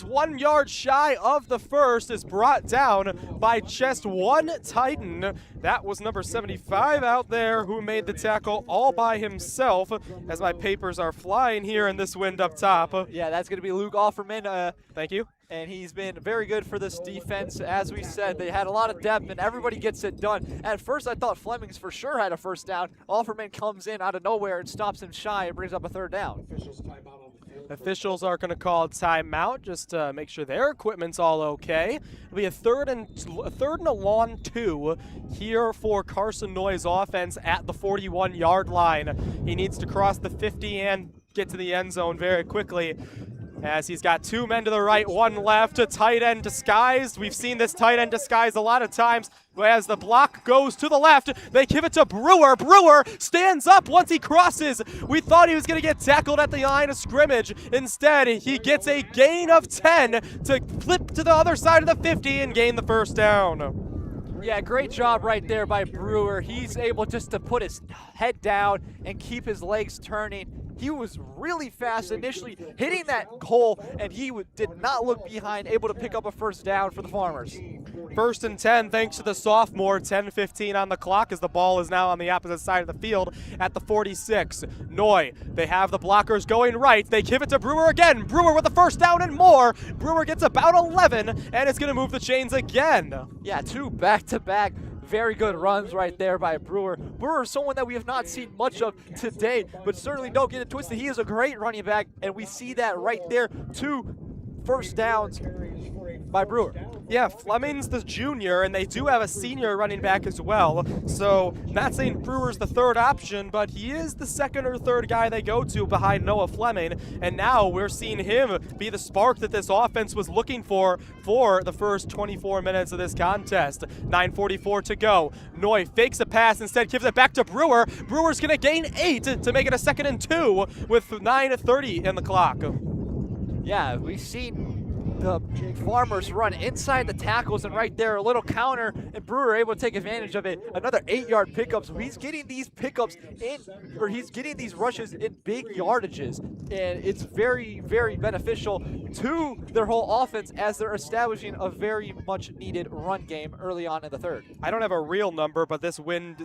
1 yard shy of the first, is brought down by just one Titan. That was number 75 out there, who made the tackle all by himself, as my papers are flying here in this wind up top. Yeah, that's going to be Luke Offerman. Thank you. And he's been very good for this defense. As we said, they had a lot of depth, and everybody gets it done. At first, I thought Flemings for sure had a first down. Offerman comes in out of nowhere and stops him shy and brings up a 3rd down. Officials timeout on the field. Officials are going to call a timeout just to make sure their equipment's all okay. It'll be a third and a long 2 here for Carson Noy's offense at the 41-yard line. He needs to cross the 50 and get to the end zone very quickly, as he's got 2 men to the right, 1 left, a tight end disguised. We've seen this tight end disguise a lot of times. As the block goes to the left, they give it to Brewer. Brewer stands up once he crosses. We thought he was going to get tackled at the line of scrimmage. Instead, he gets a gain of 10 to flip to the other side of the 50 and gain the first down. Yeah, great job right there by Brewer. He's able just to put his head down and keep his legs turning. He was really fast initially hitting that hole, and he did not look behind, able to pick up a first down for the Farmers. First and 10 thanks to the sophomore. 10:15 on the clock as the ball is now on the opposite side of the field at the 46. Noy, they have the blockers going right. They give it to Brewer again. Brewer with the first down and more. Brewer gets about 11, and it's going to move the chains again. Yeah, 2 back-to-back. Very good runs right there by Brewer. Brewer is someone that we have not seen much of today, but certainly don't get it twisted. He is a great running back, and we see that right there. 2 first downs by Brewer. Yeah, Fleming's the junior, and they do have a senior running back as well. So, not saying Brewer's the third option, but he is the second or third guy they go to behind Noah Fleming. And now we're seeing him be the spark that this offense was looking for the first 24 minutes of this contest. 9:44 to go. Noy fakes a pass, instead gives it back to Brewer. Brewer's going to gain 8 to make it a 2nd and 2 with 9:30 in the clock. Yeah, we've seen the Farmers run inside the tackles, and right there a little counter, and Brewer able to take advantage of it. Another 8-yard pickup. So he's getting these pickups he's getting these rushes in big yardages, and it's very, very beneficial to their whole offense as they're establishing a very much needed run game early on in the third. I don't have a real number, but this wind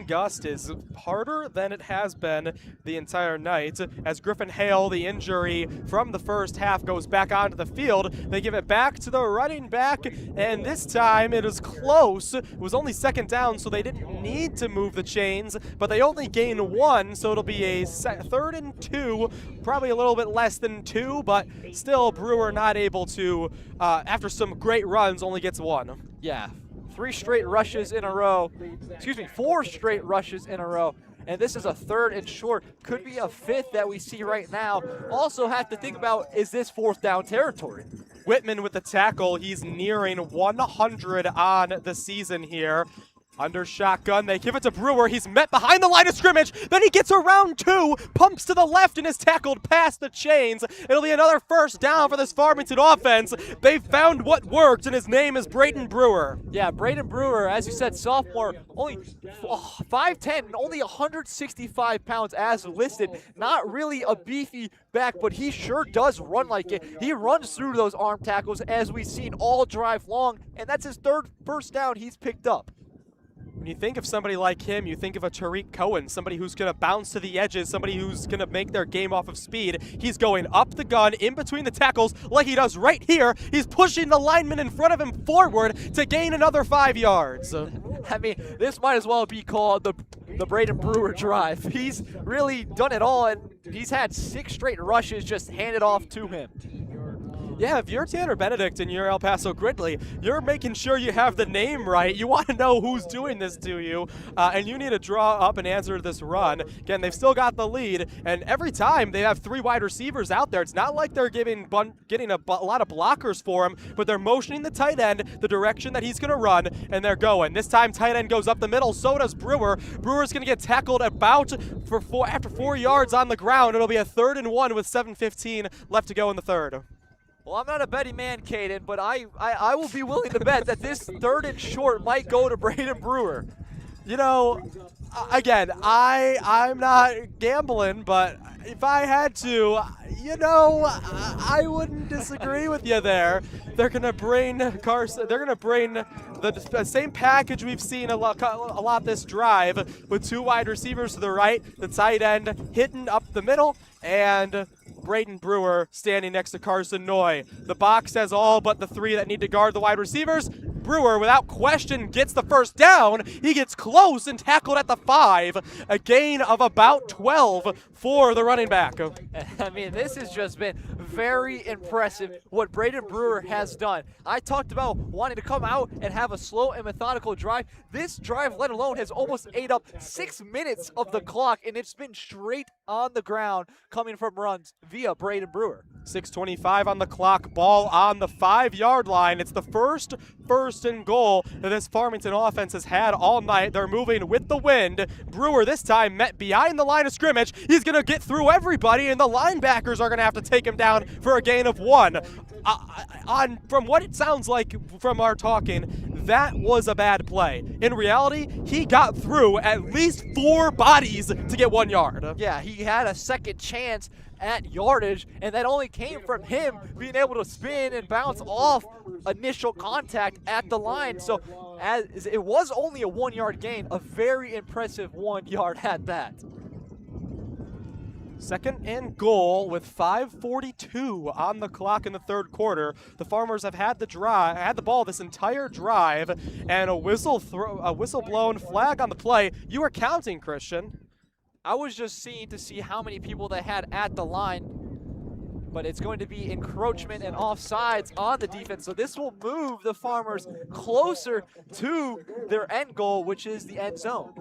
gust is harder than it has been the entire night. As Griffin Hale, the injury from the first half, goes back onto the field, they give it back to the running back, and this time it is close. It was only 2nd down, so they didn't need to move the chains, but they only gain 1, so it'll be a 3rd and 2, probably a little bit less than 2, but still Brewer not able to, after some great runs, only gets 1. Yeah, 4 straight rushes in a row, and this is a 3rd and short. Could be a 5th that we see right now. Also have to think about, is this 4th down territory? Whitman with the tackle. He's nearing 100 on the season here. Under shotgun, they give it to Brewer. He's met behind the line of scrimmage. Then he gets around 2, pumps to the left, and is tackled past the chains. It'll be another first down for this Farmington offense. They've found what worked, and his name is Braden Brewer. Yeah, Braden Brewer, as you said, sophomore, only 5'10", only 165 pounds as listed. Not really a beefy back, but he sure does run like it. He runs through those arm tackles, as we've seen all drive long, and that's his 3rd first down he's picked up. When you think of somebody like him, you think of a Tariq Cohen, somebody who's going to bounce to the edges, somebody who's going to make their game off of speed. He's going up the gun, in between the tackles, like he does right here. He's pushing the lineman in front of him forward to gain another 5 yards. I mean, this might as well be called the Braden Brewer drive. He's really done it all, and he's had 6 straight rushes just handed off to him. Yeah, if you're Tanner Benedict and you're El Paso-Gridley, you're making sure you have the name right. You want to know who's doing this to you, and you need to draw up and answer this run. Again, they've still got the lead, and every time they have 3 wide receivers out there. It's not like they're getting a lot of blockers for him, but they're motioning the tight end the direction that he's going to run, and they're going. This time, tight end goes up the middle. So does Brewer. Brewer's going to get tackled after 4 yards on the ground. It'll be a 3rd and 1 with 7:15 left to go in the third. Well, I'm not a betting man, Caden, but I will be willing to bet that this 3rd and short might go to Braden Brewer. You know, again, I'm not gambling, but if I had to, you know, I wouldn't disagree with you there. They're going to bring Carson. They're going to bring the same package we've seen a lot this drive, with 2 wide receivers to the right, the tight end hitting up the middle, and Braden Brewer standing next to Carson Noy. The box has all but the 3 that need to guard the wide receivers. Brewer, without question, gets the first down. He gets close and tackled at the 5. A gain of about 12 for the running back. I mean, this has just been very impressive what Braden Brewer has done. I talked about wanting to come out and have a slow and methodical drive. This drive, let alone, has almost ate up 6 minutes of the clock, and it's been straight on the ground coming from runs via Braden Brewer. 6:25 on the clock, ball on the 5-yard line. It's the first and goal that this Farmington offense has had all night. They're moving with the wind. Brewer this time met behind the line of scrimmage. He's going to get through everybody, and the linebackers are going to have to take him down for a gain of 1. From what it sounds like from our talking, that was a bad play. In reality, he got through at least 4 bodies to get 1 yard. Yeah, he had a second chance at yardage, and that only came from him being able to spin and bounce off initial contact at the line. So as it was only a 1-yard gain, a very impressive 1 yard at that. 2nd and goal with 5:42 on the clock in the 3rd quarter. The Farmers have had the ball this entire drive, and a whistle blown, flag on the play. You were counting, Christian. I was just seeing to see how many people they had at the line, but it's going to be encroachment and offsides on the defense. So this will move the Farmers closer to their end goal, which is the end zone.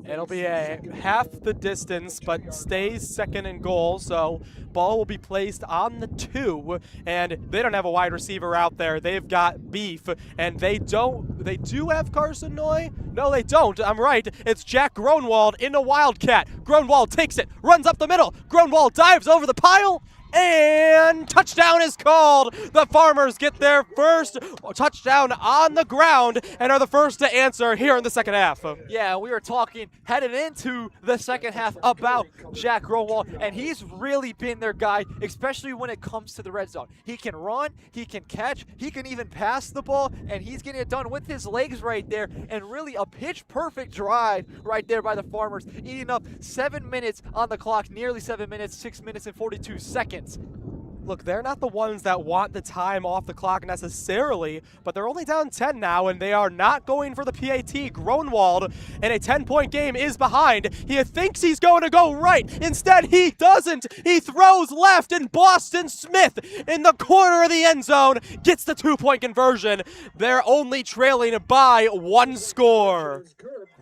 It'll be a half the distance, but stays 2nd and goal. So ball will be placed on the 2, and they don't have a wide receiver out there. They've got Beef, and they do have Carson Noy? No, they don't. I'm right. It's Jack Gronwald in a Wildcat. Gronwald takes it, runs up the middle. Gronwald dives over the pile, and touchdown is called. The Farmers get their first touchdown on the ground and are the first to answer here in the 2nd half. Yeah, we were talking headed into the 2nd half about Jack Gronwald, and he's really been their guy, especially when it comes to the red zone. He can run, he can catch, he can even pass the ball, and he's getting it done with his legs right there, and really a pitch-perfect drive right there by the Farmers, eating up 7 minutes on the clock, nearly 7 minutes, 6 minutes and 42 seconds. Look, they're not the ones that want the time off the clock necessarily, but they're only down 10 now, and they are not going for the PAT. Gronwald, in a 10-point game, is behind. He thinks he's going to go right. Instead, he doesn't. He throws left, and Boston Smith, in the corner of the end zone, gets the 2-point conversion. They're only trailing by 1 score.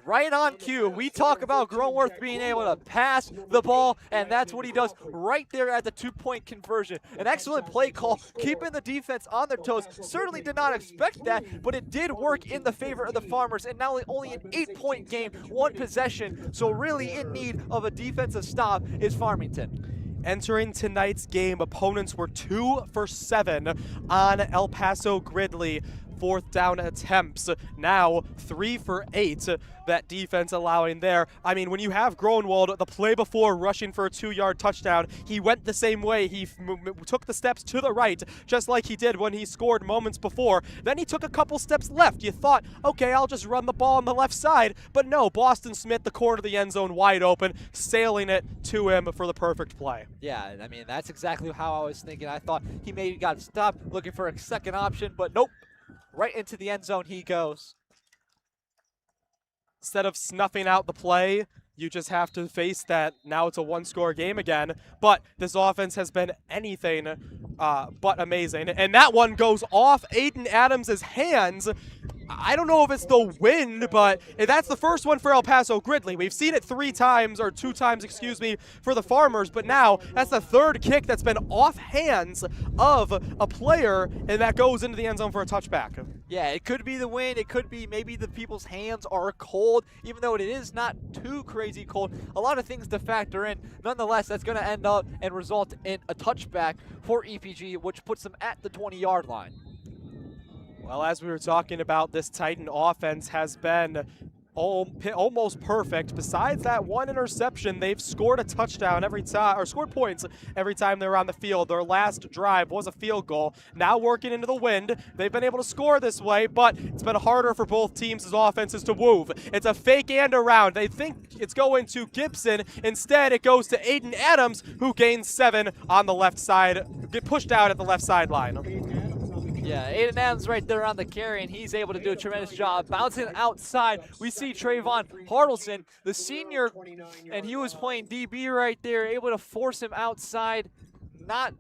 Right on cue. We talk about Gronworth being able to pass the ball, and that's what he does right there at the 2-point conversion. An excellent play call, keeping the defense on their toes. Certainly did not expect that, but it did work in the favor of the Farmers, and now only an 8-point game, 1 possession, so really in need of a defensive stop is Farmington. Entering tonight's game, opponents were 2 for 7 on El Paso-Gridley 4th down attempts. Now 3 for 8, that defense allowing there. I mean, when you have Gronwald, the play before rushing for a 2-yard touchdown, he went the same way. He took the steps to the right, just like he did when he scored moments before. Then he took a couple steps left. You thought, okay, I'll just run the ball on the left side. But no, Boston Smith, the corner of the end zone, wide open, sailing it to him for the perfect play. Yeah, I mean, that's exactly how I was thinking. I thought he maybe got stopped looking for a second option, but nope. Right into the end zone he goes. Instead of snuffing out the play, you just have to face that now it's a 1-score game again. But this offense has been anything but amazing. And that one goes off Aiden Adams' hands. I don't know if it's the wind, but that's the first one for El Paso-Gridley. We've seen it 2 times, excuse me, for the Farmers, but now that's the 3rd kick that's been off hands of a player, and that goes into the end zone for a touchback. Yeah, it could be the wind. It could be maybe the people's hands are cold, even though it is not too crazy cold. A lot of things to factor in. Nonetheless, that's going to end up and result in a touchback for EPG, which puts them at the 20-yard line. Well, as we were talking about, this Titan offense has been almost perfect. Besides that one interception, they've scored a touchdown every time, or scored points every time they're on the field. Their last drive was a field goal. Now working into the wind, they've been able to score this way, but it's been harder for both teams' offenses to move. It's a fake and around. They think it's going to Gibson. Instead, it goes to Aiden Adams, who gains 7 on the left side, get pushed out at the left sideline. Yeah, Aiden Adams right there on the carry, and he's able to do a tremendous job. Bouncing outside, we see Trayvon Hartleson, the senior, and he was playing DB right there, able to force him outside, not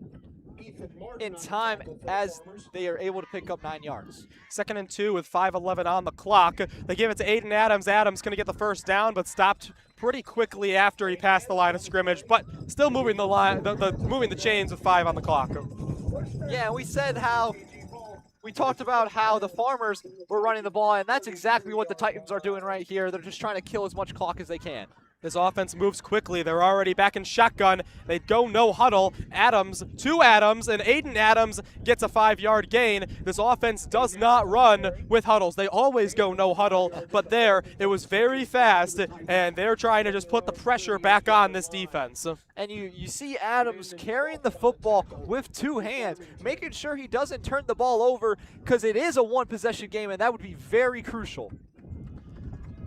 in time as they are able to pick up 9 yards. 2nd and 2 with 5:11 on the clock. They give it to Aiden Adams. Adams going to get the first down, but stopped pretty quickly after he passed the line of scrimmage, but still moving the line, moving the chains with 5 on the clock. Yeah, we talked about how the Farmers were running the ball, and that's exactly what the Titans are doing right here. They're just trying to kill as much clock as they can. This offense moves quickly. They're already back in shotgun. They go no huddle. Adams to Adams, and Aiden Adams gets a 5-yard gain. This offense does not run with huddles. They always go no huddle, but there, it was very fast, and they're trying to just put the pressure back on this defense. And you see Adams carrying the football with 2 hands, making sure he doesn't turn the ball over, because it is a 1-possession game, and that would be very crucial.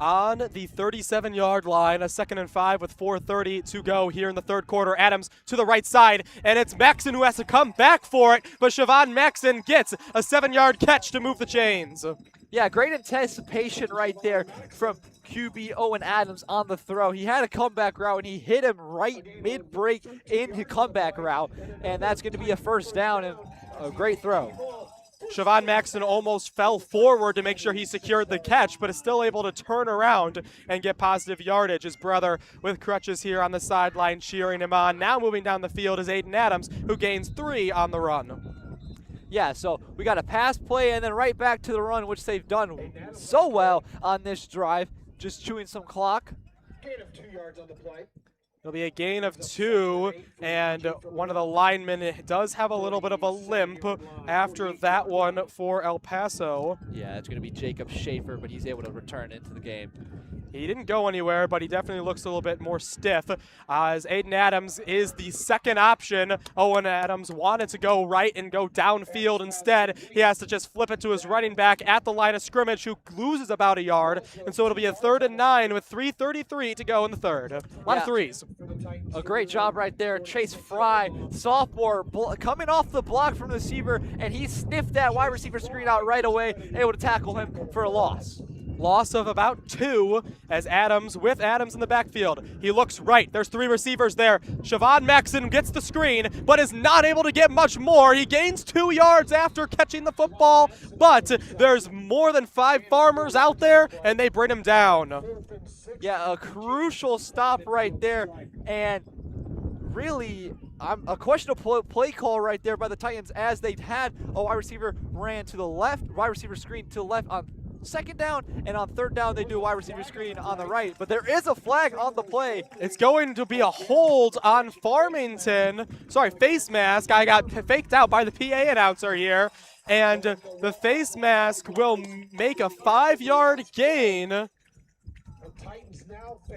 On the 37-yard line, a 2nd and 5 with 4:30 to go here in the third quarter. Adams to the right side, and it's Maxon who has to come back for it, but Siobhan Maxon gets a 7-yard catch to move the chains. Yeah, great anticipation right there from QB Owen Adams on the throw. He had a comeback route, and he hit him right mid-break in his comeback route, and that's going to be a first down and a great throw. Siobhan Maxon almost fell forward to make sure he secured the catch, but is still able to turn around and get positive yardage. His brother with crutches here on the sideline cheering him on. Now moving down the field is Aiden Adams, who gains 3 on the run. Yeah, so we got a pass play and then right back to the run, which they've done so well on this drive, just chewing some clock. Gain of 2 yards on the play. It'll be a gain of 2, and one of the linemen does have a little bit of a limp after that one for El Paso. Yeah, it's going to be Jacob Schaefer, but he's able to return into the game. He didn't go anywhere, but he definitely looks a little bit more stiff, as Aiden Adams is the second option. Owen Adams wanted to go right and go downfield. Instead, he has to just flip it to his running back at the line of scrimmage, who loses about a yard. And so it'll be a 3rd and 9 with 3:33 to go in the third. A lot of threes. A great job right there. Chase Fry, sophomore, coming off the block from the receiver, and he sniffed that wide receiver screen out right away, able to tackle him for a loss. Loss of about 2 as Adams, with Adams in the backfield. He looks right. There's 3 receivers there. Siobhan Maxon gets the screen, but is not able to get much more. He gains 2 yards after catching the football, but there's more than 5 Farmers out there, and they bring him down. Yeah, a crucial stop right there, and really a questionable play call right there by the Titans, as they had a wide receiver ran to the left, wide receiver screen to the left on 2nd down, and on 3rd down they do a wide receiver screen on the right, but there is a flag on the play. It's going to be a hold on Farmington. Sorry, face mask. I got faked out by the PA announcer here, and the face mask will make a 5-yard gain.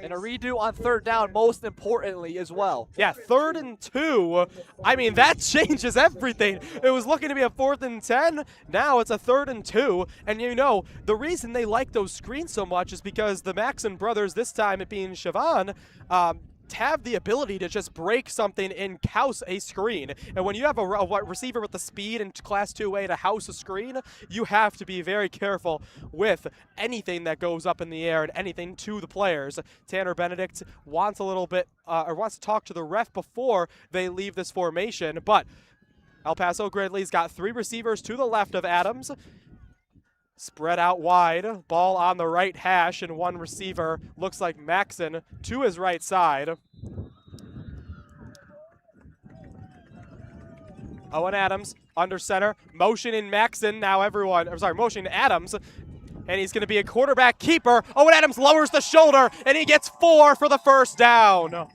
And a redo on 3rd down, most importantly, as well. Yeah, 3rd and 2. I mean, that changes everything. It was looking to be a 4th and 10. Now it's a 3rd and 2. And you know, the reason they like those screens so much is because the Maxon brothers, this time it being Siobhan, have the ability to just break something and house a screen. And when you have a receiver with the speed in Class 2A to house a screen, you have to be very careful with anything that goes up in the air and anything to the players. Tanner Benedict wants a little bit, or wants to talk to the ref before they leave this formation, but El Paso-Gridley's got 3 receivers to the left of Adams. Spread out wide, ball on the right hash, and 1 receiver looks like Maxon to his right side. Owen Adams under center, motioning Maxon. Now motioning Adams, and he's going to be a quarterback keeper. Owen Adams lowers the shoulder, and he gets 4 for the first down.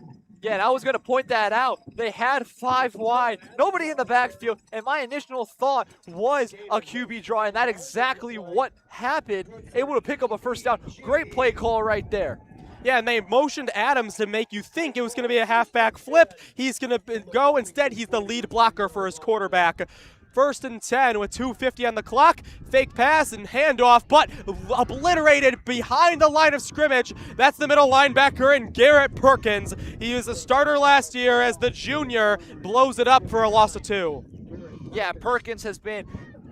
Yeah, and I was going to point that out. They had 5 wide, nobody in the backfield, and my initial thought was a QB draw, and that's exactly what happened. Able to pick up a first down. Great play call right there. Yeah, and they motioned Adams to make you think it was going to be a halfback flip. He's going to go. Instead, he's the lead blocker for his quarterback. 1st and 10 with 2:50 on the clock. Fake pass and handoff, but obliterated behind the line of scrimmage. That's the middle linebacker and Garrett Perkins. He was a starter last year as the junior. Blows it up for a loss of 2. Yeah, Perkins has been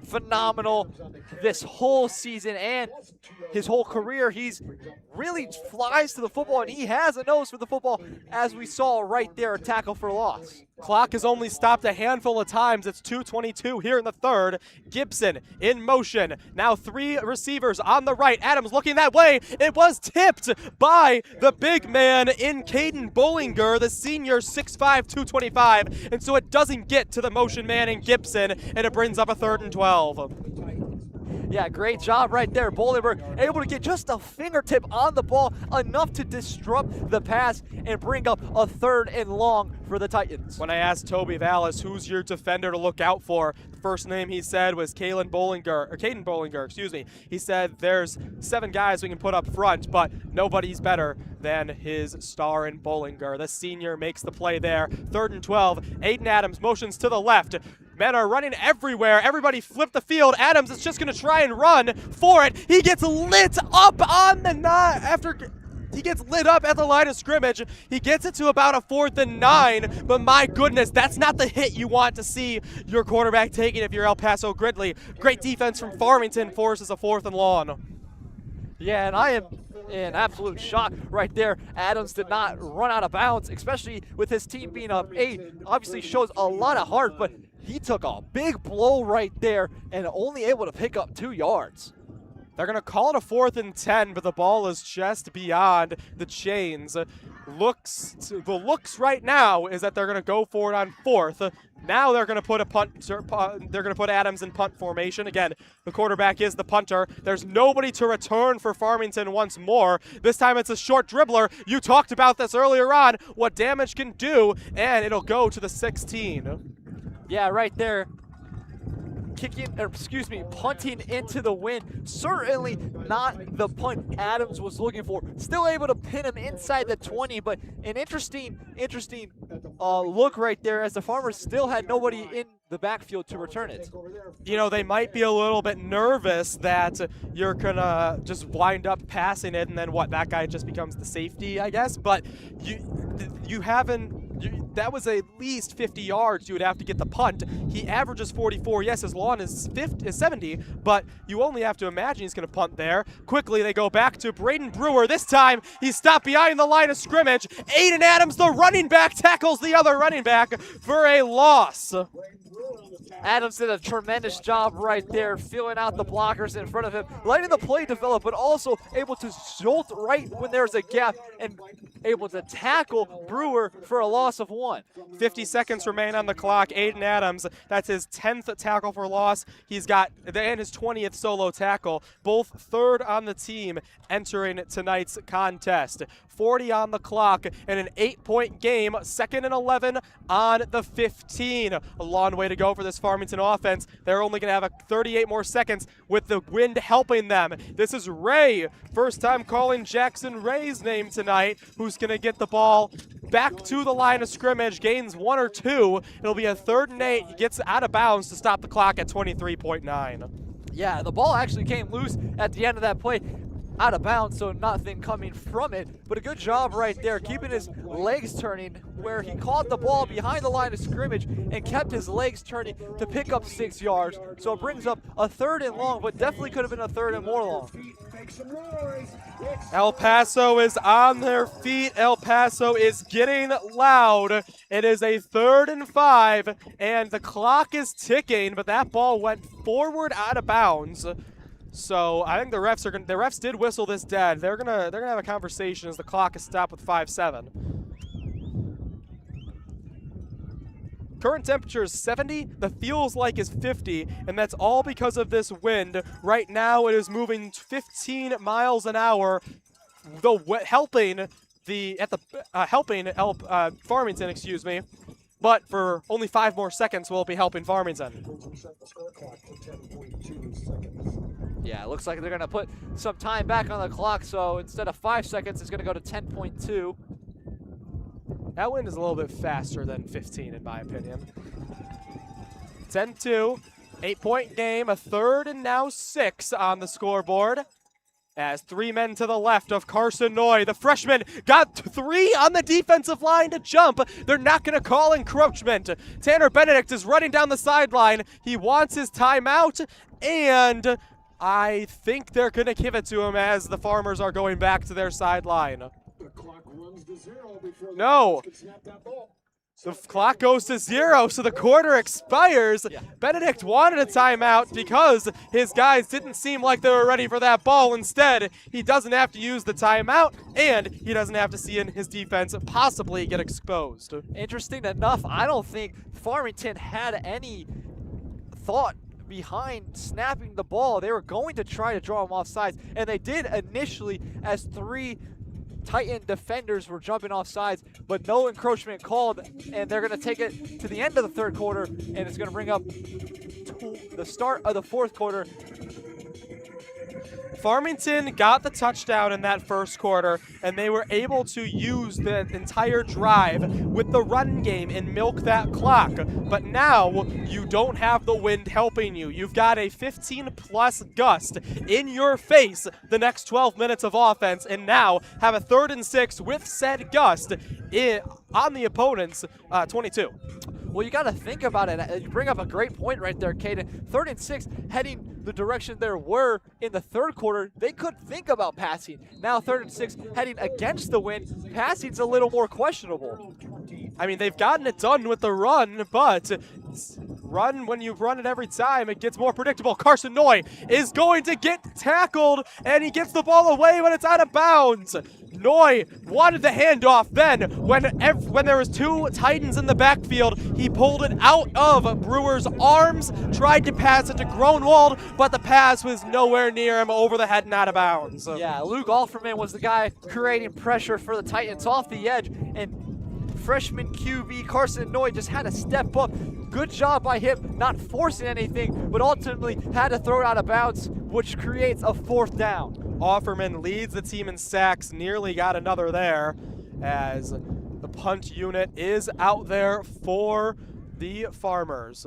phenomenal this whole season and his whole career. He's really flies to the football, and he has a nose for the football, as we saw right there, a tackle for loss. Clock has only stopped a handful of times. It's 2:22 here in the 3rd. Gibson in motion. Now 3 receivers on the right. Adams looking that way. It was tipped by the big man in Caden Bollinger, the senior, 6'5", 225. And so it doesn't get to the motion man in Gibson, and it brings up a 3rd and 12. Yeah, great job right there. Bollinger able to get just a fingertip on the ball, enough to disrupt the pass and bring up a 3rd and long for the Titans. When I asked Toby Vallis, who's your defender to look out for, the first name he said was Caden Bollinger, excuse me. He said there's 7 guys we can put up front, but nobody's better than his star in Bollinger. The senior makes the play there. 3rd and 12. Aiden Adams motions to the left. Men are running everywhere. Everybody flip the field. Adams is just going to try and run for it. He gets lit up on the he gets lit up at the line of scrimmage. He gets it to about a 4th and 9, but my goodness, that's not the hit you want to see your quarterback taking if you're El Paso-Gridley. Great defense from Farmington forces a 4th and long. Yeah, and I am in absolute shock right there. Adams did not run out of bounds, especially with his team being up 8. Obviously shows a lot of heart, but he took a big blow right there and only able to pick up 2 yards. They're going to call it a 4th and 10, but the ball is just beyond the chains. The looks right now is that they're going to go for it on 4th. Now they're going to put they're going to put Adams in punt formation. Again, the quarterback is the punter. There's nobody to return for Farmington once more. This time it's a short dribbler. You talked about this earlier on, what damage can do, and it'll go to the 16. Yeah, right there. Punting into the wind. Certainly not the punt Adams was looking for. Still able to pin him inside the 20, but an interesting look right there, as the Farmers still had nobody in the backfield to return it. You know, they might be a little bit nervous that you're gonna just wind up passing it, and then that guy just becomes the safety, I guess. But that was at least 50 yards you would have to get the punt. He averages 44. Yes, his lawn is 70, but you only have to imagine he's going to punt there. Quickly, they go back to Braden Brewer. This time, he's stopped behind the line of scrimmage. Aiden Adams, the running back, tackles the other running back for a loss. Adams did a tremendous job right there, filling out the blockers in front of him, letting the play develop, but also able to jolt right when there's a gap and able to tackle Brewer for a loss of 1. 50 seconds remain on the clock. Aiden Adams, that's his 10th tackle for loss. He's got and his 20th solo tackle, both 3rd on the team entering tonight's contest. 40 on the clock and an 8-point game. 2nd and 11 on the 15. A long way to go for this Farmington offense. They're only going to have 38 more seconds with the wind helping them. This is Ray, first time calling Jackson Ray's name tonight, who's going to get the ball back to the line of scrimmage, gains 1 or 2. It'll be a 3rd and 8. He gets out of bounds to stop the clock at 23.9. Yeah, the ball actually came loose at the end of that play. Out of bounds, so nothing coming from it, but a good job right there, keeping his legs turning, where he caught the ball behind the line of scrimmage and kept his legs turning to pick up 6 yards. So it brings up a 3rd and long, but definitely could have been a 3rd and more long. El Paso is on their feet. El Paso is getting loud. It is a 3rd and 5, and the clock is ticking, but that ball went forward out of bounds. So I think the refs did whistle this dead. They're gonna have a conversation as the clock is stopped with 5-7. Current temperature is 70. The feels like is 50, and that's all because of this wind. Right now it is moving 15 miles an hour, helping helping Farmington, excuse me. But for only 5 more seconds, will it be helping Farmington? Yeah, it looks like they're going to put some time back on the clock, so instead of 5 seconds, it's going to go to 10.2. That wind is a little bit faster than 15, in my opinion. 10-2, 8-point game, a third and now 6 on the scoreboard. As 3 men to the left of Carson Noy. The freshman got 3 on the defensive line to jump. They're not going to call encroachment. Tanner Benedict is running down the sideline. He wants his timeout, and I think they're going to give it to him as the Farmers are going back to their sideline. No. The clock goes to 0, so the quarter expires. Yeah. Benedict wanted a timeout because his guys didn't seem like they were ready for that ball. Instead, he doesn't have to use the timeout, and he doesn't have to see in his defense possibly get exposed. Interesting enough, I don't think Farmington had any thought behind snapping the ball. They were going to try to draw him off sides, and they did initially as 3 Titan defenders were jumping off sides, but no encroachment called, and they're going to take it to the end of the third quarter, and it's going to bring up the start of the fourth quarter. Farmington got the touchdown in that first quarter, and they were able to use the entire drive with the run game and milk that clock. But now you don't have the wind helping you. You've got a 15-plus gust in your face the next 12 minutes of offense, and now have a 3rd and 6 with said gust on the opponent's 22. Well, you got to think about it. You bring up a great point right there, Caden. 3rd and 6, heading the direction they were in the third quarter, they could think about passing. Now 3rd and 6, heading against the wind, passing's a little more questionable. I mean, they've gotten it done with the run, but when you run it every time, it gets more predictable. Carson Noy is going to get tackled, and he gets the ball away when it's out of bounds. Noy wanted the handoff. Then, when there was 2 Titans in the backfield, he pulled it out of Brewer's arms, tried to pass it to Gronwald, but the pass was nowhere near him, over the head and out of bounds. Yeah, Luke Alferman was the guy creating pressure for the Titans off the edge, and freshman QB Carson Noy just had to step up. Good job by him not forcing anything, but ultimately had to throw it out of bounds, which creates a 4th down. Offerman leads the team in sacks, nearly got another there, as the punt unit is out there for the Farmers.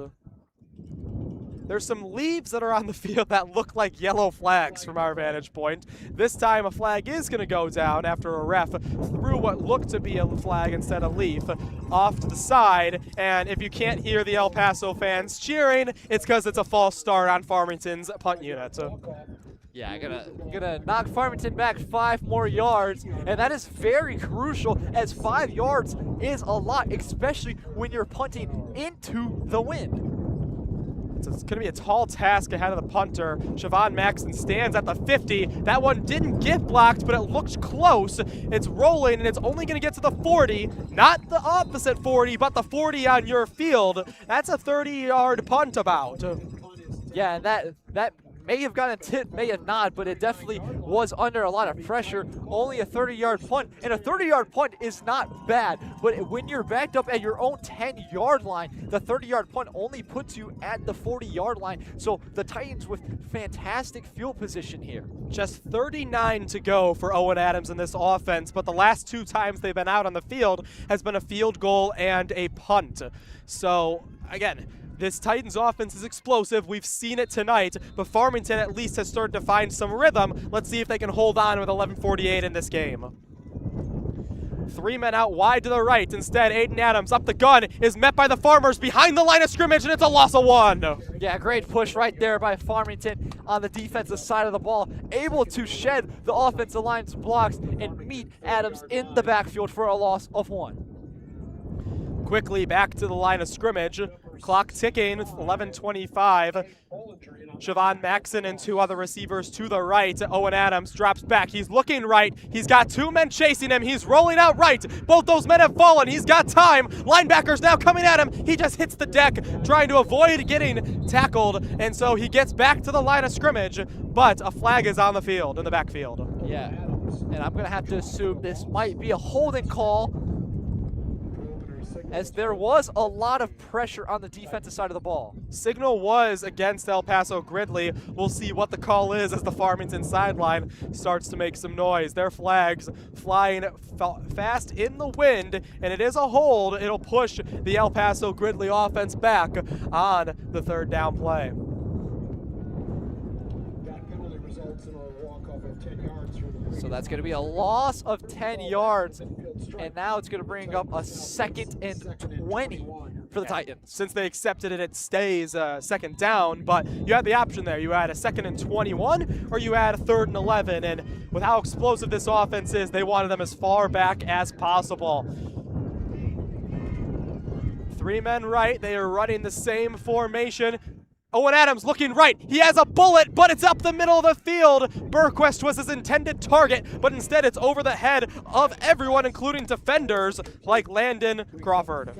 There's some leaves that are on the field that look like yellow flags from our vantage point. This time a flag is going to go down after a ref threw what looked to be a flag instead of leaf off to the side. And if you can't hear the El Paso fans cheering, it's because it's a false start on Farmington's punt unit. Yeah, gonna knock Farmington back 5 more yards, and that is very crucial, as 5 yards is a lot, especially when you're punting into the wind. It's going to be a tall task ahead of the punter. Siobhan Maxson stands at the 50. That one didn't get blocked, but it looked close. It's rolling, and it's only going to get to the 40. Not the opposite 40, but the 40 on your field. That's a 30-yard punt about. Yeah, and that may have gotten tipped, may have not, but it definitely was under a lot of pressure. Only a 30-yard punt, and a 30-yard punt is not bad, but when you're backed up at your own 10-yard line, the 30-yard punt only puts you at the 40-yard line. So the Titans with fantastic field position here. Just 39 to go for Owen Adams in this offense, but the last 2 times they've been out on the field has been a field goal and a punt. So, again, this Titans offense is explosive. We've seen it tonight, but Farmington at least has started to find some rhythm. Let's see if they can hold on with 11:48 in this game. 3 men out wide to the right. Instead, Aiden Adams up the gun is met by the Farmers behind the line of scrimmage, and it's a loss of 1. Yeah, great push right there by Farmington on the defensive side of the ball, able to shed the offensive line's blocks and meet Adams in the backfield for a loss of 1. Quickly back to the line of scrimmage. Clock ticking, 11:25. Siobhan Maxson and 2 other receivers to the right. Owen Adams drops back. He's looking right. He's got 2 men chasing him. He's rolling out right. Both those men have fallen. He's got time. Linebackers now coming at him. He just hits the deck, trying to avoid getting tackled. And so he gets back to the line of scrimmage, but a flag is on the field, in the backfield. Yeah. And I'm going to have to assume this might be a holding call, as there was a lot of pressure on the defensive side of the ball. Signal was against El Paso-Gridley. We'll see what the call is as the Farmington sideline starts to make some noise. Their flags flying fast in the wind, and it is a hold. It'll push the El Paso-Gridley offense back on the third down play. That penalty results in a walk-off of 10 yards from the So that's going to be a loss of 10 yards, and now it's going to bring up a 2nd and 20 for the Titans. Since they accepted it, it stays second down, but you had the option there. You had a 2nd and 21, or you had a 3rd and 11, and with how explosive this offense is, they wanted them as far back as possible. 3 men right. They are running the same formation. Owen Adams looking right. He has a bullet, but it's up the middle of the field. Burquist was his intended target, but instead it's over the head of everyone, including defenders like Landon Crawford.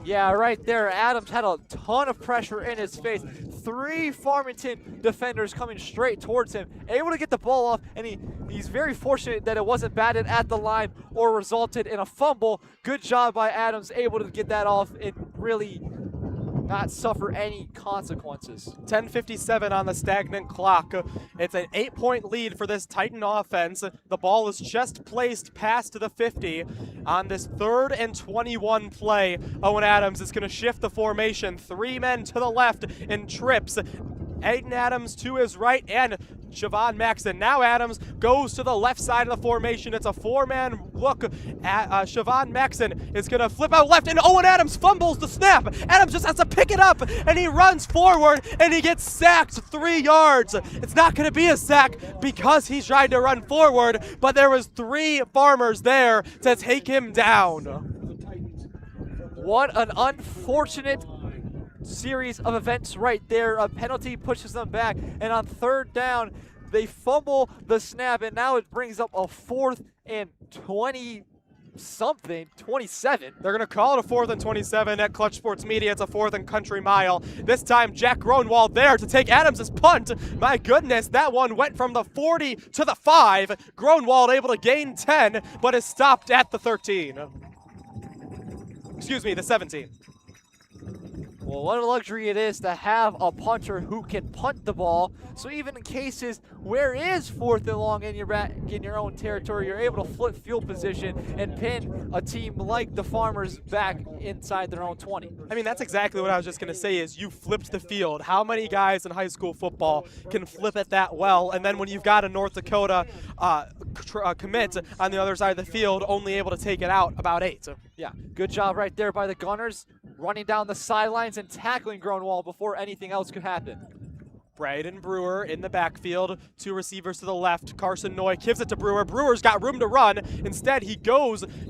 Yeah, right there. Adams had a ton of pressure in his face. 3 Farmington defenders coming straight towards him, able to get the ball off, and he's very fortunate that it wasn't batted at the line or resulted in a fumble. Good job by Adams, able to get that off and really not suffer any consequences. 10:57 on the stagnant clock. It's an 8-point lead for this Titan offense. The ball is just placed past the 50 on this 3rd and 21 play. Owen Adams is going to shift the formation. 3 men to the left in trips. Aiden Adams to his right, and Siobhan Maxson. Now Adams goes to the left side of the formation. It's a 4-man look at Siobhan Maxson is going to flip out left, and Owen Adams fumbles the snap. Adams just has to pick it up, and he runs forward, and he gets sacked 3 yards. It's not going to be a sack because he tried to run forward, but there was 3 Farmers there to take him down. What an unfortunate series of events right there. A penalty pushes them back, and on 3rd down they fumble the snap, and now it brings up a 4th and 20 something, 27. They're going to call it a 4th and 27 at Clutch Sports Media. It's a 4th and country mile. This time Jack Gronwald there to take Adams' punt. My goodness, that one went from the 40 to the 5. Gronwald able to gain 10, but is stopped at the 13. Excuse me, the 17. Well, what a luxury it is to have a punter who can punt the ball. So even in cases where it is 4th and long in your own territory, you're able to flip field position and pin a team like the Farmers back inside their own 20. I mean, that's exactly what I was just going to say is you flipped the field. How many guys in high school football can flip it that well? And then when you've got a North Dakota commit on the other side of the field, only able to take it out about 8. Yeah, good job right there by the Gunners, running down the sidelines and tackling Gronwald before anything else could happen. Braden Brewer in the backfield, 2 receivers to the left. Carson Noy gives it to Brewer. Brewer's got room to run. Instead, he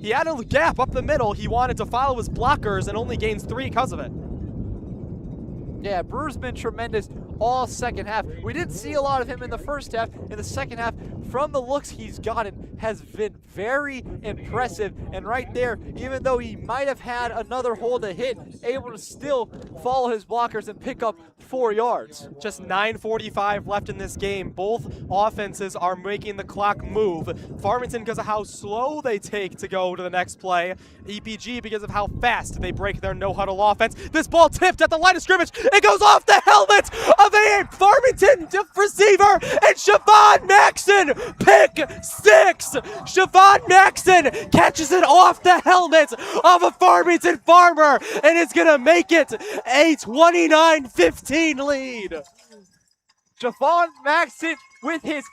had a gap up the middle. He wanted to follow his blockers and only gains 3 because of it. Yeah, Brewer's been tremendous all second half. We didn't see a lot of him in the first half. In the second half, from the looks he's gotten, has been very impressive. And right there, even though he might have had another hole to hit, able to still follow his blockers and pick up 4 yards. Just 9:45 left in this game. Both offenses are making the clock move. Farmington because of how slow they take to go to the next play. EPG because of how fast they break their no-huddle offense. This ball tipped at the line of scrimmage. It goes off the helmet of a Farmington receiver, and Siobhan Maxson, pick 6. Siobhan Maxson catches it off the helmet of a Farmington Farmer, and it's going to make it a 29-15 lead. Javon Maxson with his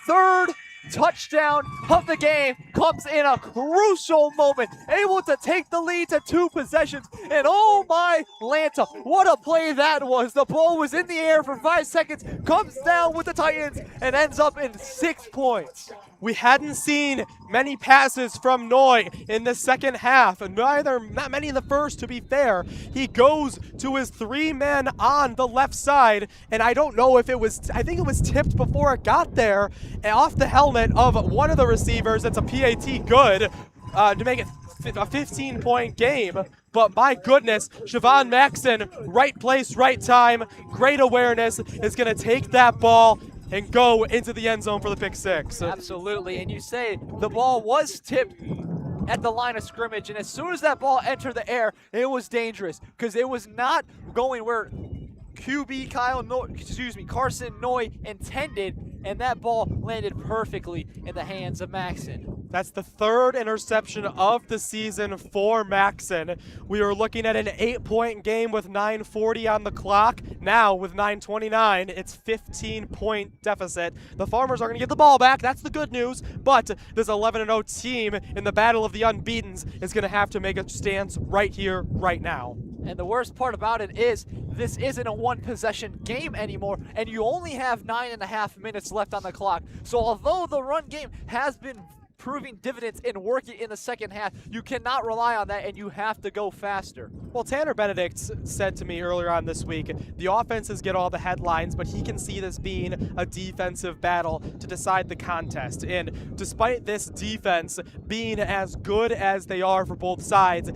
3rd touchdown of the game comes in a crucial moment, able to take the lead to 2 possessions. And oh my Lanta, what a play that was. The ball was in the air for 5 seconds, comes down with the Titans, and ends up in 6 points. We hadn't seen many passes from Noy in the second half, not many in the first, to be fair. He goes to his 3 men on the left side, and I don't know if I think it was tipped before it got there, and off the helmet of one of the receivers. It's a PAT good to make it a 15-point game. But my goodness, Siobhan Maxson, right place, right time, great awareness, is going to take that ball and go into the end zone for the pick six. Absolutely, and you say the ball was tipped at the line of scrimmage, and as soon as that ball entered the air, it was dangerous because it was not going where Carson Noy intended, and that ball landed perfectly in the hands of Maxon. That's the third interception of the season for Maxon. We are looking at an 8-point game with 9:40 on the clock. Now with 9:29, it's 15-point deficit. The Farmers are going to get the ball back. That's the good news. But this 11-0 team in the battle of the unbeatens is going to have to make a stance right here, right now. And the worst part about it is this isn't a one-possession game anymore, and you only have 9.5 minutes left on the clock. So although the run game has been proving dividends and working in the second half, you cannot rely on that, and you have to go faster. Well, Tanner Benedict said to me earlier on this week, the offenses get all the headlines, but he can see this being a defensive battle to decide the contest. And despite this defense being as good as they are for both sides,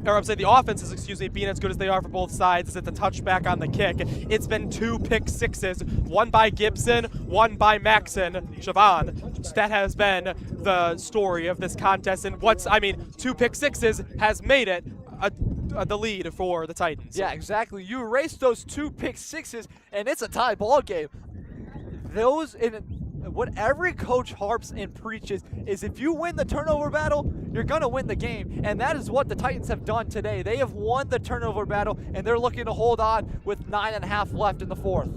or I'm saying the offenses, being as good as they are for both sides, it's a touchback on the kick. It's been 2 pick sixes, one by Gibson, one by Maxon, Siobhan. That has been the story of this contest, and 2 pick sixes has made it the lead for the Titans. Yeah, exactly. You erase those 2 pick sixes, and it's a tie ball game. What every coach harps and preaches is if you win the turnover battle, you're going to win the game. And that is what the Titans have done today. They have won the turnover battle, and they're looking to hold on with 9.5 left in the fourth.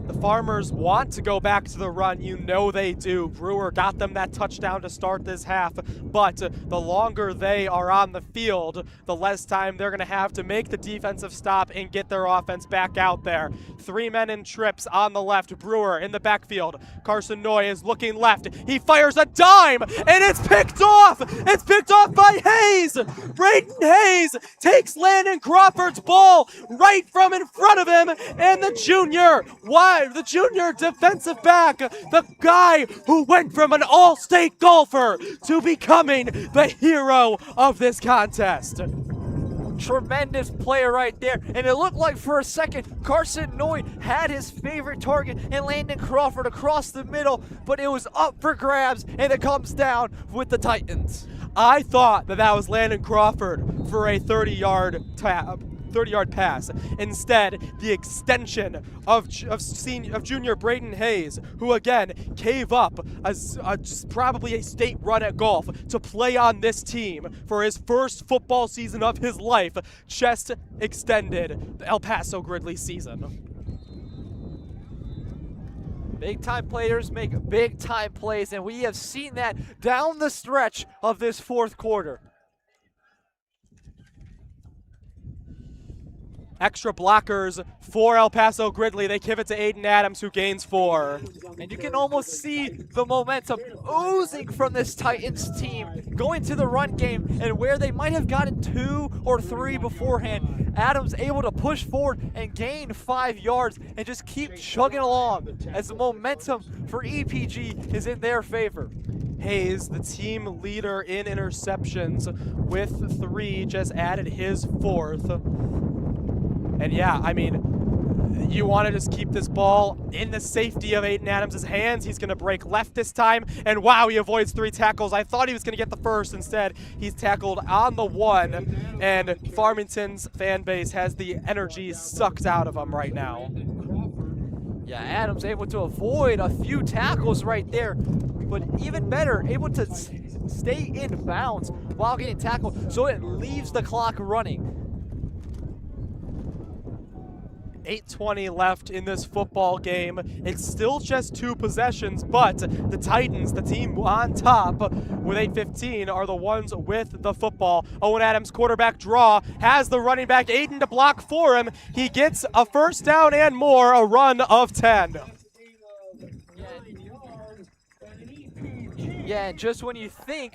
The Farmers want to go back to the run. You know they do. Brewer got them that touchdown to start this half, but the longer they are on the field, the less time they're going to have to make the defensive stop and get their offense back out there. 3 men in trips on the left. Brewer in the backfield. Carson Noy is looking left. He fires a dime, and it's picked off. It's picked off by Hayes. Braden Hayes takes Landon Crawford's ball right from in front of him, and the junior defensive back, the guy who went from an all-state golfer to becoming the hero of this contest. Tremendous player right there, and it looked like for a second Carson Noy had his favorite target and Landon Crawford across the middle, but it was up for grabs, and it comes down with the Titans. I thought that was Landon Crawford for a 30-yard pass. Instead, the extension of junior Braden Hayes, who again gave up probably a state run at golf to play on this team for his first football season of his life, just extended the El Paso-Gridley season. Big-time players make big-time plays, and we have seen that down the stretch of this fourth quarter. Extra blockers for El Paso-Gridley. They give it to Aiden Adams, who gains 4. And you can almost see the momentum oozing from this Titans team going to the run game, and where they might have gotten 2 or 3 beforehand, Adams able to push forward and gain 5 yards and just keep chugging along as the momentum for EPG is in their favor. Hayes, the team leader in interceptions with 3, just added his 4th. And yeah, I mean, you want to just keep this ball in the safety of Aiden Adams' hands. He's going to break left this time, and wow, he avoids 3 tackles. I thought he was going to get the first. Instead, he's tackled on the 1, and Farmington's fan base has the energy sucked out of him right now. Yeah, Adams able to avoid a few tackles right there, but even better, able to stay in bounds while getting tackled, so it leaves the clock running. 8:20 left in this football game. It's still just 2 possessions, but the Titans, the team on top with 8:15, are the ones with the football. Owen Adams, quarterback draw, has the running back Aiden to block for him. He gets a first down and more, a run of 10. Yeah, and just when you think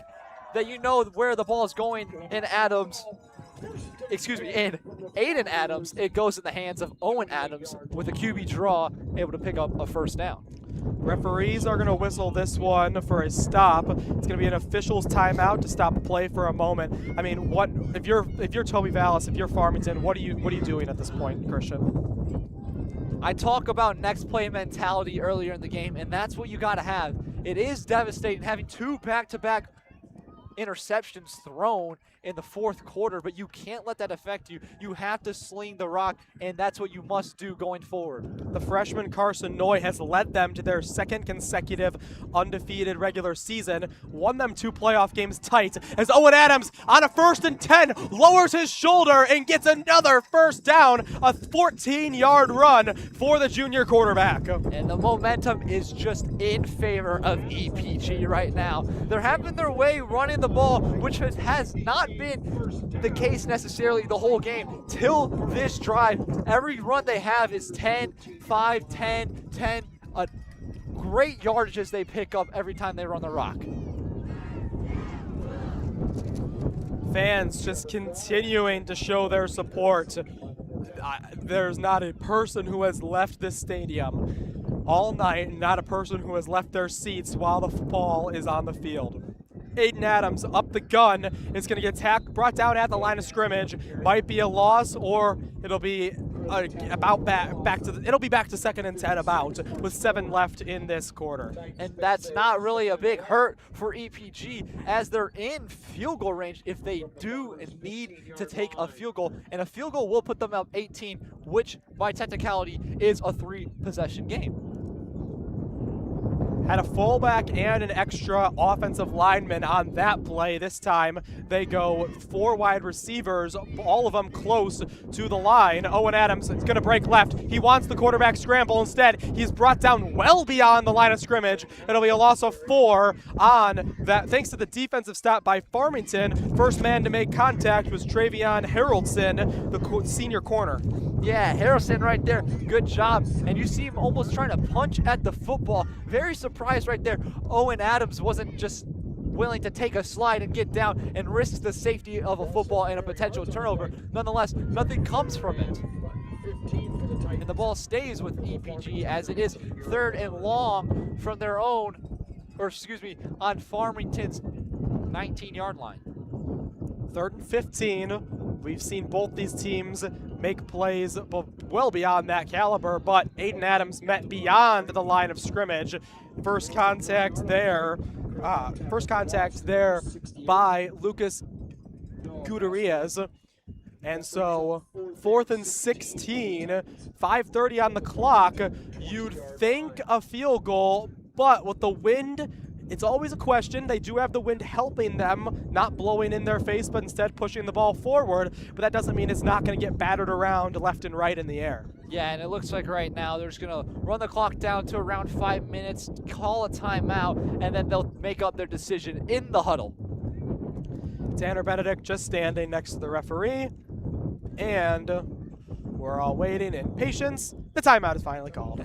that you know where the ball is going in Aiden Adams, it goes in the hands of Owen Adams with a QB draw, able to pick up a first down. Referees are going to whistle this one for a stop. It's going to be an official's timeout to stop play for a moment. I mean, what if you're Toby Vallis, if you're Farmington, what are you doing at this point, Christian? I talk about next play mentality earlier in the game, and that's what you got to have. It is devastating having 2 back-to-back interceptions thrown in the fourth quarter, but you can't let that affect you. You have to sling the rock, and that's what you must do going forward. The freshman Carson Noy has led them to their 2nd consecutive undefeated regular season, won them 2 playoff games tight, as Owen Adams on a 1st and 10 lowers his shoulder and gets another first down, a 14-yard run for the junior quarterback. And the momentum is just in favor of EPG right now. They're having their way running the ball, which has not been the case necessarily the whole game till this drive. Every run they have is 10, 5, 10, 10. A great yardages they pick up every time they run the rock. Fans just continuing to show their support. There's not a person who has left this stadium all night, not a person who has left their seats while the ball is on the field. Aiden Adams up the gun. It's going to get brought down at the line of scrimmage. Might be a loss, or it'll be back to 2nd and 10 with 7 left in this quarter. And that's not really a big hurt for EPG, as they're in field goal range if they do need to take a field goal. And a field goal will put them up 18, which by technicality is a 3-possession game. Had a fullback and an extra offensive lineman on that play. This time they go 4 wide receivers, all of them close to the line. Owen Adams is going to break left. He wants the quarterback scramble. Instead, he's brought down well beyond the line of scrimmage. It'll be a loss of 4 on that, thanks to the defensive stop by Farmington. First man to make contact was Travion Haroldson, the senior corner. Yeah, Harrison right there, good job. And you see him almost trying to punch at the football. Very surprised right there. Owen Adams wasn't just willing to take a slide and get down and risk the safety of a football and a potential turnover. Nonetheless, nothing comes from it. And the ball stays with EPG as it is 3rd and long from their own, on Farmington's 19-yard line. 3rd and 15. We've seen both these teams make plays well beyond that caliber, but Aiden Adams met beyond the line of scrimmage. First contact there by Lucas Gutierrez. And so 4th and 16, 5:30 on the clock. You'd think a field goal, but with the wind, it's always a question. They do have the wind helping them, not blowing in their face, but instead pushing the ball forward. But that doesn't mean it's not going to get battered around left and right in the air. Yeah, and it looks like right now they're just going to run the clock down to around 5 minutes, call a timeout, and then they'll make up their decision in the huddle. Tanner Benedict just standing next to the referee, and we're all waiting in patience. The timeout is finally called.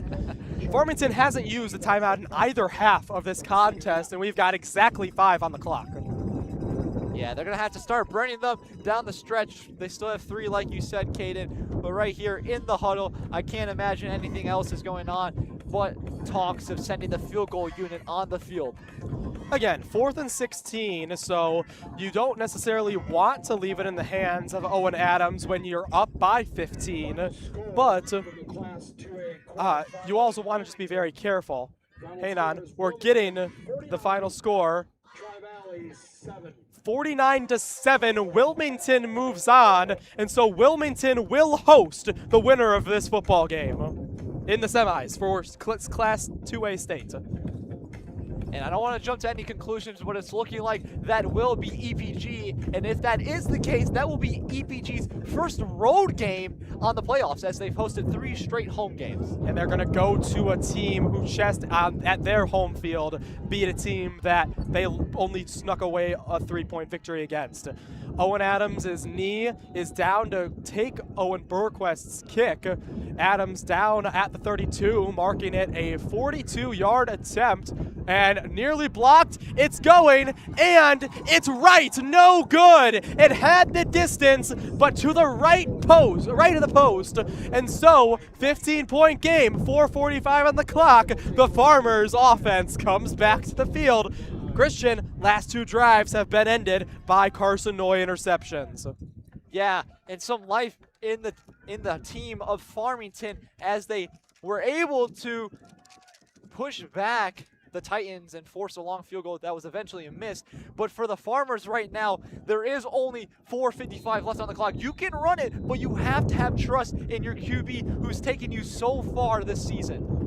Farmington hasn't used a timeout in either half of this contest, and we've got exactly 5 on the clock. Yeah, they're going to have to start burning them down the stretch. They still have 3, like you said, Caden. But right here in the huddle, I can't imagine anything else is going on but talks of sending the field goal unit on the field. Again, 4th and 16, so you don't necessarily want to leave it in the hands of Owen Adams when you're up by 15, but you also want to just be very careful. Hang on, we're getting the final score. 49-7, Wilmington moves on, and so Wilmington will host the winner of this football game in the semis for Class 2A state. And I don't want to jump to any conclusions, but it's looking like that will be EPG. And if that is the case, that will be EPG's first road game on the playoffs, as they've hosted 3 straight home games. And they're going to go to a team who just at their home field beat a team that they only snuck away a 3-point victory against. Owen Adams' knee is down to take Owen Burquest's kick. Adams down at the 32, marking it a 42-yard attempt, and nearly blocked. It's going, and it's right. No good. It had the distance, but to the right of the post. And so, 15-point game, 4:45 on the clock. The Farmers offense comes back to the field. Christian, last 2 drives have been ended by Carson Noy interceptions. Yeah, and some life in the team of Farmington as they were able to push back the Titans and force a long field goal that was eventually a miss. But for the Farmers right now, there is only 4:55 left on the clock. You can run it, but you have to have trust in your QB who's taken you so far this season.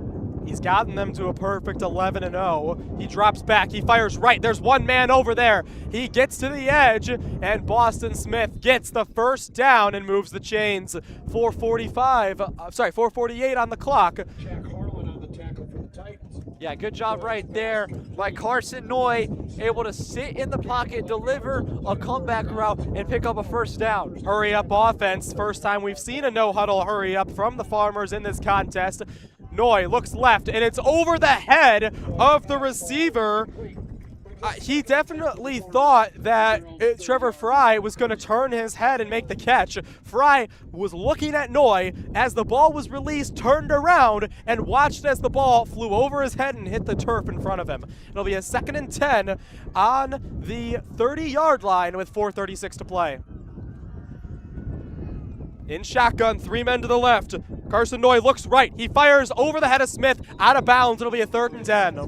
He's gotten them to a perfect 11-0. He drops back, he fires right. There's one man over there. He gets to the edge, and Boston Smith gets the first down and moves the chains. 4:48 on the clock. Jack Harlan on the tackle for the Titans. Yeah, good job right there by Carson Noy, able to sit in the pocket, deliver a comeback route, and pick up a first down. Hurry up offense. First time we've seen a no-huddle hurry up from the Farmers in this contest. Noy looks left, and it's over the head of the receiver. He definitely thought that Trevor Fry was going to turn his head and make the catch. Fry was looking at Noy as the ball was released, turned around, and watched as the ball flew over his head and hit the turf in front of him. It'll be a 2nd and 10 on the 30-yard line with 4:36 to play. In shotgun, 3 men to the left. Carson Noy looks right. He fires over the head of Smith, out of bounds. It'll be a 3rd and 10.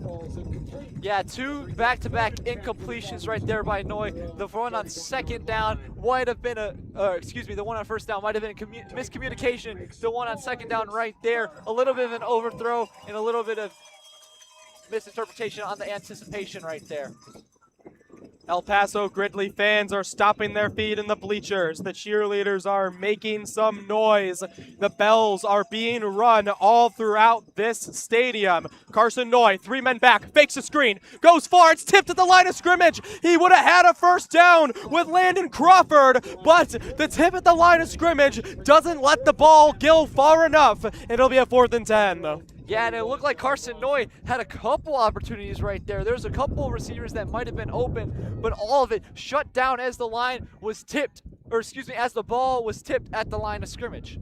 Yeah, 2 back-to-back incompletions right there by Noy. The one on second down might have been the one on first down might have been a miscommunication. The one on second down right there, a little bit of an overthrow and a little bit of misinterpretation on the anticipation right there. El Paso-Gridley fans are stomping their feet in the bleachers. The cheerleaders are making some noise. The bells are being run all throughout this stadium. Carson Noy, 3 men back, fakes a screen, goes far, it's tipped at the line of scrimmage. He would have had a first down with Landon Crawford, but the tip at the line of scrimmage doesn't let the ball go far enough. It'll be a 4th and 10. Yeah, and it looked like Carson Noy had a couple opportunities right there. There's a couple of receivers that might have been open, but all of it shut down as the line was tipped, as the ball was tipped at the line of scrimmage.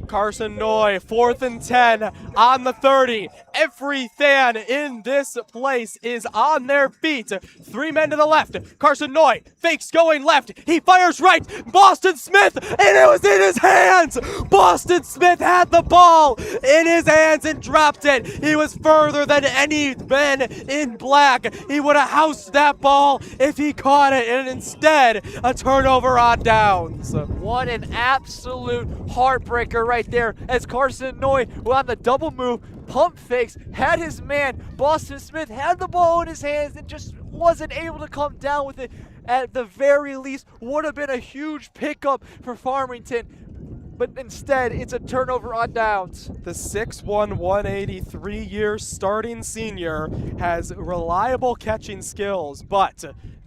Carson Noy, 4th and 10 on the 30. Every fan in this place is on their feet. 3 men to the left. Carson Noy fakes going left. He fires right. Boston Smith, and it was in his hands. Boston Smith had the ball in his hands and dropped it. He was further than any man in black. He would have housed that ball if he caught it, and instead, a turnover on downs. What an absolute heartbreaker right there as Carson Noy on the double move, pump fakes, had his man. Boston Smith had the ball in his hands and just wasn't able to come down with it. At the very least, would have been a huge pickup for Farmington, but instead it's a turnover on downs. The 6'1", 183-year starting senior has reliable catching skills, but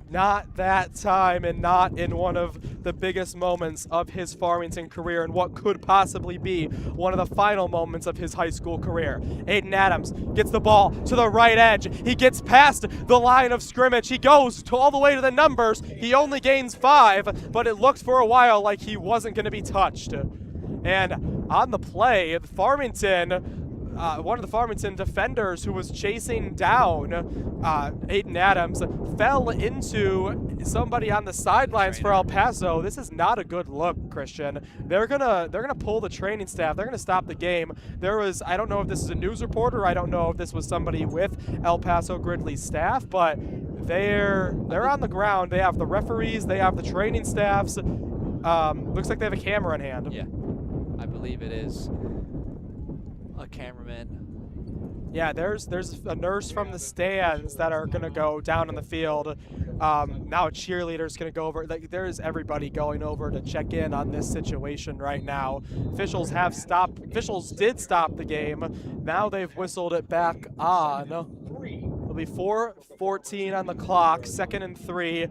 not that time and not in one of the biggest moments of his Farmington career and what could possibly be one of the final moments of his high school career. Aiden Adams gets the ball to the right edge. He gets past the line of scrimmage. He goes all the way to the numbers. He only gains 5, but it looks for a while like he wasn't going to be touched. And on the play, Farmington, one of the Farmington defenders who was chasing down Aiden Adams fell into somebody on the sidelines for El Paso. This is not a good look, Christian. They're gonna pull the training staff. They're gonna stop the game. I don't know if this is a news reporter. I don't know if this was somebody with El Paso-Gridley staff, but they're on the ground. They have the referees. They have the training staffs. Looks like they have a camera in hand. Yeah, I believe it is a cameraman. Yeah, there's a nurse from the stands that are gonna go down on the field. Now a cheerleader's gonna go over. There's everybody going over to check in on this situation right now. Officials did stop the game. Now they've whistled it back on. It'll be 4:14 on the clock, 2nd and 3.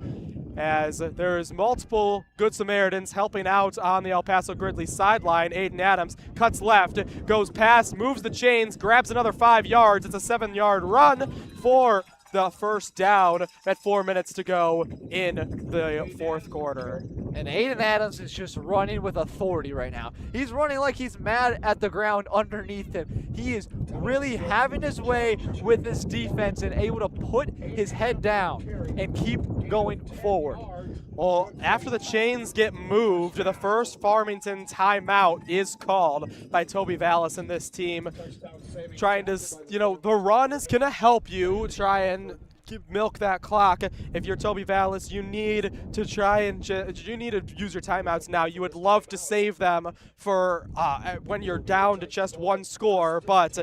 As there's multiple Good Samaritans helping out on the El Paso-Gridley sideline. Aiden Adams cuts left, goes past, moves the chains, grabs another 5 yards. It's a 7-yard run for the first down at 4 minutes to go in the 4th quarter. And Aiden Adams is just running with authority right now. He's running like he's mad at the ground underneath him. He is really having his way with this defense and able to put his head down and keep going forward. Well, after the chains get moved, the first Farmington timeout is called by Toby Vallis and this team. Trying to, the run is going to help you try and milk that clock. If you're Toby Vallis, you need to try and you need to use your timeouts now. You would love to save them for when you're down to just one score, but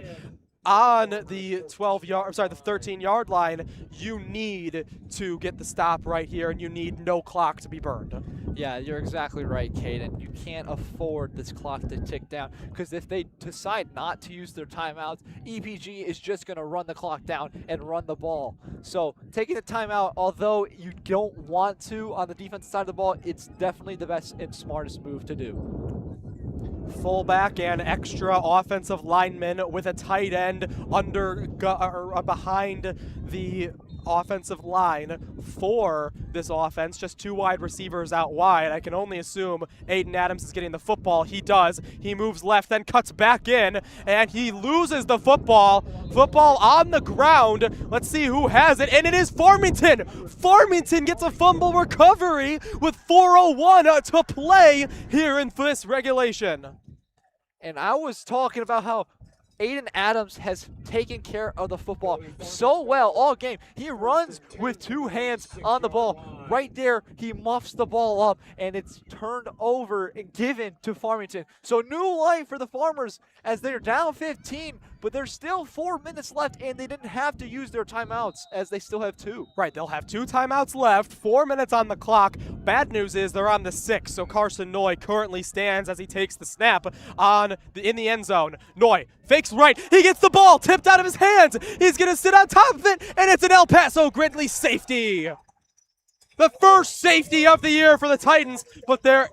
on the 13-yard line, you need to get the stop right here, and you need no clock to be burned. Yeah, you're exactly right, Caden. You can't afford this clock to tick down, because if they decide not to use their timeouts, EPG is just going to run the clock down and run the ball. So taking a timeout, although you don't want to on the defensive side of the ball, it's definitely the best and smartest move to do. Fullback and extra offensive lineman with a tight end behind the offensive line for this offense. Just two wide receivers out wide. I can only assume Aiden Adams is getting the football. He does. He moves left, then cuts back in, and he loses the football. Football on the ground. Let's see who has it, and it is Farmington. Farmington gets a fumble recovery with 4:01 to play here in this regulation. And I was talking about how Aiden Adams has taken care of the football so well all game. He runs with two hands on the ball. Right there, he muffs the ball up, and it's turned over and given to Farmington. So new life for the Farmers as they're down 15, but there's still 4 minutes left, and they didn't have to use their timeouts as they still have 2. Right, they'll have 2 timeouts left, 4 minutes on the clock. Bad news is they're on the 6, so Carson Noy currently stands as he takes the snap in the end zone. Noy fakes right, he gets the ball tipped out of his hands. He's gonna sit on top of it, and it's an El Paso-Gridley safety. The first safety of the year for the Titans, but their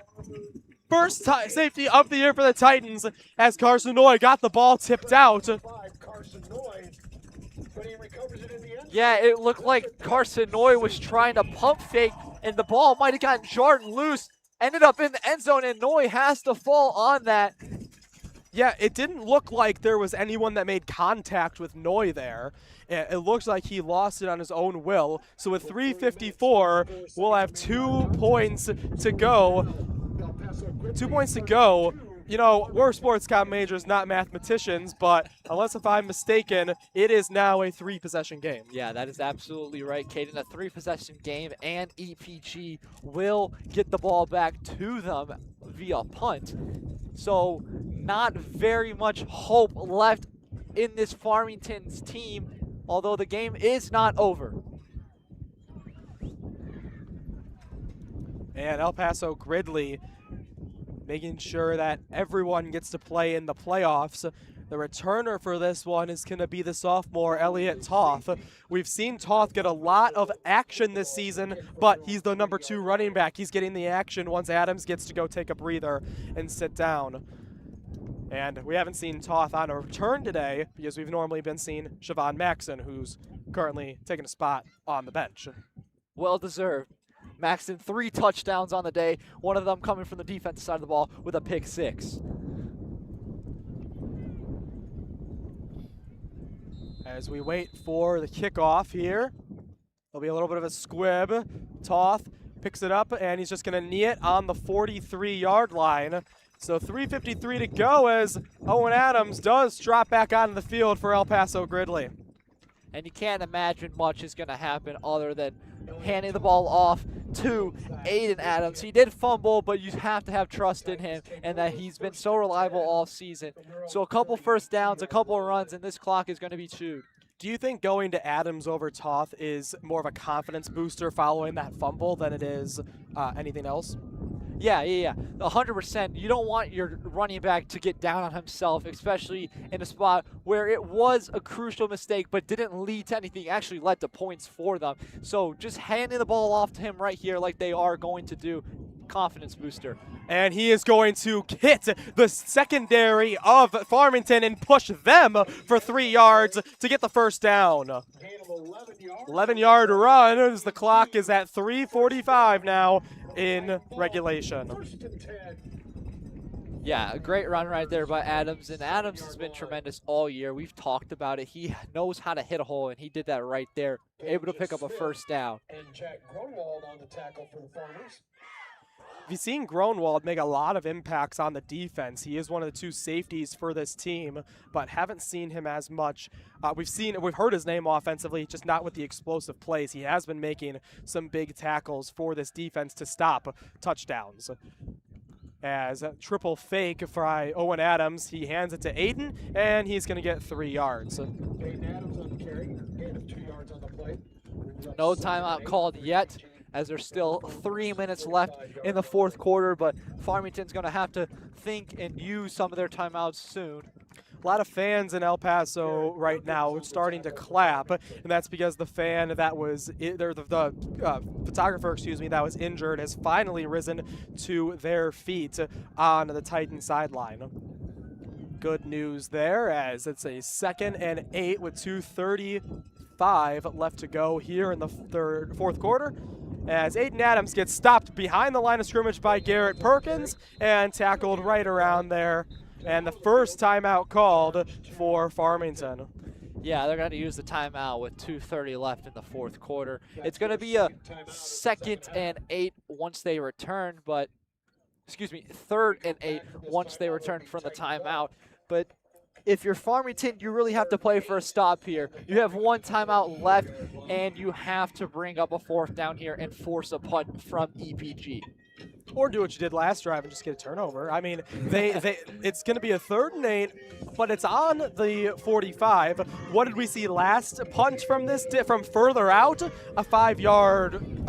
first safety of the year for the Titans as Carson Noy got the ball tipped out. Yeah, it looked like Carson Noy was trying to pump fake, and the ball might have gotten jarred and loose, ended up in the end zone, and Noy has to fall on that. Yeah, it didn't look like there was anyone that made contact with Noy there. It looks like he lost it on his own will. So with 3:54, we'll have 2 points to go. 2 points to go. You know, we're sports comm majors, not mathematicians, but unless if I'm mistaken, it is now a 3-possession game. Yeah, that is absolutely right, Caden. A 3-possession game, and EPG will get the ball back to them via punt. So not very much hope left in this Farmington's team, although the game is not over. And El Paso-Gridley making sure that everyone gets to play in the playoffs. The returner for this one is going to be the sophomore Elliott Toth. We've seen Toth get a lot of action this season, but he's the number 2 running back. He's getting the action once Adams gets to go take a breather and sit down. And we haven't seen Toth on a return today because we've normally been seeing Siobhan Maxon, who's currently taking a spot on the bench. Well deserved. Maxon 3 touchdowns on the day, one of them coming from the defensive side of the ball with a pick 6. As we wait for the kickoff here, there'll be a little bit of a squib. Toth picks it up, and he's just going to knee it on the 43-yard line. So 3:53 to go as Owen Adams does drop back onto the field for El Paso-Gridley. And you can't imagine much is going to happen other than handing the ball off to Aiden Adams. He did fumble, but you have to have trust in him and that he's been so reliable all season. So a couple first downs, a couple runs, and this clock is going to be chewed. Do you think going to Adams over Toth is more of a confidence booster following that fumble than it is anything else? Yeah, 100%. You don't want your running back to get down on himself, especially in a spot where it was a crucial mistake but didn't lead to anything, actually led to points for them. So just handing the ball off to him right here like they are going to do, confidence booster. And he is going to hit the secondary of Farmington and push them for 3 yards to get the first down. 11-yard run as the clock is at 3:45 now in regulation. Yeah, a great run right there by Adams, and Adams has been tremendous all year. We've talked about it. He knows how to hit a hole, and he did that right there able to pick up a first down. And Jack Grunwald on the tackle for the Farmers. We've seen Groenwald make a lot of impacts on the defense. He is one of the 2 safeties for this team, but haven't seen him as much. We've heard his name offensively, just not with the explosive plays. He has been making some big tackles for this defense to stop touchdowns. As a triple fake by Owen Adams, he hands it to Aiden, and he's going to get 3 yards. Aiden Adams on the carry, gain of 2 yards on the play. No timeout called yet, as there's still 3 minutes left in the 4th quarter, but Farmington's going to have to think and use some of their timeouts soon. A lot of fans in El Paso right now starting to clap, and that's because the fan that was, the photographer, that was injured has finally risen to their feet on the Titan sideline. Good news there, as it's a 2nd and 8 with 2:35 left to go here in the 4th quarter, as Aiden Adams gets stopped behind the line of scrimmage by Garrett Perkins and tackled right around there. And the first timeout called for Farmington. Yeah, they're going to use the timeout with 2:30 left in the 4th quarter. It's going to be a 2nd and 8 once they return, but, 3rd and 8 once they return from the timeout. But if you're Farmington, you really have to play for a stop here. You have 1 timeout left, and you have to bring up a 4th down here and force a punt from EPG. Or do what you did last drive and just get a turnover. I mean, it's going to be a 3rd and 8, but it's on the 45. What did we see last? Punt from this, from further out, a 5-yard,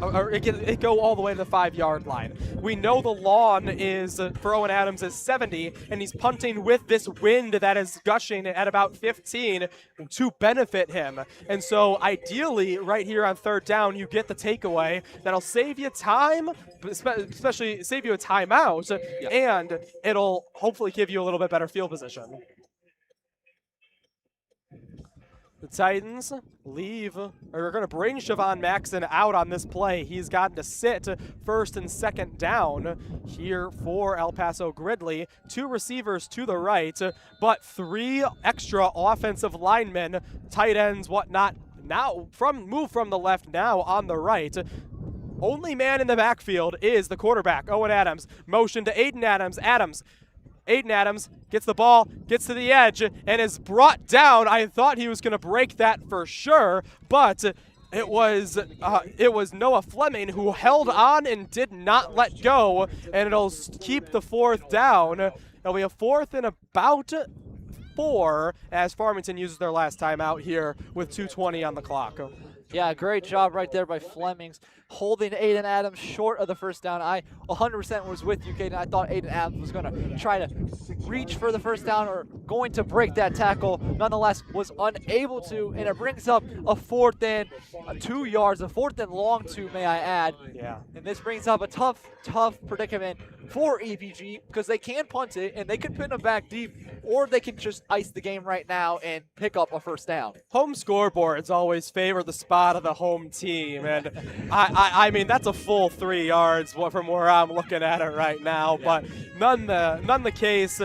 or it go all the way to the 5-yard line. We know the lawn is, for Owen Adams, is 70, and he's punting with this wind that is gushing at about 15 to benefit him. And so ideally, right here on 3rd down, you get the takeaway. That'll save you time, especially save you a timeout, and it'll hopefully give you a little bit better field position. The Titans leave, or are going to bring Siobhan Maxon out on this play. He's gotten to sit 1st and 2nd down here for El Paso-Gridley. 2 receivers to the right, but 3 extra offensive linemen, tight ends, whatnot, now move from the left now on the right. Only man in the backfield is the quarterback, Owen Adams. Motion to Aiden Adams. Aiden Adams gets the ball, gets to the edge, and is brought down. I thought he was going to break that for sure, but it was Noah Fleming who held on and did not let go, and it'll keep the 4th down. It'll be a 4th and about 4 as Farmington uses their last timeout here with 2:20 on the clock. Yeah, great job right there by Flemings, holding Aiden Adams short of the 1st down. I 100% was with you, Caden. I thought Aiden Adams was going to try to reach for the 1st down or going to break that tackle. Nonetheless, was unable to, and it brings up a 4th and 2 yards, a 4th and long 2, may I add. Yeah. And this brings up a tough predicament for EPG because they can punt it and they can pin them back deep, or they can just ice the game right now and pick up a 1st down. Home scoreboards always favor the spot of the home team, and I mean that's a full 3 yards from where I'm looking at it right now. Yeah. But none the case.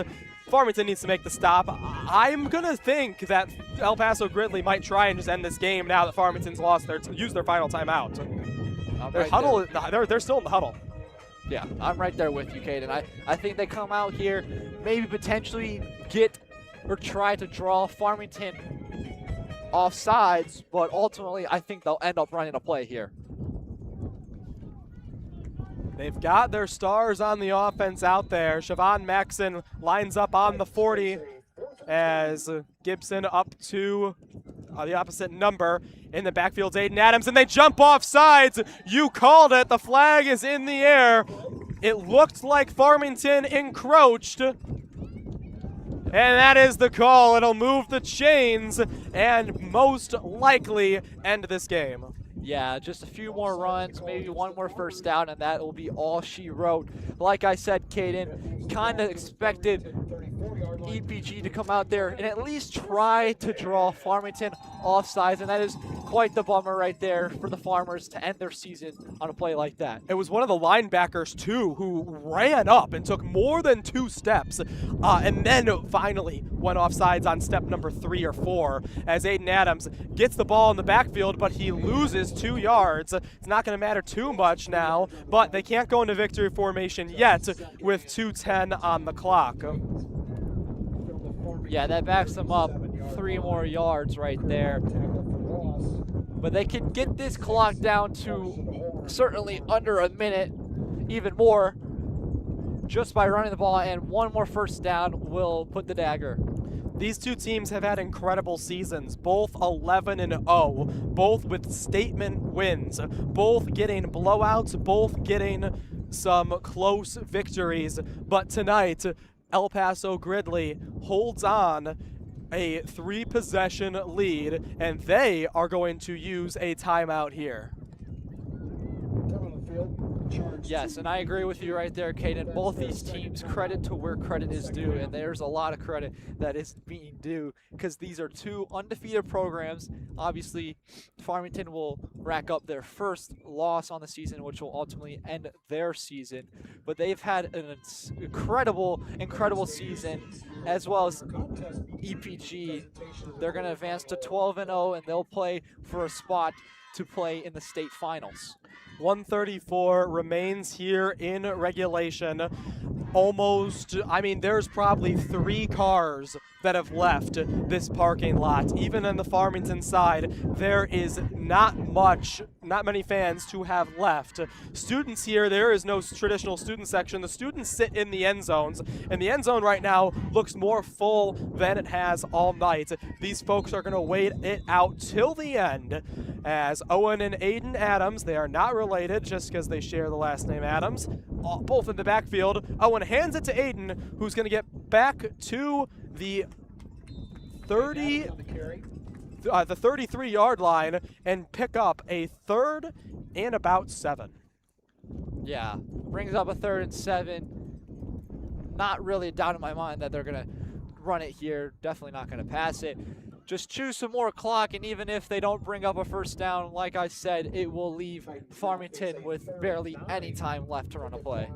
Farmington needs to make the stop. I'm gonna think that El Paso-Gridley might try and just end this game now that Farmington's used their final timeout. They're still in the huddle. Yeah, I'm right there with you, Caden. I think they come out here, maybe potentially get or try to draw Farmington off sides, but ultimately I think they'll end up running a play here. They've got their stars on the offense out there. Siobhan Maxon lines up on the 40 as Gibson up to the opposite number. In the backfield's Aiden Adams, and they jump off sides. You called it. The flag is in the air. It looked like Farmington encroached. And that is the call. It'll move the chains and most likely end this game. Yeah, just a few more runs, maybe 1 more 1st down, and that will be all she wrote. Like I said, Caden, kind of expected EPG to come out there and at least try to draw Farmington offsides, and that is quite the bummer right there for the Farmers to end their season on a play like that. It was one of the linebackers, too, who ran up and took more than 2 steps and then finally went offsides on step number 3 or 4 as Aiden Adams gets the ball in the backfield, but he loses 2 yards. It's not going to matter too much now, but they can't go into victory formation yet with 2:10 on the clock. Yeah, that backs them up 3 more yards right there. But they can get this clock down to certainly under a minute, even more, just by running the ball, and 1 more first down will put the dagger. These 2 teams have had incredible seasons, both 11-0, both with statement wins, both getting blowouts, both getting some close victories. But tonight, El Paso-Gridley holds on a 3-possession lead, and they are going to use a timeout here. Yes, and I agree with you right there, Caden. Both these teams, credit to where credit is due, and there's a lot of credit that is being due because these are 2 undefeated programs. Obviously, Farmington will rack up their first loss on the season, which will ultimately end their season. But they've had an incredible season, as well as EPG. They're going to advance to 12-0, and they'll play for a spot to play in the state finals. 134 remains here in regulation. Almost, I mean, there's probably 3 cars that have left this parking lot. Even on the Farmington side, there is not many fans to have left. Students here, there is no traditional student section. The students sit in the end zones, and the end zone right now looks more full than it has all night. These folks are going to wait it out till the end, as Owen and Aiden Adams, they are not related just because they share the last name Adams, both in the backfield. Owen hands it to Aiden, who's going to get back to the 33-yard line and pick up a 3rd and about 7. Yeah, brings up a 3rd and 7. Not really a doubt in my mind that they're going to run it here. Definitely not going to pass it. Just choose some more clock, and even if they don't bring up a first down, like I said, it will leave Farmington with barely any time left to run a play.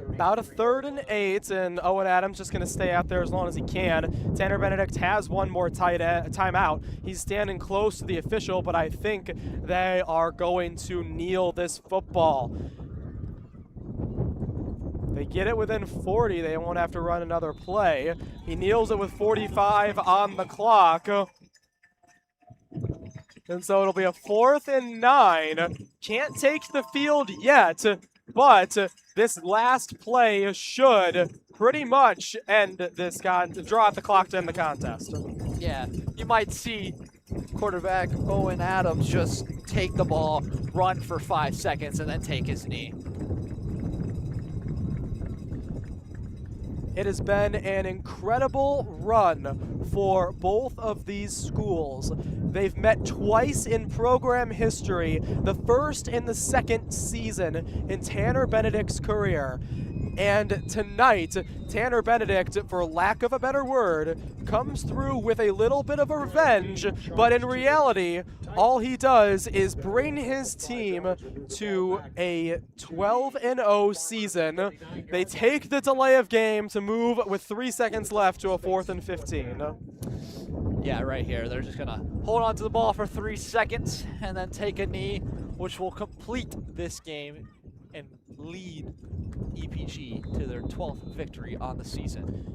About a 3rd and 8, and Owen Adams just going to stay out there as long as he can. Tanner Benedict has 1 more timeout. He's standing close to the official, but I think they are going to kneel this football. They get it within 40. They won't have to run another play. He kneels it with 45 on the clock. And so it'll be a 4th and 9. Can't take the field yet, but this last play should pretty much end this draw out the clock to end the contest. Yeah, you might see quarterback Owen Adams just take the ball, run for 5 seconds, and then take his knee. It has been an incredible run for both of these schools. They've met twice in program history, the first and the second season in Tanner Benedict's career. And tonight, Tanner Benedict, for lack of a better word, comes through with a little bit of a revenge, but in reality, all he does is bring his team to a 12-0 season. They take the delay of game to move with 3 seconds left to a 4th and 15. Yeah, right here. They're just going to hold on to the ball for 3 seconds and then take a knee, which will complete this game and lead EPG to their 12th victory on the season.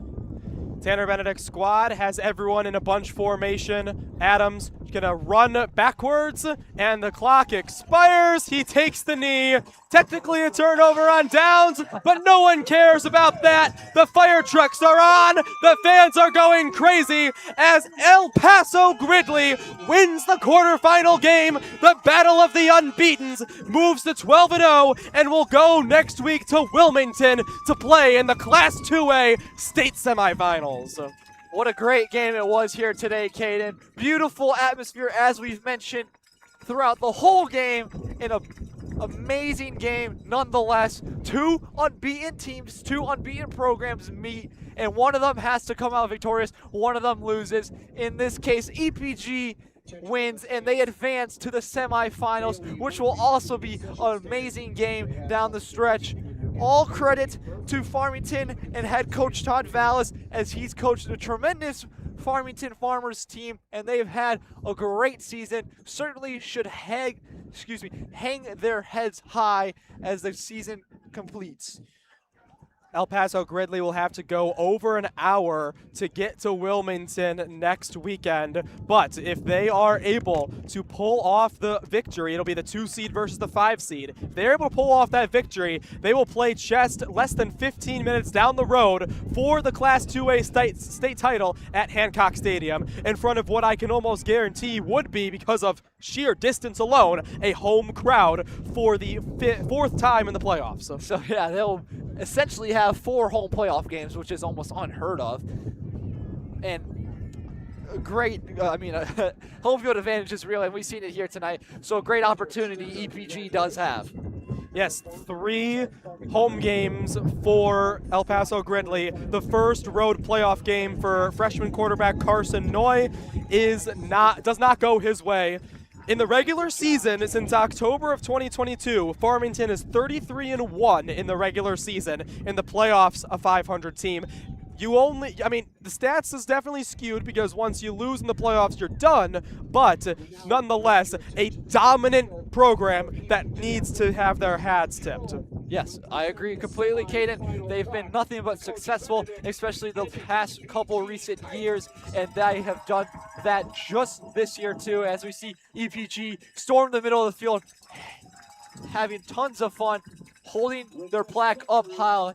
Tanner Benedict's squad has everyone in a bunch formation. Adams gonna run backwards, and the clock expires. He takes the knee. Technically a turnover on downs, but no one cares about that. The fire trucks are on. The fans are going crazy as El Paso-Gridley wins the quarterfinal game. The battle of the unbeatens moves to 12-0 and will go next week to Wilmington to play in the Class 2A state semifinals. What a great game it was here today, Caden. Beautiful atmosphere, as we've mentioned, throughout the whole game, in a amazing game nonetheless. Two unbeaten teams, two unbeaten programs meet, and one of them has to come out victorious, one of them loses. In this case, EPG wins and they advance to the semifinals, which will also be an amazing game down the stretch. All credit to Farmington and head coach Todd Vallis, as he's coached a tremendous Farmington Farmers team, and they've had a great season. Certainly should hang their heads high as the season completes. El Paso-Gridley will have to go over an hour to get to Wilmington next weekend. But if they are able to pull off the victory, it'll be the 2 seed versus the 5 seed. If they're able to pull off that victory, they will play just less than 15 minutes down the road for the Class 2A state title at Hancock Stadium in front of what I can almost guarantee would be, because of sheer distance alone, a home crowd for the 4th time in the playoffs. So yeah, they'll essentially have 4 home playoff games, which is almost unheard of. And great, home field advantage is real, and we've seen it here tonight. So a great opportunity EPG does have. Yes, 3 home games for El Paso-Gridley. The first road playoff game for freshman quarterback Carson Noy does not go his way. In the regular season, since October of 2022, Farmington is 33-1 in the regular season. In the playoffs, a 500 team. The stats is definitely skewed because once you lose in the playoffs, you're done. But nonetheless, a dominant program that needs to have their hats tipped. Yes, I agree completely, Caden. They've been nothing but successful, especially the past couple recent years, and they have done that just this year too, as we see EPG storm the middle of the field, having tons of fun, holding their plaque up high,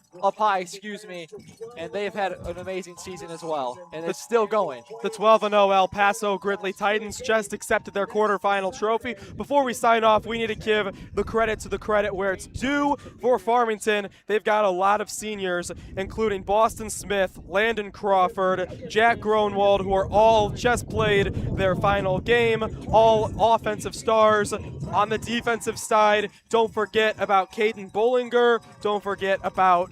and they've had an amazing season as well, and it's still going. The 12-0 El Paso-Gridley Titans just accepted their quarterfinal trophy. Before we sign off, we need to give the credit to the credit where it's due for Farmington. They've got a lot of seniors, including Boston Smith, Landon Crawford, Jack Gronwald, who are all just played their final game, all offensive stars. On the defensive side, don't forget about Caden Bollinger. Don't forget about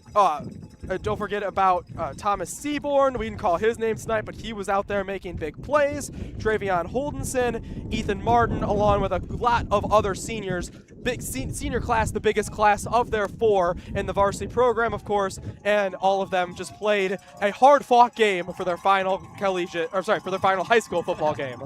Thomas Seaborn. We didn't call his name tonight, but he was out there making big plays. Travion Holdenson, Ethan Martin, along with a lot of other seniors. Big senior class, the biggest class of their 4 in the varsity program, of course, and all of them just played a hard-fought game for their final high school football game.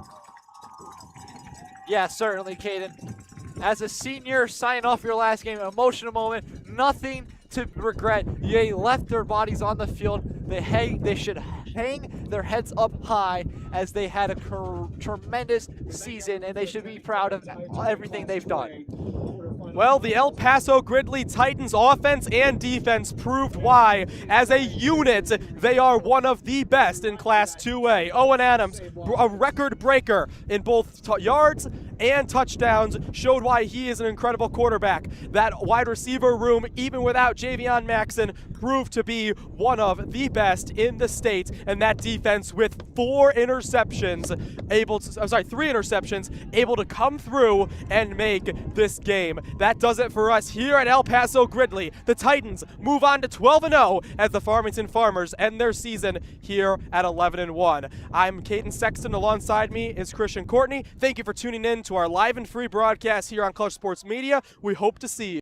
Yeah, certainly, Caden. As a senior, signing off your last game, emotional moment, nothing to regret. They left their bodies on the field. They should hang their heads up high, as they had a tremendous season, and they should be proud of everything they've done. Well, the El Paso-Gridley Titans offense and defense proved why. As a unit, they are one of the best in Class 2A. Owen Adams, a record breaker in both yards and touchdowns, showed why he is an incredible quarterback. That wide receiver room, even without Javion Maxson, proved to be one of the best in the state. And that defense, with 3 interceptions, able to come through and make this game. That does it for us here at El Paso-Gridley. The Titans move on to 12-0 as the Farmington Farmers end their season here at 11-1. I'm Caden Sexton. Alongside me is Christian Courtney. Thank you for tuning in to our live and free broadcast here on Clutch Sports Media. We hope to see you.